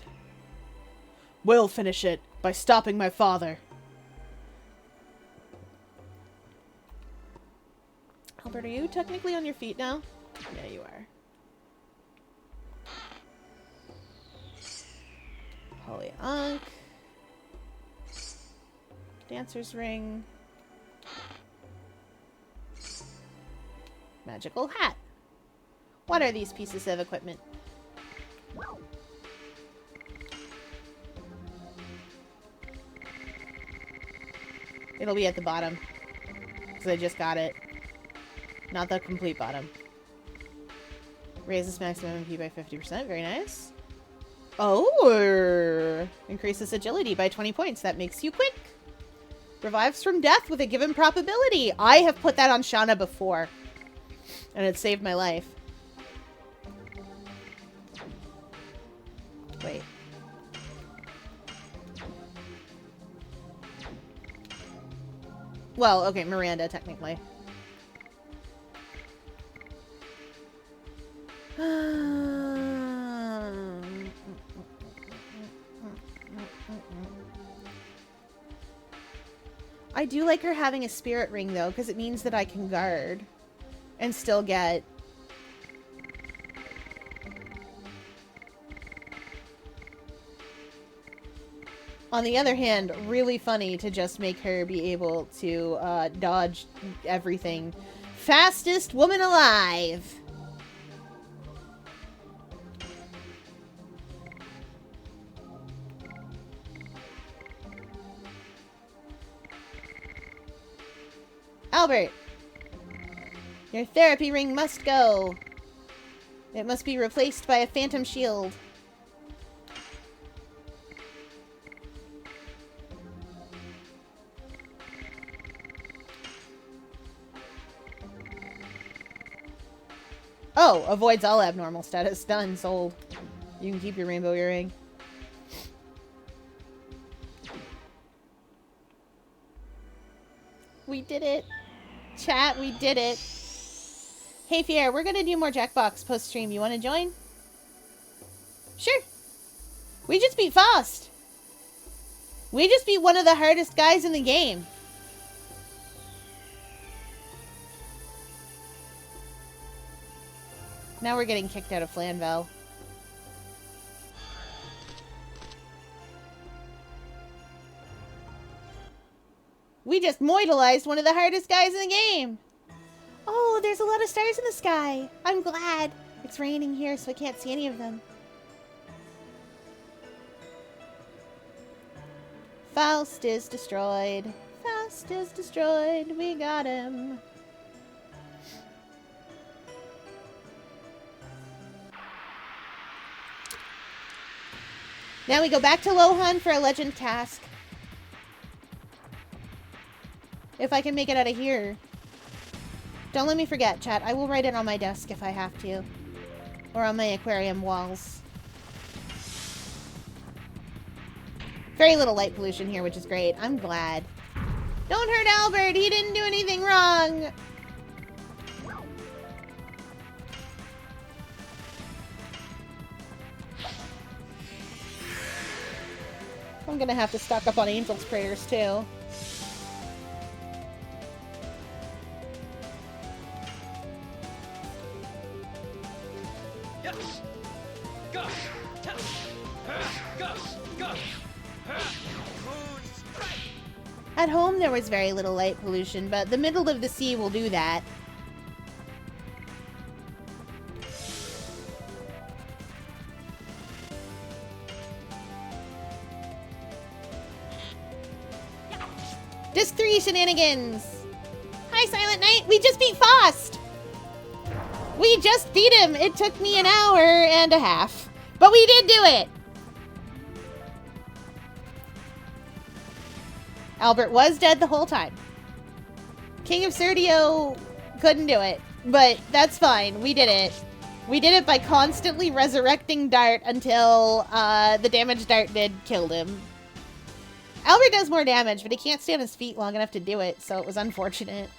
C: We'll finish it by stopping my father.
A: Albert, are you technically on your feet now? Yeah, you are. Holy Ankh. Dancer's ring. Magical hat. What are these pieces of equipment? It'll be at the bottom. Because I just got it. Not the complete bottom. Raises maximum MP by 50%. Very nice. Oh! Increases agility by 20 points. That makes you quick. Revives from death with a given probability. I have put that on Shauna before. And it saved my life. Wait. Well, okay, Miranda, technically. I do like her having a spirit ring, though, because it means that I can guard and still get... On the other hand, really funny to just make her be able to dodge everything. Fastest woman alive! Albert! Your therapy ring must go. It must be replaced by a phantom shield. Oh, avoids all abnormal status. Done. Sold. You can keep your rainbow earring. We did it. Chat, we did it. Hey, Fier, we're gonna do more Jackbox post-stream. You wanna join? Sure. We just beat Faust. We just beat one of the hardest guys in the game. Now we're getting kicked out of Flanvel. We just moidalized one of the hardest guys in the game. Oh, there's a lot of stars in the sky. I'm glad. It's raining here, so I can't see any of them. Faust is destroyed. Faust is destroyed. We got him. Now we go back to Lohan for a legend task. If I can make it out of here. Don't let me forget, chat. I will write it on my desk if I have to. Or on my aquarium walls. Very little light pollution here, which is great. I'm glad. Don't hurt Albert! He didn't do anything wrong! I'm gonna have to stock up on Angel's Prayers, too.
B: Yes. Go. Tap. Go. Go. Moon strike.
A: At home, there was very little light pollution, but the middle of the sea will do that. Disc 3 shenanigans! Hi, Silent Knight! We just beat Faust! We just beat him! It took me an hour and a half. But But we did do it! Albert was dead the whole time. King of Serdio couldn't do it, but that's fine. We did it. We did it by constantly resurrecting Dart until the damage Dart did killed him. Albert does more damage, but he can't stay on his feet long enough to do it, so it was unfortunate.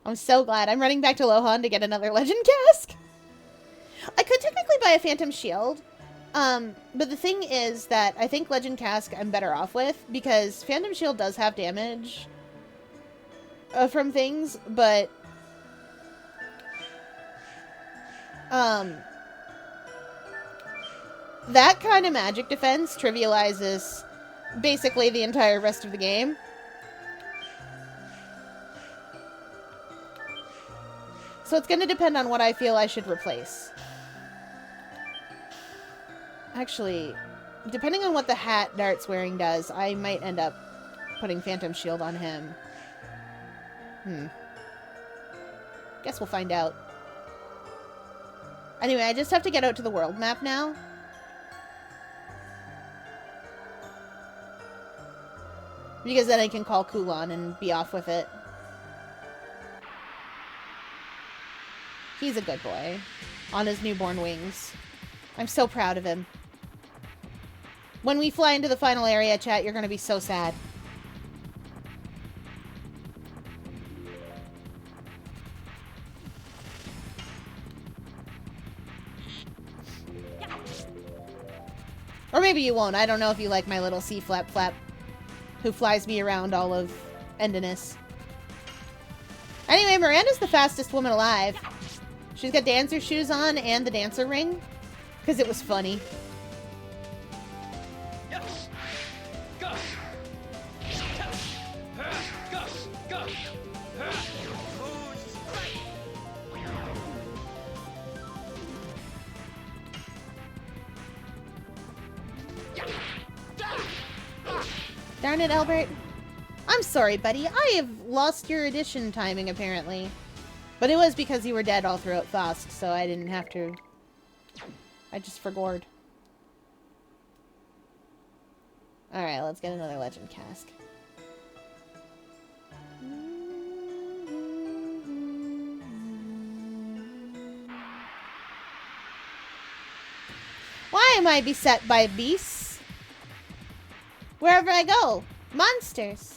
A: I'm so glad. I'm running back to Lohan to get another Legend Cask. I could technically buy a Phantom Shield, but the thing is that I think Legend Cask I'm better off with, because Phantom Shield does have damage from things, but that kind of magic defense trivializes basically the entire rest of the game. So it's going to depend on what I feel I should replace. Actually, depending on what the hat Dart's wearing does, I might end up putting Phantom Shield on him. Guess we'll find out. Anyway, I just have to get out to the world map now. Because then I can call Kulon and be off with it. He's a good boy. On his newborn wings. I'm so proud of him. When we fly into the final area, chat, you're gonna be so sad. Or maybe you won't. I don't know if you like my little sea flap flap who flies me around all of Endiness. Anyway, Miranda's the fastest woman alive. She's got dancer shoes on and the dancer ring. Because it was funny.
B: Yes. Go. Go. Go. Moon strike.
A: Darn it, Albert. I'm sorry, buddy. I have lost your addition timing, apparently. But it was because you were dead all throughout Thosk, so I didn't have to... I just forgot. Alright, let's get another Legend Cask. Why am I beset by beasts? Wherever I go, monsters.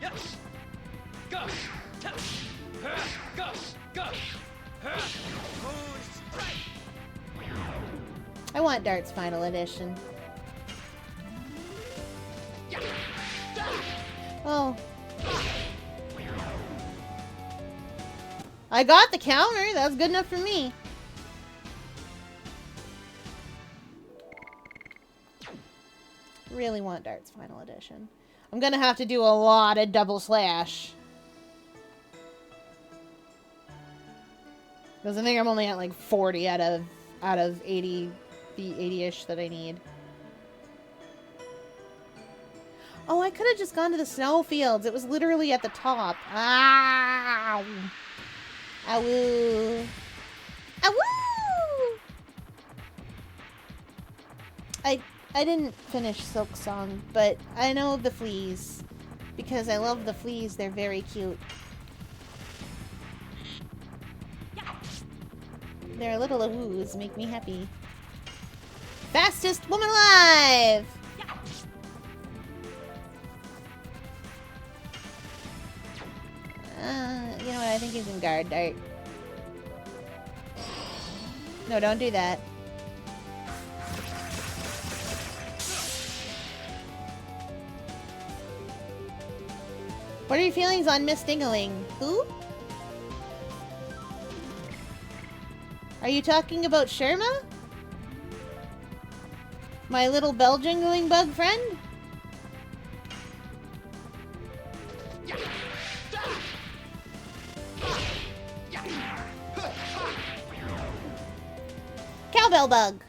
B: Yes. Go. Go. Go. Moon strike.
A: I want Dart's Final Edition. Oh. I got the counter. That's good enough for me. Really want Dart's Final Edition. I'm gonna have to do a lot of double slash. Because I think I'm only at like 40 out of 80, the 80-ish that I need. Oh, I could have just gone to the snowfields. It was literally at the top. Ow! Awoo! Awoo! I didn't finish Silk Song, but I know the fleas. Because I love the fleas. They're very cute. Their little awoos make me happy. Fastest woman alive! You know what? I think you can guard Dart. No, don't do that. What are your feelings on Miss Dingaling? Who? Are you talking about Sherma? My little bell jingling bug friend? shell bug.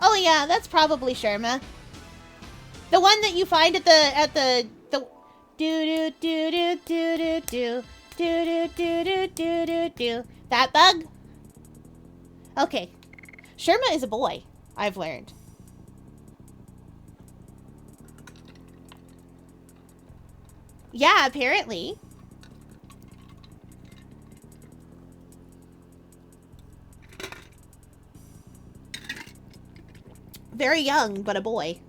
A: Oh yeah, that's probably Sherma. The one that you find at the do do do do do do do do do do do do. That bug? Okay. Sherma is a boy, I've learned. Yeah, apparently. Very young, but a boy.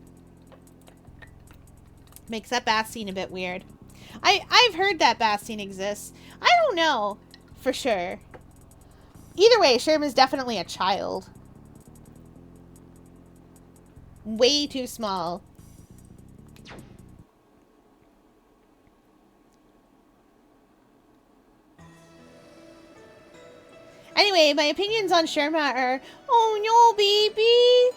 A: Makes that bath scene a bit weird. I've heard that bath scene exists. I don't know for sure. Either way, Sherman's definitely a child. Way too small. Anyway, my opinions on Sherma are, oh no, baby.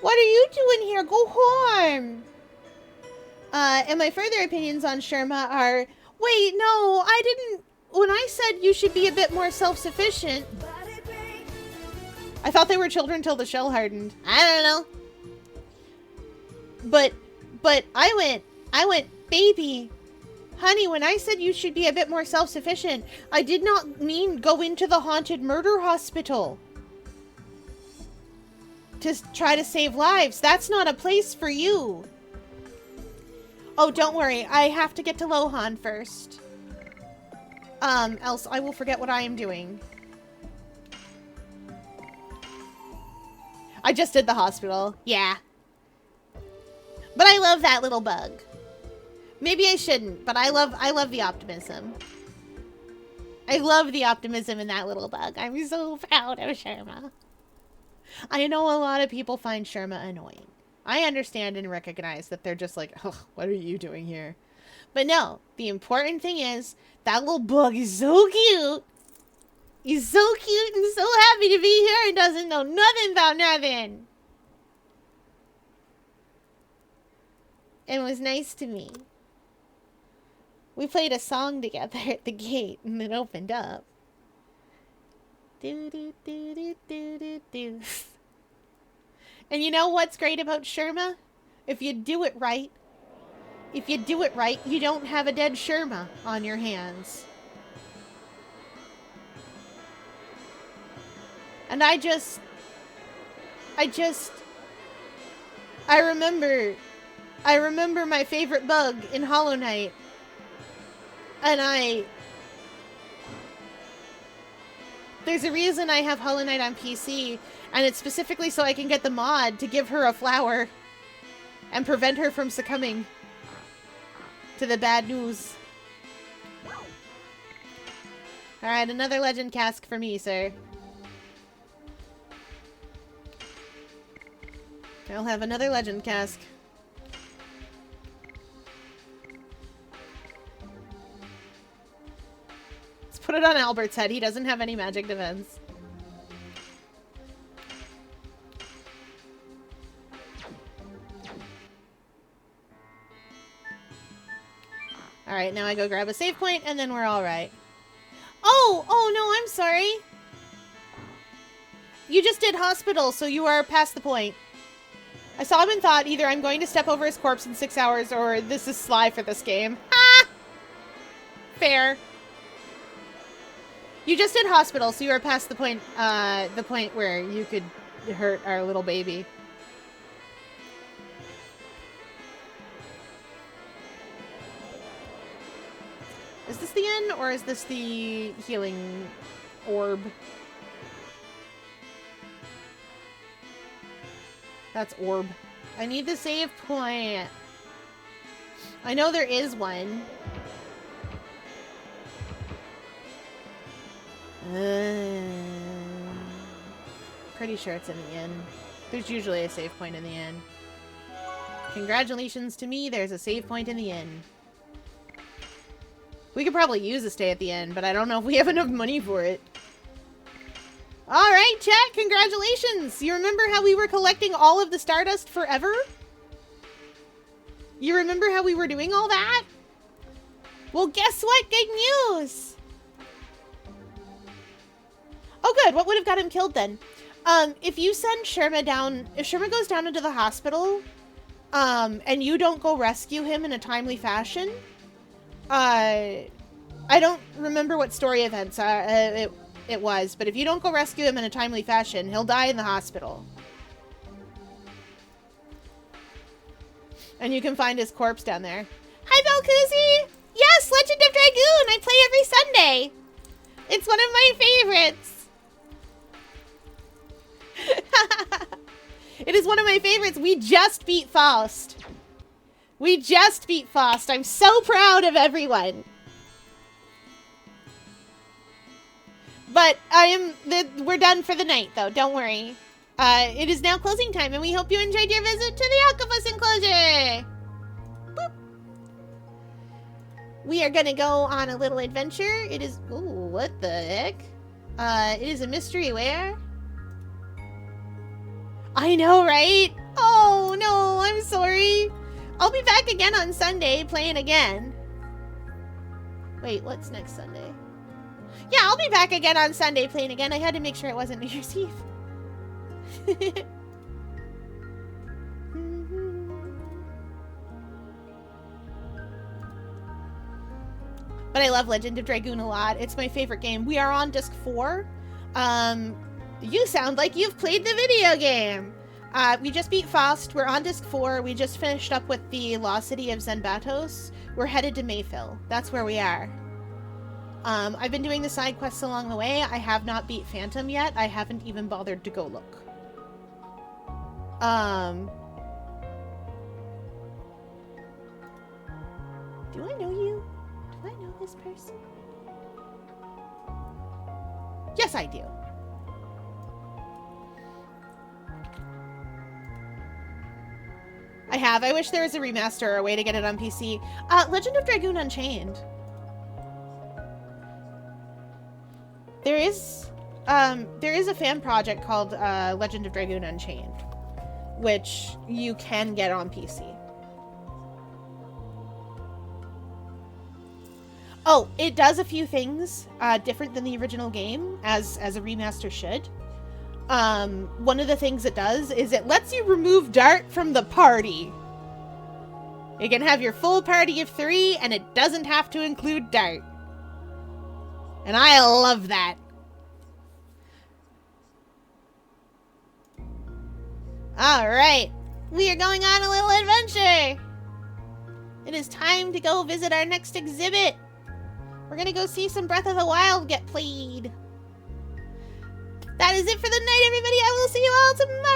A: What are you doing here? Go home. And my further opinions on Sherma are, wait, no, I didn't, when I said you should be a bit more self-sufficient, I thought they were children till the shell hardened. I don't know. But I went, baby, honey, when I said you should be a bit more self-sufficient, I did not mean go into the haunted murder hospital to try to save lives. That's not a place for you. Oh, don't worry. I have to get to Lohan first. Else I will forget what I am doing. I just did the hospital. Yeah. But I love that little bug. Maybe I shouldn't, but I love the optimism. I love the optimism in that little bug. I'm so proud of Sherma. I know a lot of people find Sherma annoying. I understand and recognize that they're just like, oh, what are you doing here? But no, the important thing is that little bug is so cute. He's so cute and so happy to be here and doesn't know nothing about nothing. And was nice to me. We played a song together at the gate and it opened up. Do do do do do do do. And you know what's great about Sherma? If you do it right, you don't have a dead Sherma on your hands. And I remember my favorite bug in Hollow Knight. And there's a reason I have Hollow Knight on PC, and it's specifically so I can get the mod to give her a flower and prevent her from succumbing to the bad news. Alright, another legend cask for me, sir. I'll have another legend cask. Let's put it on Albert's head. He doesn't have any magic defense. Alright, now I go grab a save point, and then we're alright. Oh, no, I'm sorry. You just did hospital, so you are past the point. I saw him and thought either I'm going to step over his corpse in 6 hours, or this is sly for this game. Ah! Fair. You just did hospital, so you are past the point where you could hurt our little baby. Is this the end, or is this the healing orb? That's orb. I need the save point. I know there is one. Pretty sure it's in the end. There's usually a save point in the end. Congratulations to me, there's a save point in the end. We could probably use a stay at the end, but I don't know if we have enough money for it. Alright, chat, congratulations! You remember how we were collecting all of the Stardust forever? You remember how we were doing all that? Well, guess what? Good news! Oh, good. What would have got him killed then? If you send Sherma down, if Sherma goes down into the hospital, and you don't go rescue him in a timely fashion, I don't remember what story events it was, but if you don't go rescue him in a timely fashion, he'll die in the hospital. And you can find his corpse down there. Hi, Belkuzi! Yes, Legend of Dragoon! I play every Sunday! It's one of my favorites! It is one of my favorites. We just beat Faust. We just beat Faust. I'm so proud of everyone. But we're done for the night, though. Don't worry. It is now closing time, and we hope you enjoyed your visit to the Octopus Enclosure. Boop. We are gonna go on a little adventure. It is... Ooh, what the heck? It is a mystery where? I know, right? Oh, no, I'm sorry. I'll be back again on Sunday, playing again. Wait, what's next Sunday? Yeah, I'll be back again on Sunday, playing again. I had to make sure it wasn't New Year's Eve. But I love Legend of Dragoon a lot. It's my favorite game. We are on disc 4. You sound like you've played the video game. We just beat Faust. We're on disc 4. We just finished up with the Lost City of Zenbatos. We're headed to Mayfill. That's where we are. I've been doing the side quests along the way. I have not beat Phantom yet. I haven't even bothered to go look. Do I know you? Do I know this person? Yes, I do. I have. I wish there was a remaster or a way to get it on PC. Legend of Dragoon Unchained. There is a fan project called Legend of Dragoon Unchained, which you can get on PC. Oh, it does a few things different than the original game, as a remaster should. One of the things it does is it lets you remove Dart from the party. You can have your full party of 3, and it doesn't have to include Dart. And I love that. Alright, we are going on a little adventure. It is time to go visit our next exhibit. We're gonna go see some Breath of the Wild get played. That is it for the night, everybody. I will see you all tomorrow.